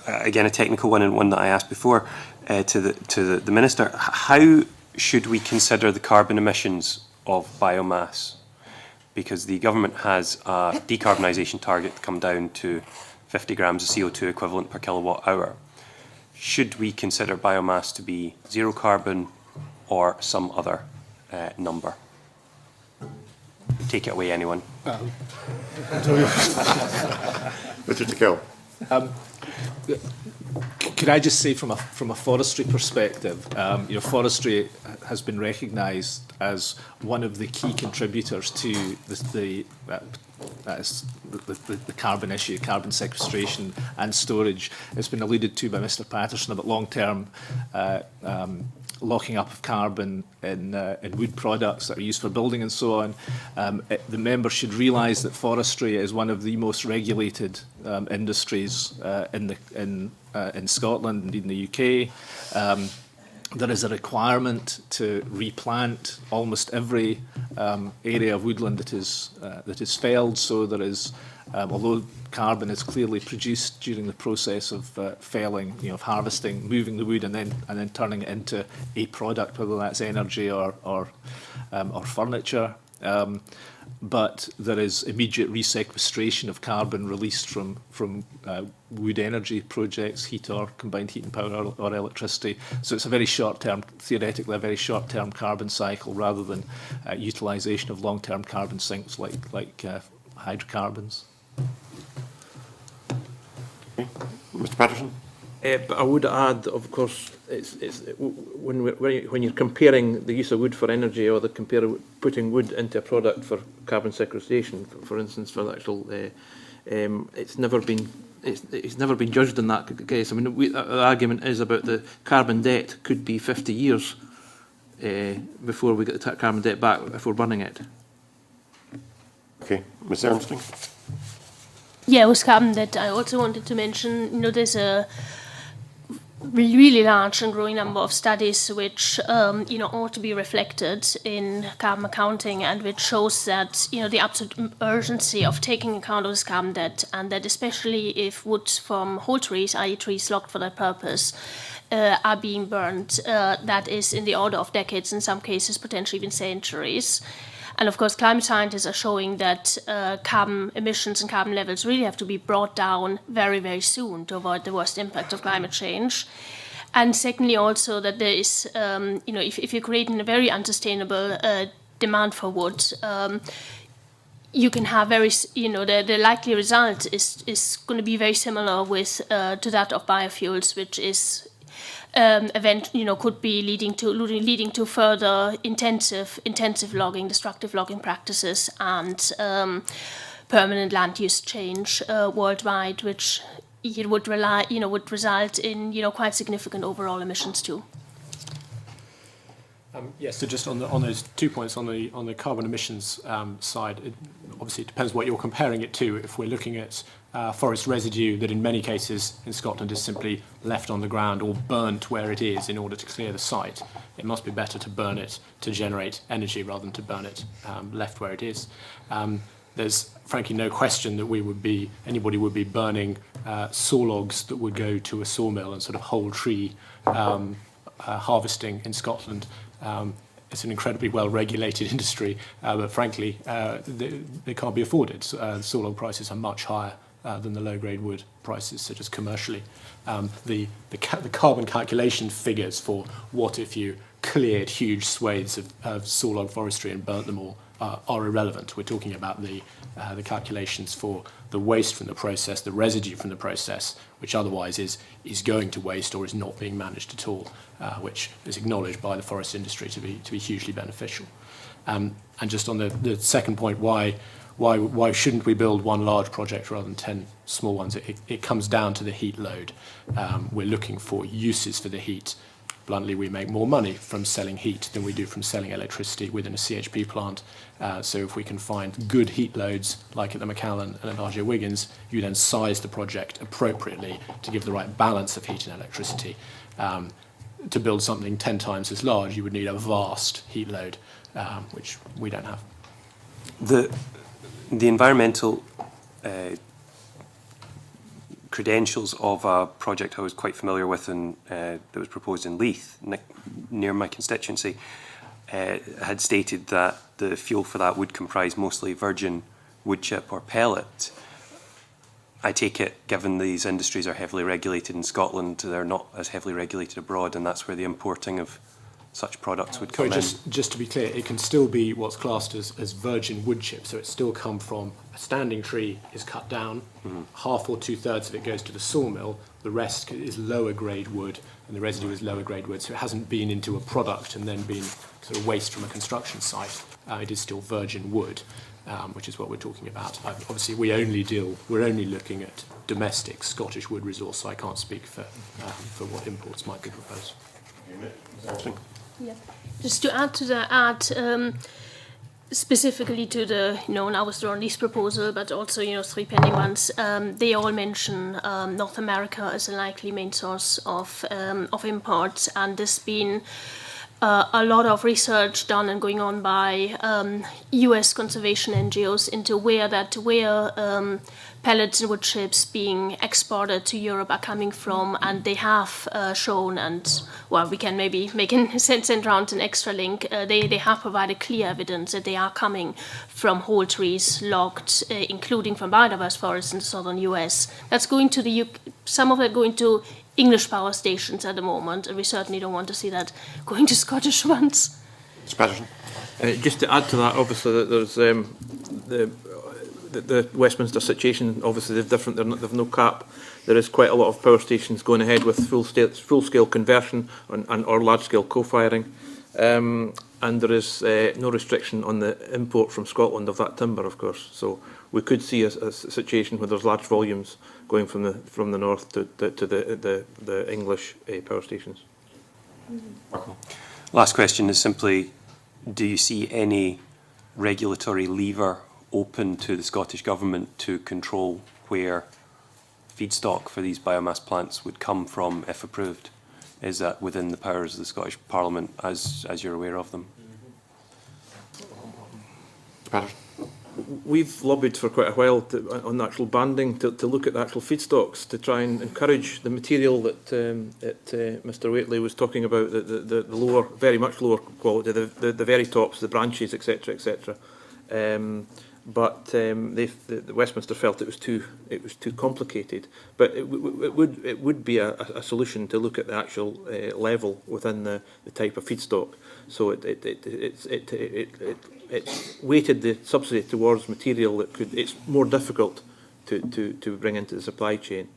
S10: again a technical one and one that I asked before to the Minister, how should we consider the carbon emissions of biomass? Because the government has a decarbonisation target to come down to 50 grams of CO2 equivalent per kilowatt hour. Should we consider biomass to be zero carbon or some other number? Take it away, anyone.
S1: Mr. Tickell.
S16: Could I just say, from a forestry perspective, forestry has been recognised as one of the key contributors to the carbon issue, carbon sequestration and storage. It's been alluded to by Mr. Patterson about long-term locking up of carbon in wood products that are used for building and so on. The members should realise that forestry is one of the most regulated industries in Scotland, indeed in the UK. There is a requirement to replant almost every area of woodland that is felled. So there is, although carbon is clearly produced during the process of felling, of harvesting, moving the wood, and then turning it into a product, whether that's energy or furniture. But there is immediate resequestration of carbon released from wood energy projects, heat or combined heat and power or electricity. So it's a very short-term, theoretically a very short-term carbon cycle rather than utilisation of long-term carbon sinks like hydrocarbons.
S1: Okay. Mr. Patterson?
S13: But I would add, of course, when you're comparing the use of wood for energy or putting wood into a product for carbon sequestration, for instance, for the actual, it's never been judged in that case. I mean, the argument is about the carbon debt could be 50 years before we get the carbon debt back if we're burning it.
S1: Okay, Ms. Armstrong.
S14: Yeah, with carbon debt, I also wanted to mention, there's a really large and growing number of studies which, ought to be reflected in carbon accounting, and which shows that, the absolute urgency of taking account of this carbon debt, and that especially if wood from whole trees, i.e. trees locked for that purpose, are being burned, that is in the order of decades, in some cases potentially even centuries. And of course, climate scientists are showing that carbon emissions and carbon levels really have to be brought down very, very soon to avoid the worst impact of climate change. And secondly, also that there is, if you're creating a very unsustainable demand for wood, you can have the likely result is going to be very similar to that of biofuels, which is could be leading to further intensive logging, destructive logging practices, and permanent land use change worldwide, which would result in quite significant overall emissions too.
S15: Yes, so just on those 2 points on the carbon emissions side, obviously it depends what you're comparing it to. If we're looking at forest residue that in many cases in Scotland is simply left on the ground or burnt where it is in order to clear the site, it must be better to burn it to generate energy rather than to burn it left where it is. There's frankly no question that anybody would be burning saw logs that would go to a sawmill and sort of whole tree harvesting in Scotland. It's an incredibly well-regulated industry, but frankly, they can't be afforded. Saw log prices are much higher than the low-grade wood prices, so just commercially. The carbon calculation figures for what if you cleared huge swathes of saw log forestry and burnt them all are irrelevant. We're talking about the calculations for the waste from the process, the residue from the process, which otherwise is going to waste or is not being managed at all, which is acknowledged by the forest industry to be hugely beneficial. And just on the second point, why shouldn't we build one large project rather than 10 small ones? It comes down to the heat load. We're looking for uses for the heat. Bluntly, we make more money from selling heat than we do from selling electricity within a CHP plant. So if we can find good heat loads, like at the Macallan and at RJ Wiggins, you then size the project appropriately to give the right balance of heat and electricity. To build something 10 times as large, you would need a vast heat load, which we don't have.
S10: The environmental credentials of a project I was quite familiar with and that was proposed in Leith, near my constituency, had stated that the fuel for that would comprise mostly virgin wood chip or pellet. I take it, given these industries are heavily regulated in Scotland, they're not as heavily regulated abroad, and that's where the importing of such products would come in.
S15: Just to be clear, it can still be what's classed as virgin wood chip, so it's still come from a standing tree, is cut down, half or 2/3 of it goes to the sawmill, the rest is lower grade wood, and the residue is lower grade wood, so it hasn't been into a product and then been sort of waste from a construction site. It is still virgin wood, which is what we're talking about. Obviously, we're only looking at domestic Scottish wood resource, so I can't speak for what imports might be proposed.
S14: Yeah. Just to add to that, specifically to the, now was drawn lease proposal, but also, 3 pending ones, they all mention North America as a likely main source of imports, and there's been a lot of research done and going on by US conservation NGOs into where pellets and wood chips being exported to Europe are coming from, and they have shown, and we can maybe send around an extra link, they have provided clear evidence that they are coming from whole trees logged, including from biodiverse forests in the southern US. That's going to some of it going to English power stations at the moment, and we certainly don't want to see that going to Scottish ones.
S1: Mr. Patterson.
S13: Just to add to that, obviously, that there's the Westminster situation. Obviously, they've no cap. There is quite a lot of power stations going ahead with full-scale conversion or large-scale co-firing, and there is no restriction on the import from Scotland of that timber, of course. So we could see a situation where there's large volumes going from the north to the English power stations.
S10: Last question is simply, do you see any regulatory lever open to the Scottish Government to control where feedstock for these biomass plants would come from if approved? Is that within the powers of the Scottish Parliament as you're aware of them?
S1: Patterson.
S13: We've lobbied for quite a while on the actual banding to look at the actual feedstocks to try and encourage the material that Mr. Waitley was talking about, the lower, very much lower quality, the very tops, the branches, etc., etc. But the Westminster felt it was too complicated. But it would be a solution to look at the actual level within the type of feedstock. So it's weighted the subsidy towards material that it's more difficult to bring into the supply chain.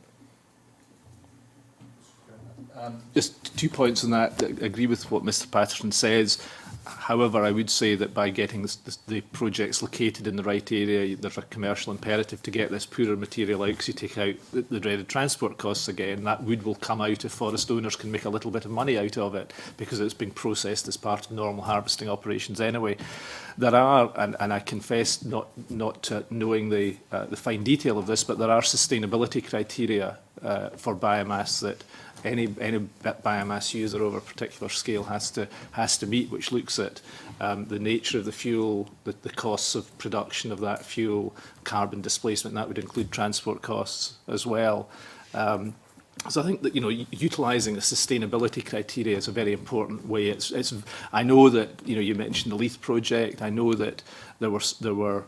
S16: Just 2 points on that. I agree with what Mr. Patterson says. However, I would say that by getting the projects located in the right area, there's a commercial imperative to get this poorer material out, because you take out the dreaded transport costs again. That wood will come out if forest owners can make a little bit of money out of it, because it's being processed as part of normal harvesting operations anyway. There are, and I confess not knowing the fine detail of this, but there are sustainability criteria for biomass that any biomass user over a particular scale has to meet, which looks at the nature of the fuel, the costs of production of that fuel, carbon displacement. That would include transport costs as well. So I think that utilising the sustainability criteria is a very important way. I know that you mentioned the Leith project. I know that there were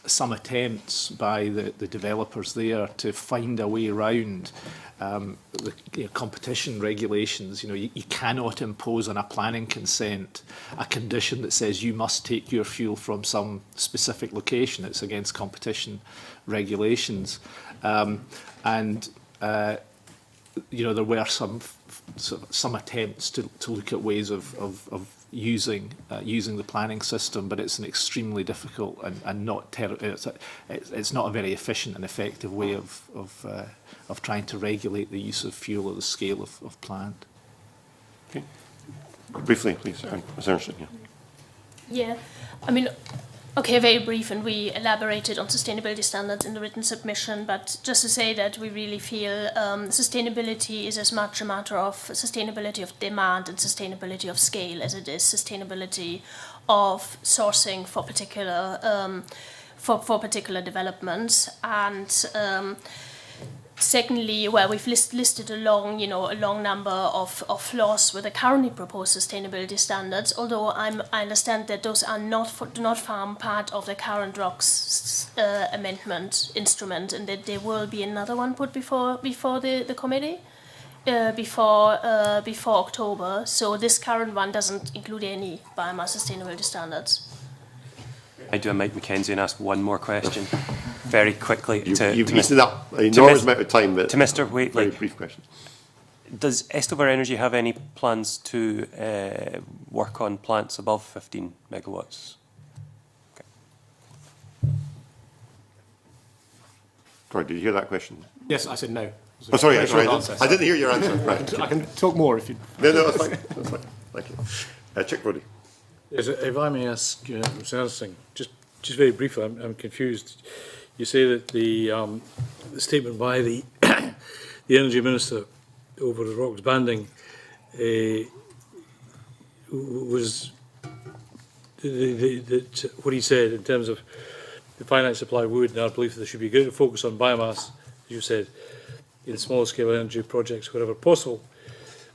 S16: some attempts by the developers there to find a way around the competition regulations. You cannot impose on a planning consent a condition that says you must take your fuel from some specific location. It's against competition regulations, and there were some attempts to look at ways of using the planning system, but it's an extremely difficult and not it's not a very efficient and effective way of trying to regulate the use of fuel at the scale of plant.
S1: Okay. Briefly, please, Ms. Ernst.
S14: Yeah, I mean, okay, very brief, and we elaborated on sustainability standards in the written submission, but just to say that we really feel sustainability is as much a matter of sustainability of demand and sustainability of scale as it is sustainability of sourcing for particular for particular developments. And Secondly, well, we've listed a long number of flaws with the currently proposed sustainability standards. Although I understand that those are do not form part of the current ROC's amendment instrument, and that there will be another one put before the committee before October. So this current one doesn't include any biomass sustainability standards.
S10: I do a Mike Mackenzie and ask one more question very quickly.
S1: You've eaten up an enormous amount of time. But
S10: to Mr. Waitley.
S1: Very brief question.
S10: Does Estover Energy have any plans to work on plants above 15 megawatts? Okay.
S1: Sorry, did you hear that question?
S15: Yes, I said no.
S1: Oh, sorry, I didn't hear your answer. Right.
S15: I can talk more if you...
S1: No, that's fine. That's fine. Thank you. Chick Brody.
S8: Yes, if I may ask Mr. Anderson, just very briefly, I'm confused. You say that the statement by the the Energy Minister over the ROC's banding was what he said in terms of the finite supply of wood and our belief that there should be a greater focus on biomass, as you said, in small scale energy projects wherever possible,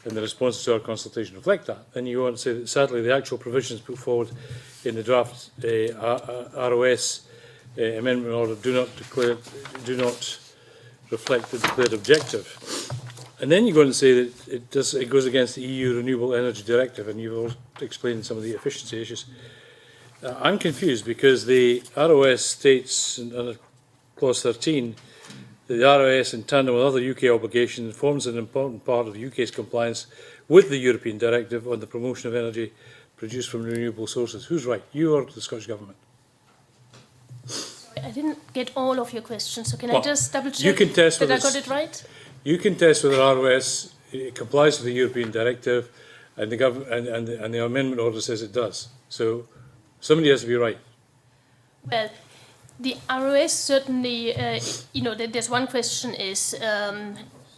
S8: and the responses to our consultation reflect that. Then you go on to say that sadly the actual provisions put forward in the draft ROS amendment order do not reflect the declared objective. And then you go on to say that it goes against the EU Renewable Energy Directive, and you've also explained some of the efficiency issues. I'm confused because the ROS states under clause 13 that the ROS, in tandem with other UK obligations, forms an important part of the UK's compliance with the European Directive on the promotion of energy produced from renewable sources. Who's right, you or the Scottish Government?
S14: I didn't get all of your questions, so can I just double check
S8: that
S14: I got it right?
S8: You can test whether ROS complies with the European Directive, and the government and the amendment order says it does. So somebody has to be right.
S14: Well, the ROS certainly, there's one question is,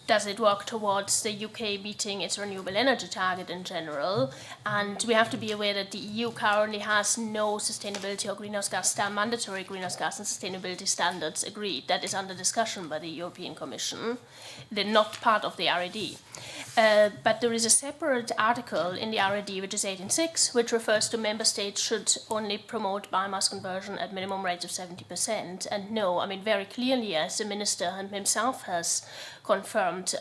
S14: does it work towards the UK meeting its renewable energy target in general? And we have to be aware that the EU currently has no sustainability or greenhouse gas mandatory greenhouse gas and sustainability standards agreed. That is under discussion by the European Commission. They're not part of the RED. But there is a separate article in the RED, which is 18.6, which refers to member states should only promote biomass conversion at minimum rates of 70%. And no, I mean, very clearly, as the Minister himself has confirmed,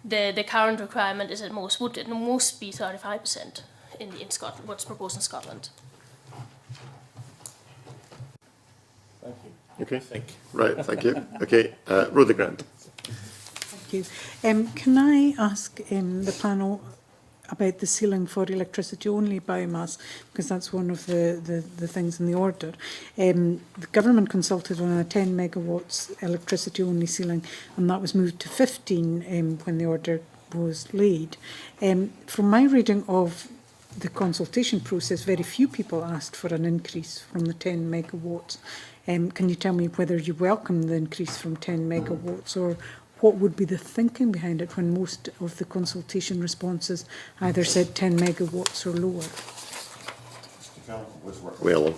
S14: the current requirement is would at most be 35% in Scotland, what's proposed in Scotland.
S8: Thank you.
S1: Okay. Right, thank you. Okay, Rhoda Grant.
S5: Thank you. Can I ask the panel about the ceiling for electricity-only biomass, because that's one of the things in the order. The government consulted on a 10 megawatts electricity-only ceiling, and that was moved to 15 when the order was laid. From my reading of the consultation process, very few people asked for an increase from the 10 megawatts. Can you tell me whether you welcome the increase from 10 megawatts, or what would be the thinking behind it when most of the consultation responses either said 10 megawatts or lower?
S1: Well,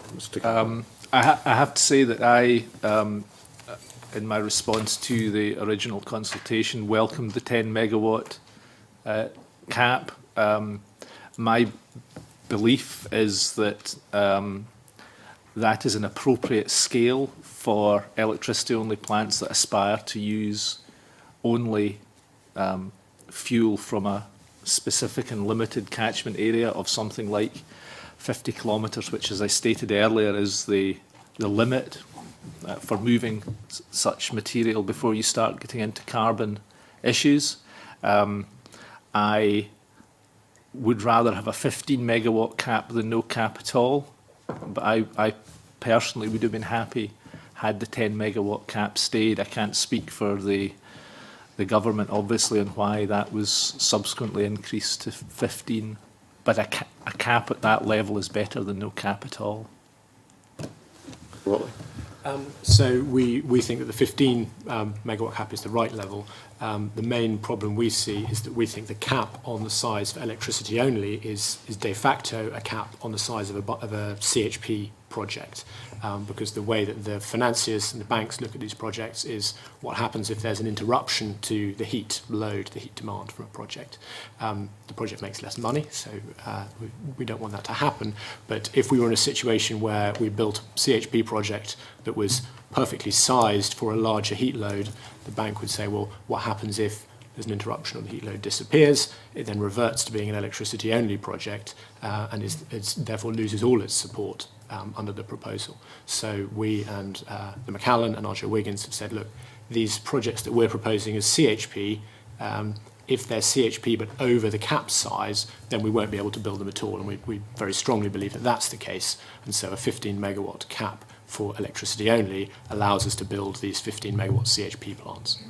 S16: I have to say that I, in my response to the original consultation, welcomed the 10 megawatt cap. My belief is that that is an appropriate scale for electricity-only plants that aspire to use only fuel from a specific and limited catchment area of something like 50 kilometres, which, as I stated earlier, is the limit for moving such material before you start getting into carbon issues. I would rather have a 15 megawatt cap than no cap at all, but I personally would have been happy had the 10 megawatt cap stayed. I can't speak for the government, obviously, on why that was subsequently increased to 15, but a cap at that level is better than no cap at all.
S15: So we think that the 15 megawatt cap is the right level. The main problem we see is that we think the cap on the size for electricity only is de facto a cap on the size of a CHP project. Because the way that the financiers and the banks look at these projects is what happens if there's an interruption to the heat load, the heat demand for a project. The project makes less money, so we don't want that to happen. But if we were in a situation where we built a CHP project that was perfectly sized for a larger heat load, the bank would say, well, what happens if there's an interruption or the heat load disappears? It then reverts to being an electricity-only project and therefore loses all its support under the proposal. So we and the Macallan and R.J. Wiggins have said, look, these projects that we're proposing as CHP, if they're CHP but over the cap size, then we won't be able to build them at all. And we very strongly believe that that's the case. And so a 15 megawatt cap for electricity only allows us to build these 15 megawatt CHP plants.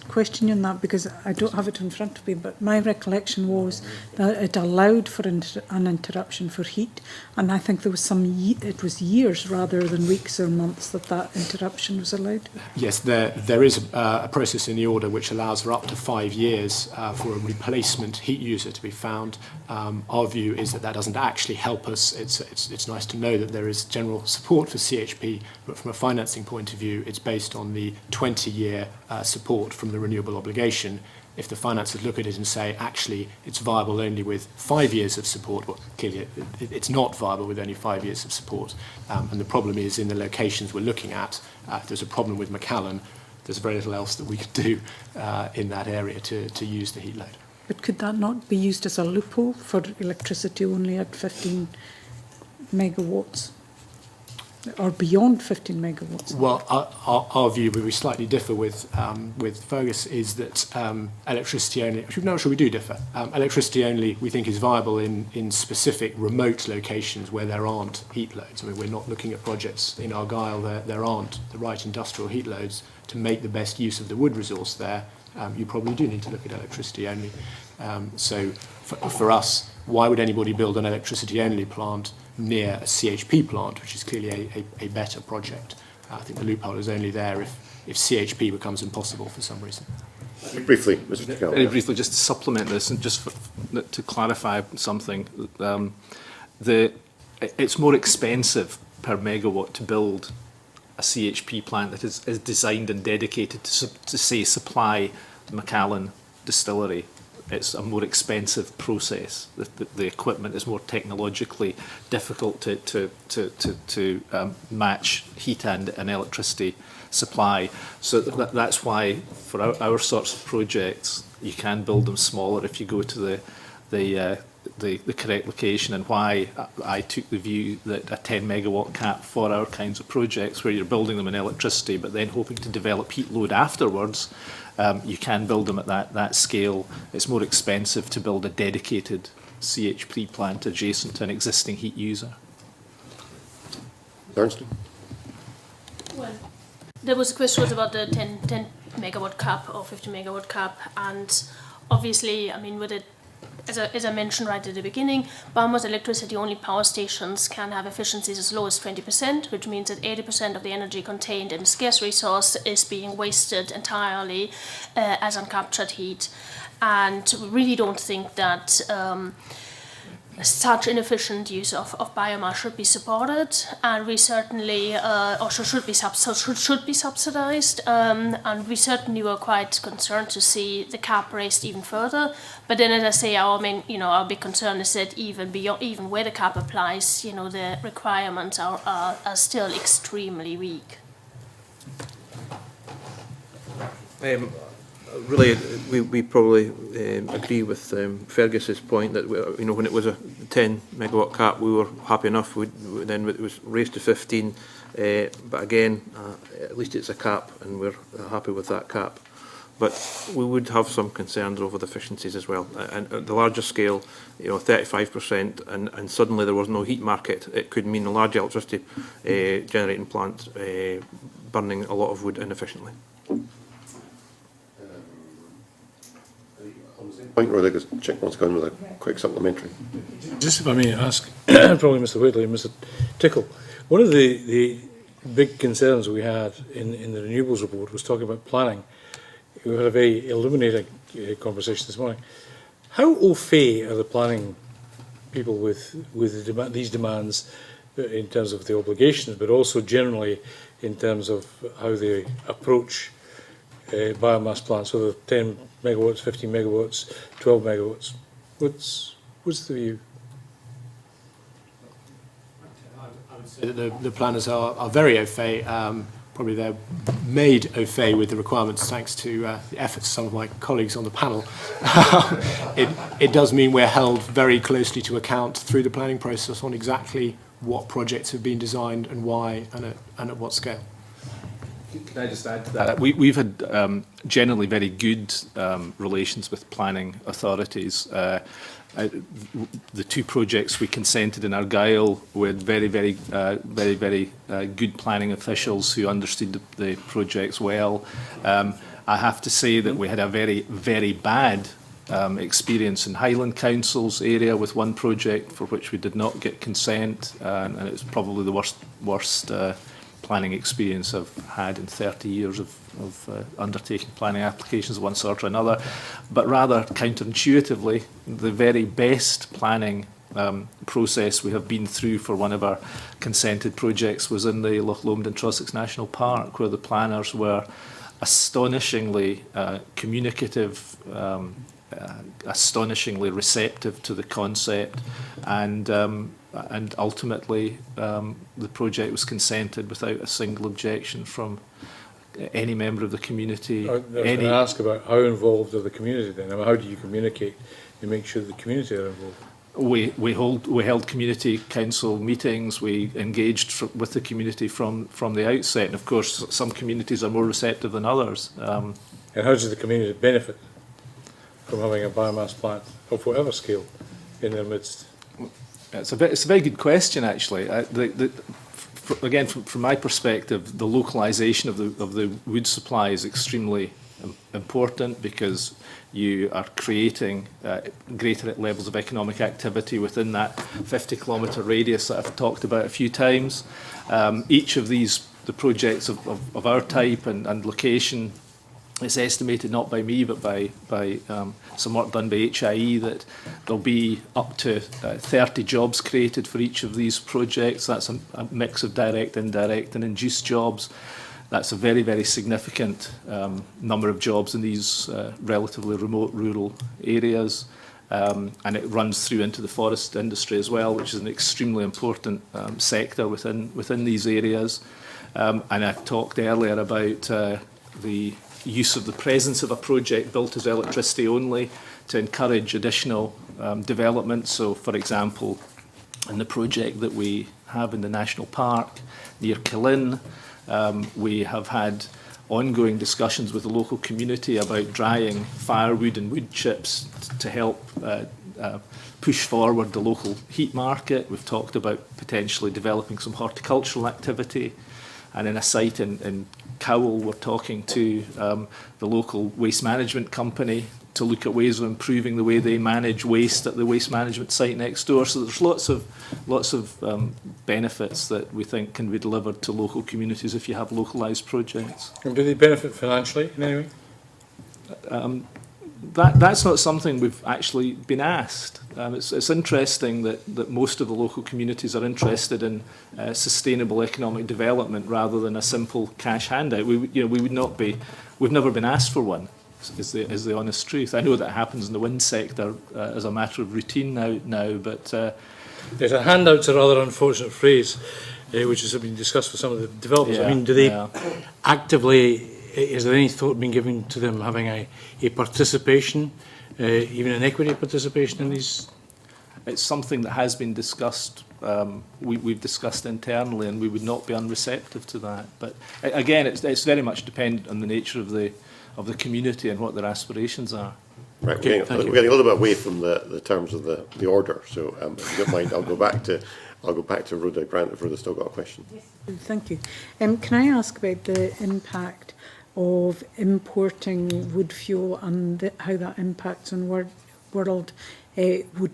S5: Question on that, because I don't have it in front of me, but my recollection was that it allowed for an interruption for heat, and I think there was it was years rather than weeks or months that interruption was allowed.
S15: Yes, there is a process in the order which allows for up to 5 years for a replacement heat user to be found. Our view is that doesn't actually help us. It's nice to know that there is general support for CHP, but from a financing point of view, it's based on the 20-year support from the renewable obligation. If the financiers look at it and say, actually, it's viable only with 5 years of support, well, clearly it's not viable with only 5 years of support. And the problem is in the locations we're looking at, if there's a problem with Macallan, there's very little else that we could do in that area to use the heat load.
S5: But could that not be used as a loophole for electricity only at 15 megawatts? Or beyond 15 megawatts?
S15: Well, our view, where we slightly differ with Fergus, is that electricity only. Actually, we do differ. Electricity only, we think, is viable in specific remote locations where there aren't heat loads. I mean, we're not looking at projects in Argyll. There aren't the right industrial heat loads to make the best use of the wood resource there. You probably do need to look at electricity only. So, for us, why would anybody build an electricity only plant near a CHP plant, which is clearly a better project? I think the loophole is only there if CHP becomes impossible for some reason.
S1: Briefly, Mr. Tickel.
S16: Very briefly, just to supplement this and just to clarify something, it's more expensive per megawatt to build a CHP plant that is designed and dedicated to say, supply Macallan distillery. It's a more expensive process. The equipment is more technologically difficult to match heat and electricity supply. So that's why for our sorts of projects, you can build them smaller if you go to the correct location, and why I took the view that a 10 megawatt cap for our kinds of projects where you're building them in electricity but then hoping to develop heat load afterwards, you can build them at that scale. It's more expensive to build a dedicated CHP plant adjacent to an existing heat user.
S1: Ernst?
S14: Well, there was a question about the 10 megawatt cap or 50 megawatt cap, and obviously, I mean, with it, as I mentioned right at the beginning, Biomass electricity-only power stations can have efficiencies as low as 20%, which means that 80% of the energy contained in a scarce resource is being wasted entirely as uncaptured heat. And we really don't think that such inefficient use of biomass should be supported, and we certainly should be subsidised. And we certainly were quite concerned to see the cap raised even further. But then, as I say, our big concern is that even where the cap applies, the requirements are still extremely weak.
S13: Really, we probably agree with Fergus's point that when it was a 10 megawatt cap, we were happy enough. Then it was raised to 15, but again, at least it's a cap, and we're happy with that cap. But we would have some concerns over the efficiencies as well. And at the larger scale, 35%, and suddenly there was no heat market, it could mean a large electricity generating plant burning a lot of wood inefficiently.
S1: Point, Rodriguez, check what's going with a quick supplementary.
S8: Just if I may ask, probably Mr. Whately and Mr. Tickel, one of the big concerns we had in the renewables report was talking about planning. We had a very illuminating conversation this morning. How au fait are the planning people with these demands in terms of the obligations, but also generally in terms of how they approach biomass plants, whether 10 megawatts, 15 megawatts, 12 megawatts. What's the view?
S15: I would say that the planners are very au fait. Probably they're made au fait with the requirements thanks to the efforts of some of my colleagues on the panel. It does mean we're held very closely to account through the planning process on exactly what projects have been designed and why and at what scale.
S16: Can I just add to that? We've had generally very good relations with planning authorities. The two projects we consented in Argyll were very good planning officials who understood the projects well. I have to say that we had a very bad experience in Highland Council's area with one project for which we did not get consent, and it was probably the worst planning experience I've had in 30 years of undertaking planning applications of one sort or another. But rather counterintuitively, the very best planning process we have been through for one of our consented projects was in the Loch Lomond and Trossachs National Park, where the planners were astonishingly communicative, astonishingly receptive to the concept, and ultimately the project was consented without a single objection from any member of the community.
S8: I was going to ask about how involved are the community then? I mean, how do you communicate to make sure the community are involved?
S16: We held community council meetings. We engaged with the community from the outset. And of course, some communities are more receptive than others.
S8: And how does the community benefit from having a biomass plant of whatever scale in their midst?
S16: It's a very good question, actually. Again, from my perspective, the localisation of the wood supply is extremely important, because you are creating greater levels of economic activity within that 50-kilometre radius that I've talked about a few times. Each of the projects of our type and location, it's estimated not by me but by some work done by HIE that there'll be up to 30 jobs created for each of these projects. That's a mix of direct, indirect and induced jobs. That's a very significant number of jobs in these relatively remote rural areas. And it runs through into the forest industry as well, which is an extremely important sector within these areas. And I talked earlier about the use of the presence of a project built as electricity only to encourage additional development. So, for example, in the project that we have in the National Park near Killin, we have had ongoing discussions with the local community about drying firewood and wood chips to help push forward the local heat market. We've talked about potentially developing some horticultural activity. And in a site in Cowell, we're talking to the local waste management company to look at ways of improving the way they manage waste at the waste management site next door. So there's lots of benefits that we think can be delivered to local communities if you have localised projects.
S8: And do they benefit financially in any way?
S16: That's not something we've actually been asked. It's interesting that most of the local communities are interested in sustainable economic development rather than a simple cash handout. We've never been asked for one, is the honest truth. I know that happens in the wind sector as a matter of routine now, but
S8: there's a handout's a rather unfortunate phrase, which has been discussed with some of the developers. I mean, do they actively? Is there any thought being given to them having a participation, even an equity participation in these?
S16: It's something that has been discussed. We've discussed internally, and we would not be unreceptive to that. But again, it's very much dependent on the nature of the community and what their aspirations are.
S1: Right, we're getting a little bit away from the terms of the order. So, if you don't mind, I'll go back to Rhoda Grant if Rhoda's still got a question.
S5: Yes. Thank you. Can I ask about the impact of importing wood fuel and how that impacts on world wood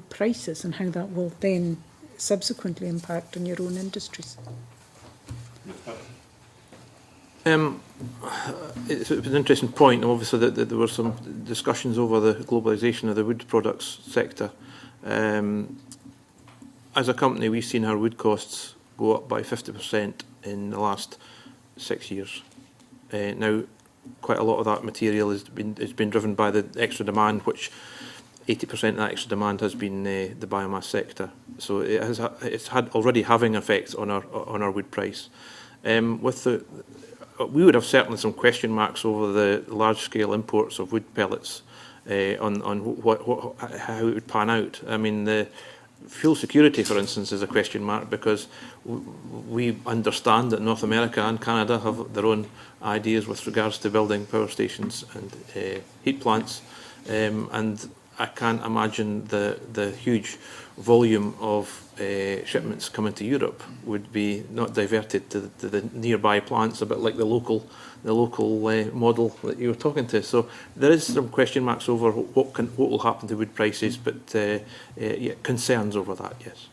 S5: prices, and how that will then subsequently impact on your own industries?
S13: It's an interesting point. Obviously, that there were some discussions over the globalisation of the wood products sector. As a company, we've seen our wood costs go up by 50% in the last 6 years. Now, quite a lot of that material has been driven by the extra demand, which 80% of that extra demand has been the biomass sector. So it's already having effects on our wood price. We would have certainly some question marks over the large-scale imports of wood pellets on how it would pan out. I mean, the fuel security, for instance, is a question mark because we understand that North America and Canada have their own ideas with regards to building power stations and heat plants, and I can't imagine the huge volume of shipments coming to Europe would be not diverted to the nearby plants, a bit like the local model that you were talking to. So there is some question marks over what will happen to wood prices, but yeah, concerns over that, yes.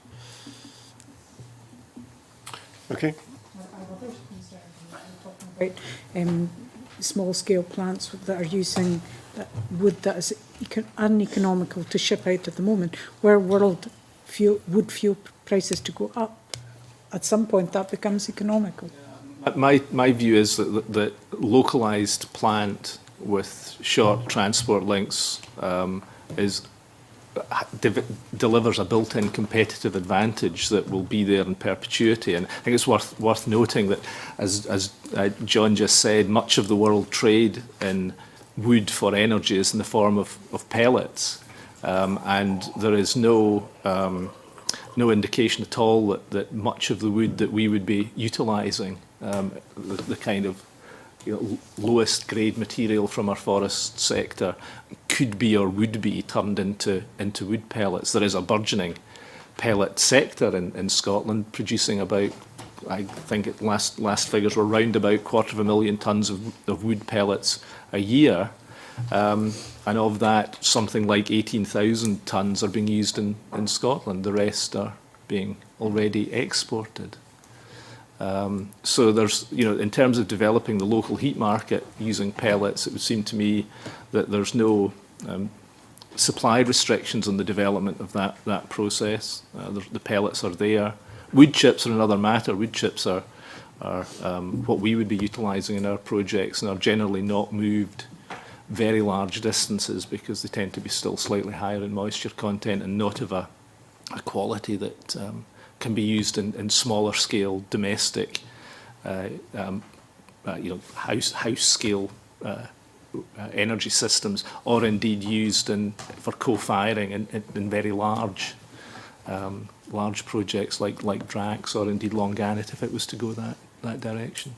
S1: Okay.
S5: About small-scale plants that are using wood that is uneconomical to ship out at the moment, where wood fuel prices to go up. At some point, that becomes economical.
S16: My view is that localised plant with short transport links delivers a built-in competitive advantage that will be there in perpetuity. And I think it's worth noting that, as John just said, much of the world trade in wood for energy is in the form of pellets, and there is no indication at all that much of the wood that we would be utilising, the kind of lowest grade material from our forest sector, could be or would be turned into wood pellets. There is a burgeoning pellet sector in Scotland, producing about, I think last figures were round about 250,000 tonnes of wood pellets a year, and of that something like 18,000 tonnes are being used in Scotland. The rest are being already exported. So there's, in terms of developing the local heat market using pellets, it would seem to me that there's no supply restrictions on the development of that process. The pellets are there. Wood chips are another matter. Wood chips are what we would be utilising in our projects and are generally not moved very large distances because they tend to be still slightly higher in moisture content and not of a quality that can be used in smaller scale domestic, house scale energy systems, or indeed used for co-firing in very large projects like Drax or indeed Longannet, if it was to go that direction.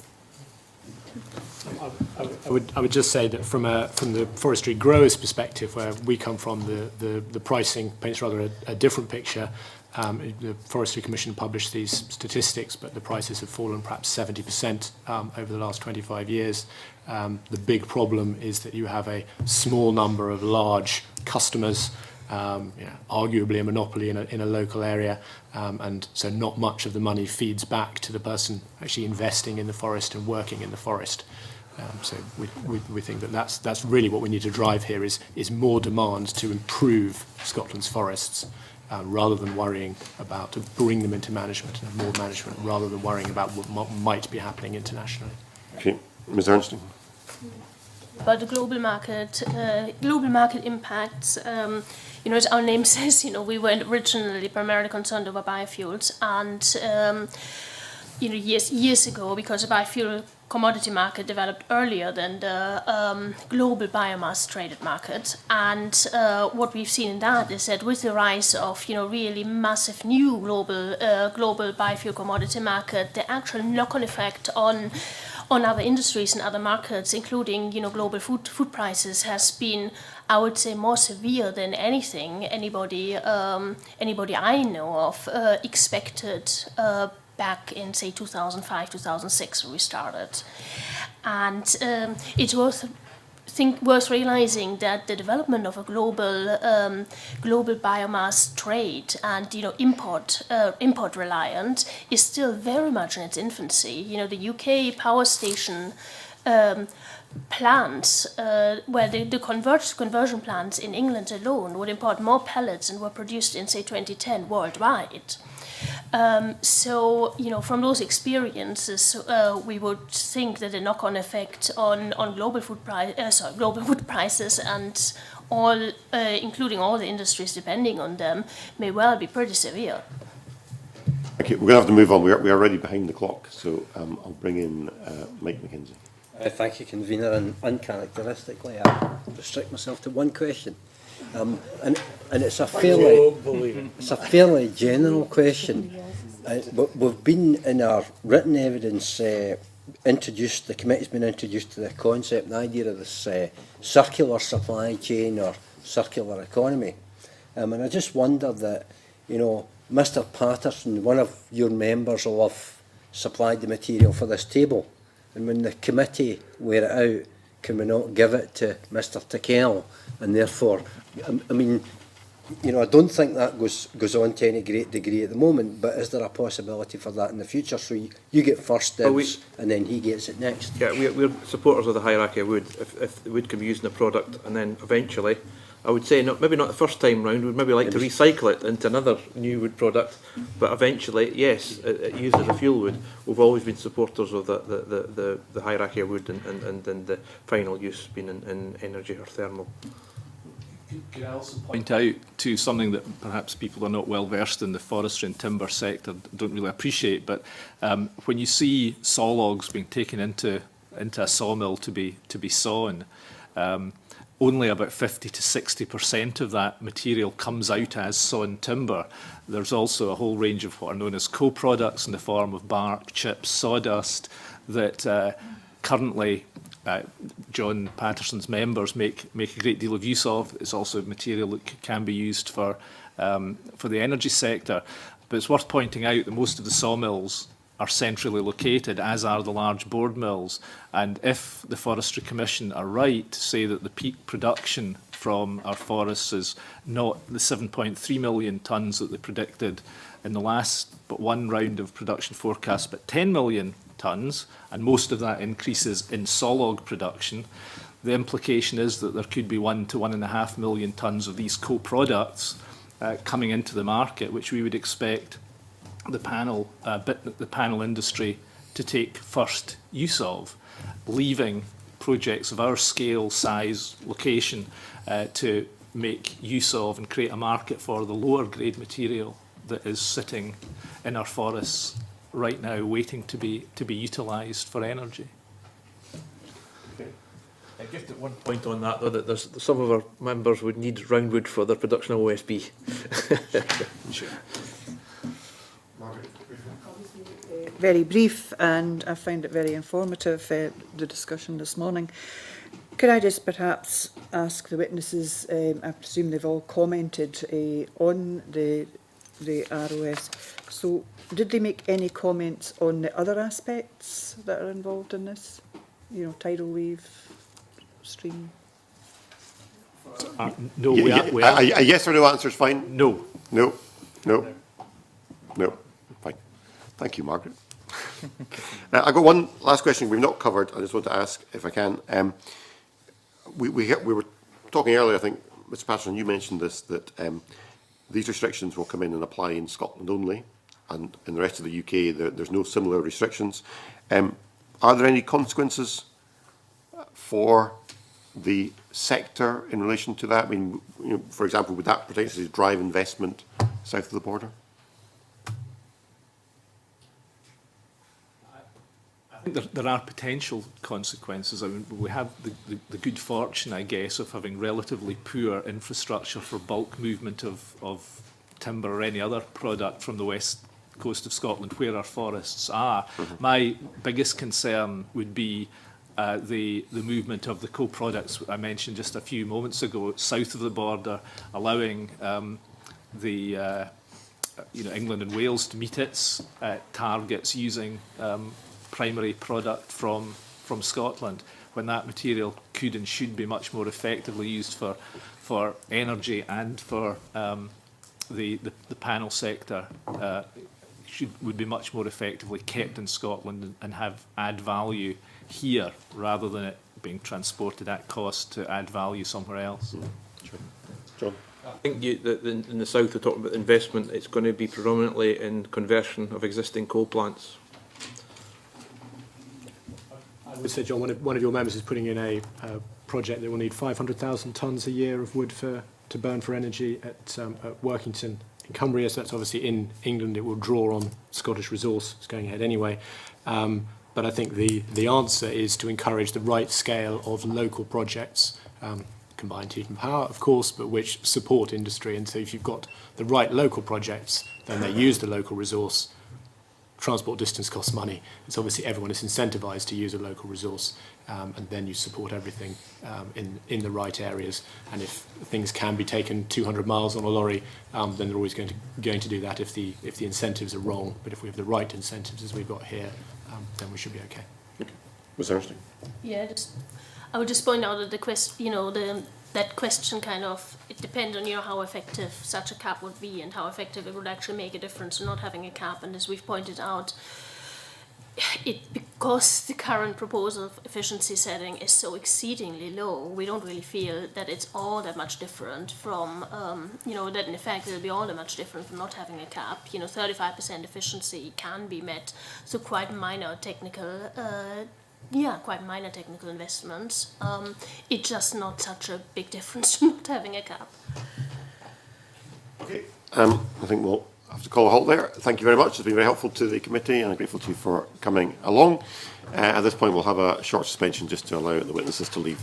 S15: I would just say that from the forestry growers' perspective, where we come from, the pricing paints rather a different picture. The Forestry Commission published these statistics, but the prices have fallen perhaps 70% over the last 25 years. The big problem is that you have a small number of large customers, arguably a monopoly in a local area, and so not much of the money feeds back to the person actually investing in the forest and working in the forest. So we think that that's really what we need to drive here is more demand to improve Scotland's forests, rather than worrying about to bring them into management and more management, rather than worrying about what might be happening internationally.
S1: Okay, Ms. Ernst.
S14: About the global market impacts, as our name says, we were originally primarily concerned over biofuels, and years ago, because the biofuel commodity market developed earlier than the global biomass traded market, and what we've seen in that is that with the rise of really massive new global biofuel commodity market, the actual knock-on effect on other industries and other markets, including global food prices, has been, I would say, more severe than anything anybody I know of expected back in, say, 2005, 2006 when we started. And it's worth realizing that the development of a global biomass trade and import reliant is still very much in its infancy. The UK power station plants, where the conversion plants in England alone would import more pellets than were produced in, say, 2010 worldwide. So, you know, from those experiences, we would think that the knock-on effect on global global wood prices and all, including all the industries depending on them, may well be pretty severe.
S1: Okay, we're going to have to move on. We are already behind the clock, so I'll bring in Mike McKenzie.
S9: Thank you, Convener, and uncharacteristically, I restrict myself to one question. And it's a fairly general question. But we've been, in our written evidence, introduced, the committee's been introduced to the concept, the idea of this circular supply chain or circular economy. And I just wondered that, you know, Mr. Patterson, one of your members, will have supplied the material for this table. And when the committee wear it out, can we not give it to Mr. Tickell? And therefore, I mean, you know, I don't think that goes on to any great degree at the moment, but is there a possibility for that in the future? So you get first dibs and then he gets it next?
S13: Yeah, we're supporters of the hierarchy of wood. If the wood can be used in a product, and then eventually, I would say maybe not the first time round, we'd maybe like to recycle it into another new wood product, but eventually, yes, it used as a fuel wood. We've always been supporters of the hierarchy of wood and the final use being in energy or thermal.
S16: Could I also point out to something that perhaps people are not well versed in the forestry and timber sector don't really appreciate, but when you see saw logs being taken into a sawmill to be sawn, only about 50 to 60% of that material comes out as sawn timber. There's also a whole range of what are known as co-products in the form of bark, chips, sawdust that currently John Patterson's members make a great deal of use of. It's also material that can be used for the energy sector. But it's worth pointing out that most of the sawmills are centrally located, as are the large board mills. And if the Forestry Commission are right to say that the peak production from our forests is not the 7.3 million tonnes that they predicted in the last but one round of production forecasts, but 10 million tonnes, and most of that increases in sawlog production, the implication is that there could be 1 to 1.5 million tonnes of these co-products coming into the market, which we would expect the panel industry to take first use of, leaving projects of our scale, size, location to make use of and create a market for the lower grade material that is sitting in our forests right now, waiting to be utilised for energy.
S13: Just at one point on that, though, that there's some of our members would need roundwood for their production of OSB.
S11: Sure. Very brief, and I find it very informative, the discussion this morning. Could I just perhaps ask the witnesses, I presume they've all commented on the ROS, so did they make any comments on the other aspects that are involved in this? You know, tidal wave, stream?
S16: No,
S1: a yes or no answer is fine?
S16: No.
S1: No. No. No. Fine. Thank you, Margaret. I've got one last question we've not covered. I just want to ask, if I can. We were talking earlier, I think, Mr. Patterson, you mentioned this, that these restrictions will come in and apply in Scotland only, and in the rest of the UK there's no similar restrictions. Are there any consequences for the sector in relation to that? I mean, you know, for example, would that potentially drive investment south of the border?
S16: I think there are potential consequences. I mean, we have the good fortune, I guess, of having relatively poor infrastructure for bulk movement of timber or any other product from the west coast of Scotland, where our forests are. My biggest concern would be the movement of the co-products I mentioned just a few moments ago, south of the border, allowing England and Wales to meet its targets using primary product from Scotland, when that material could and should be much more effectively used for energy and for the panel sector, would be much more effectively kept in Scotland and add value here rather than it being transported at cost to add value somewhere else.
S1: Sure. John?
S13: I think in the south, we're talking about investment. It's going to be predominantly in conversion of existing coal plants.
S15: I would say, John, one of your members is putting in a project that will need 500,000 tonnes a year of wood to burn for energy at Workington in Cumbria. So that's obviously in England. It will draw on Scottish resource. It's going ahead anyway. But I think the answer is to encourage the right scale of local projects, combined heat and power, of course, but which support industry. And so if you've got the right local projects, then they use the local resource. Transport distance costs money. It's obviously everyone is incentivized to use a local resource, and then you support everything in the right areas. And if things can be taken 200 miles on a lorry, then they're always going to do that if the incentives are wrong. But if we have the right incentives, as we've got here, then we should be okay.
S1: Ms. Armstrong?
S14: Yeah, I would just point out that the question, that question kind of, it depends on how effective such a cap would be and how effective it would actually make a difference in not having a cap. And as we've pointed out, because the current proposal of efficiency setting is so exceedingly low, we don't really feel that it's all that much different from, that in effect it'll be all that much different from not having a cap. 35% efficiency can be met, so quite minor technical investments. It's just not such a big difference to not having a cap.
S1: Okay. I think we'll have to call a halt there. Thank you very much. It's been very helpful to the committee, and I'm grateful to you for coming along. At this point, we'll have a short suspension just to allow the witnesses to leave.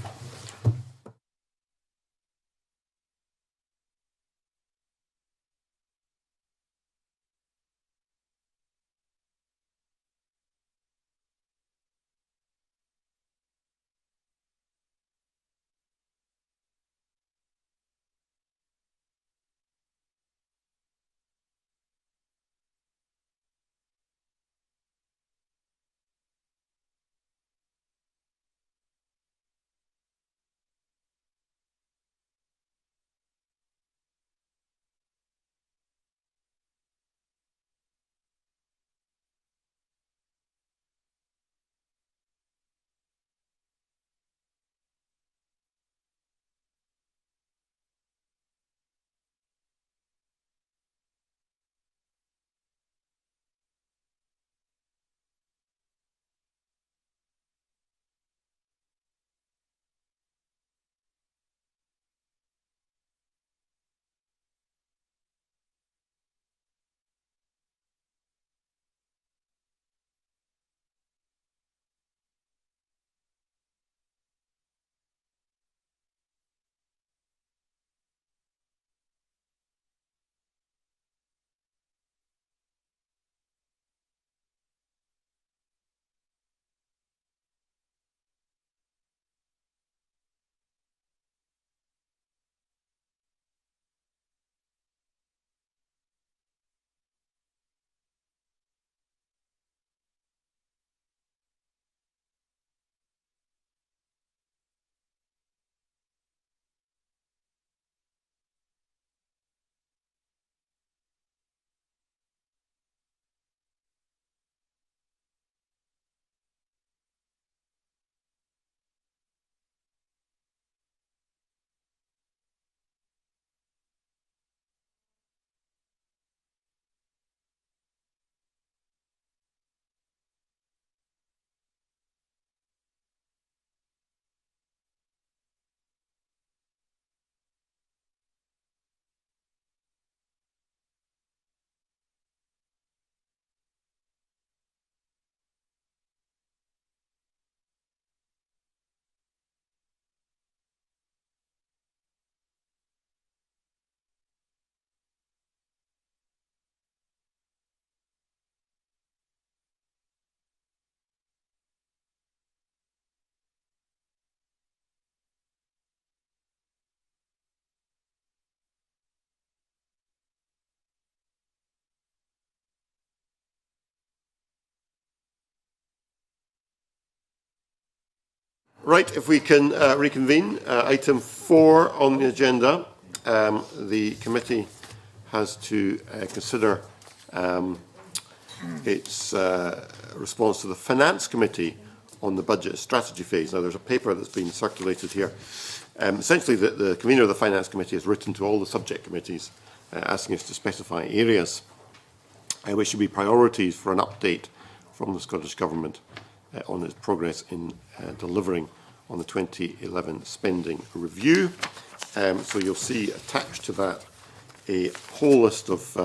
S1: Right, if we can reconvene. Item 4 on the agenda. The committee has to consider its response to the Finance Committee on the budget strategy phase. Now, there's a paper that's been circulated here. Essentially, the convener of the Finance Committee has written to all the subject committees asking us to specify areas which should be priorities for an update from the Scottish Government on its progress in delivering on the 2011 spending review. So you'll see attached to that a whole list of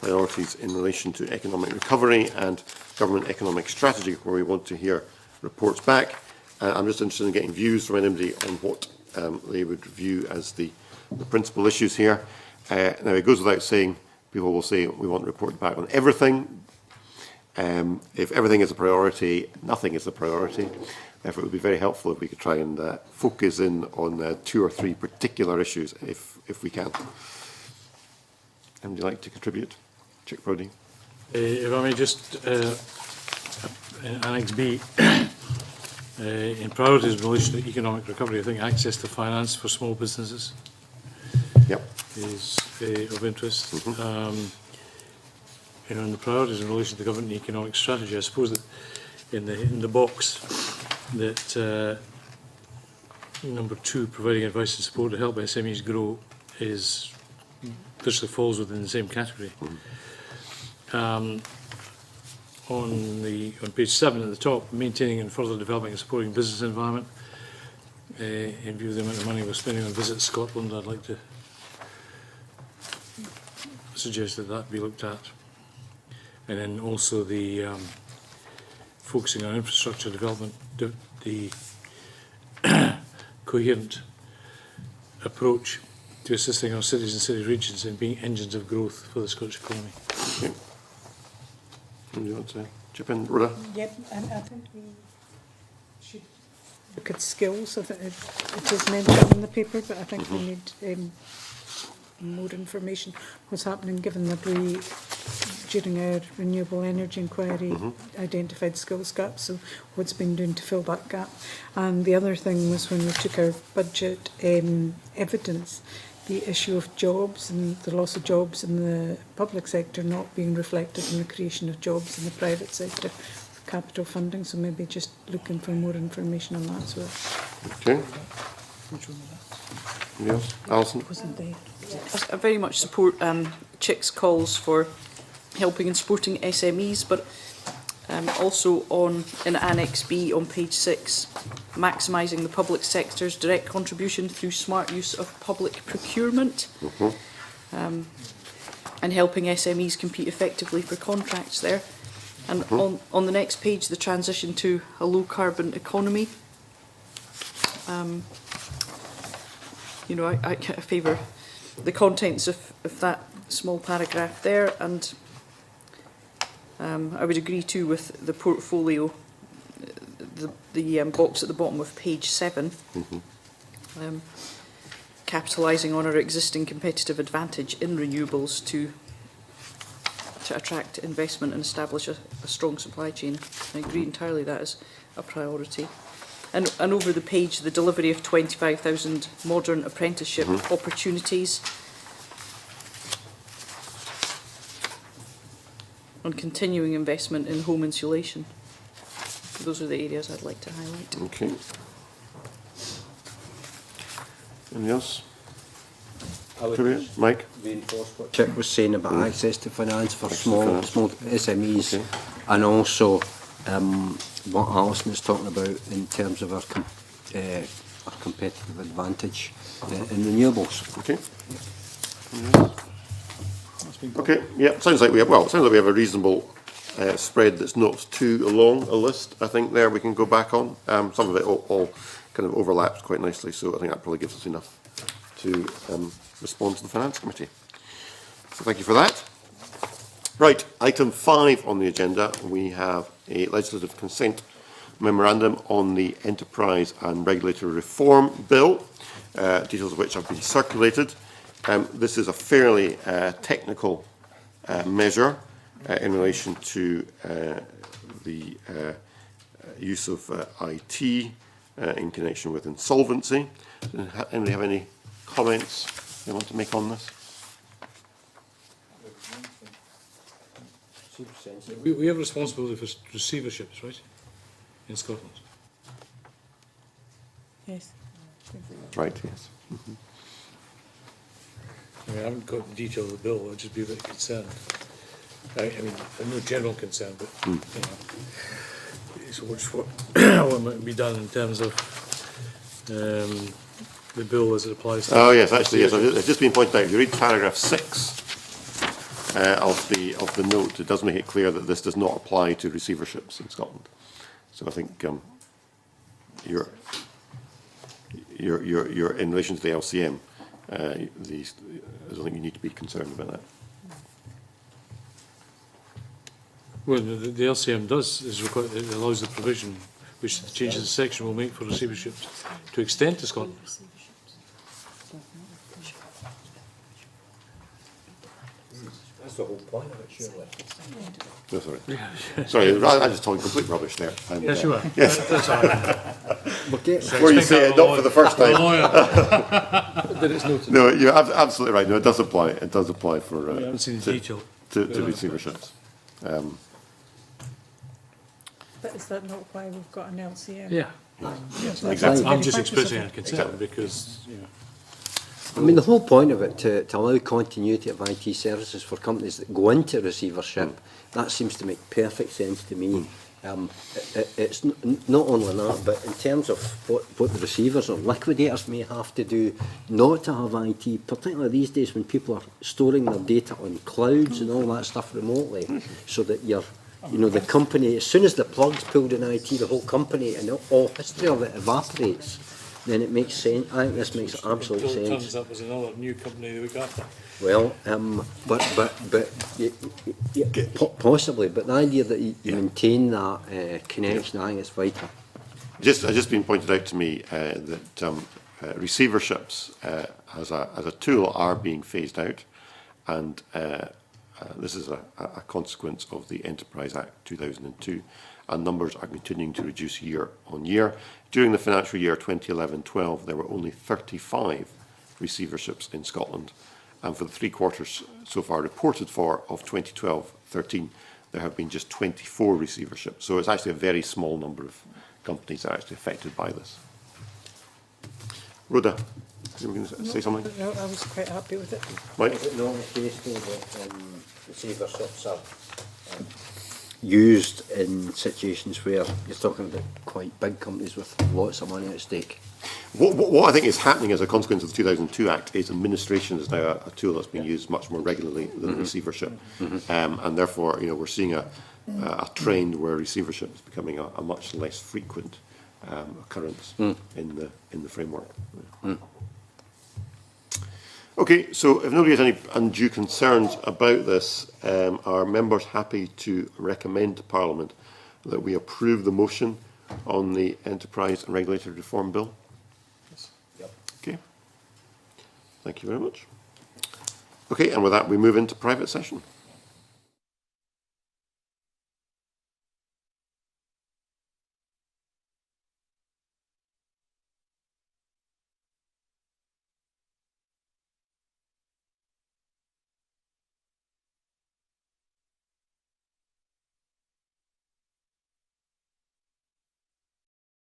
S1: priorities in relation to economic recovery and government economic strategy, where we want to hear reports back. I'm just interested in getting views from anybody on what they would view as the principal issues here. Now, it goes without saying, people will say we want to report back on everything. If everything is a priority, nothing is a priority. Therefore, it would be very helpful if we could try and focus in on 2 or 3 particular issues, if we can. Would you like to contribute? Chick Brody.
S8: If I may just, Annex B, in priorities in relation to economic recovery, I think access to finance for small businesses is of interest. In the priorities in relation to government and economic strategy, I suppose that in the box that number 2, providing advice and support to help SMEs grow, is virtually falls within the same category. On page 7 at the top, maintaining and further developing and supporting business environment. In view of the amount of money we're spending on Visit Scotland, I'd like to suggest that that be looked at. And then also the focusing on infrastructure development, the coherent approach to assisting our cities and city regions in being engines of growth for the Scottish economy.
S1: Okay. Do you want to chip in, Rhoda?
S5: Yep, and I think we should look at skills. I think it is mentioned in the paper, but I think we need more information what's happening, given that we, during our renewable energy inquiry, identified skills gaps. So what's been doing to fill that gap? And the other thing was when we took our budget evidence, the issue of jobs and the loss of jobs in the public sector not being reflected in the creation of jobs in the private sector, capital funding. So maybe just looking for more information on that as well.
S1: Okay.
S5: Which one was that?
S1: Anybody else? Alison?
S5: Wasn't there.
S12: I very much support Chick's calls for helping and supporting SMEs, but also in Annex B on page 6, maximising the public sector's direct contribution through smart use of public procurement, and helping SMEs compete effectively for contracts there. And on the next page, the transition to a low carbon economy. I favour the contents of that small paragraph there, and I would agree too with the portfolio, the box at the bottom of page 7, capitalising on our existing competitive advantage in renewables to attract investment and establish a strong supply chain. I agree entirely that is a priority. And over the page, the delivery of 25,000 modern apprenticeship opportunities. And continuing investment in home insulation. Those are the areas I'd like to highlight.
S1: Okay. Anything else? Mike?
S9: Reinforce what Chick was saying about access to finance for small SMEs, and also what Alison is talking about in terms of our competitive advantage in renewables.
S1: Okay. Okay. Yeah. Sounds like we have. Well, it sounds like we have a reasonable spread that's not too long a list. I think there we can go back on. Some of it all kind of overlaps quite nicely, so I think that probably gives us enough to respond to the Finance Committee. So thank you for that. Right, item 5 on the agenda, we have a legislative consent memorandum on the Enterprise and Regulatory Reform Bill, details of which have been circulated. This is a fairly technical measure in relation to the use of IT in connection with insolvency. Anybody have any comments they want to make on this?
S8: We have responsibility for receiverships, right, in Scotland.
S5: Yes.
S1: Right, yes. Mm-hmm.
S8: I mean, I haven't got the detail of the bill, I'd just be a bit concerned. I mean, no general concern, but, you know, it's what, what might be done in terms of the bill as it applies to...
S1: Oh, yes, actually, yes. It's just been pointed out. If you read paragraph 6 of the note, it does make it clear that this does not apply to receiverships in Scotland. So I think you're in relation to the LCM, I don't think you need to be concerned about that.
S8: Well, the LCM it allows the provision which the changes the section will make for receiverships to extend to Scotland.
S9: That's the whole point of it, surely.
S1: No, sorry. Sorry, I'm just talking complete rubbish there. And,
S8: yes, you are.
S1: Yes.
S8: That's all right.
S9: Okay.
S1: Before you say it, not for the first time.
S8: But it's noted.
S1: No, you're absolutely right. No, it does apply. It does apply for
S8: I haven't seen the detail.
S1: to receiverships.
S5: But is that not why we've got an LCM?
S8: Yeah.
S1: Yes,
S8: exactly. I'm just expressing a concern because, you know.
S9: I mean, the whole point of it, to allow continuity of IT services for companies that go into receivership, that seems to make perfect sense to me. It's not only that, but in terms of what the receivers or liquidators may have to do not to have IT, particularly these days when people are storing their data on clouds and all that stuff remotely, so that you're, you know, the company, as soon as the plug's pulled in IT, the whole company and all history of it evaporates. Then it makes sense. I think this makes absolute sense.
S8: Turns up as another new company the week after.
S9: Well, possibly, but the idea that you maintain that connection, I think it's vital.
S1: It's just been pointed out to me that receiverships as a tool are being phased out, and this is a consequence of the Enterprise Act 2002, and numbers are continuing to reduce year on year. During the financial year 2011-12, there were only 35 receiverships in Scotland, and for the 3 quarters so far reported for of 2012-13, there have been just 24 receiverships. So it's actually a very small number of companies that are actually affected by this. Rhoda, you were going to say something?
S5: No, I was quite happy with it.
S1: Mike?
S9: Is it not the case though that receiverships are used in situations where you're talking about quite big companies with lots of money at stake?
S1: What I think is happening as a consequence of the 2002 Act is administration is now a tool that's being used much more regularly than receivership, and therefore, you know, we're seeing a trend where receivership is becoming a much less frequent occurrence in the framework. Okay, so if nobody has any undue concerns about this, are members happy to recommend to Parliament that we approve the motion on the Enterprise and Regulatory Reform Bill?
S9: Yes. Yep.
S1: Okay. Thank you very much. Okay, and with that, we move into private session.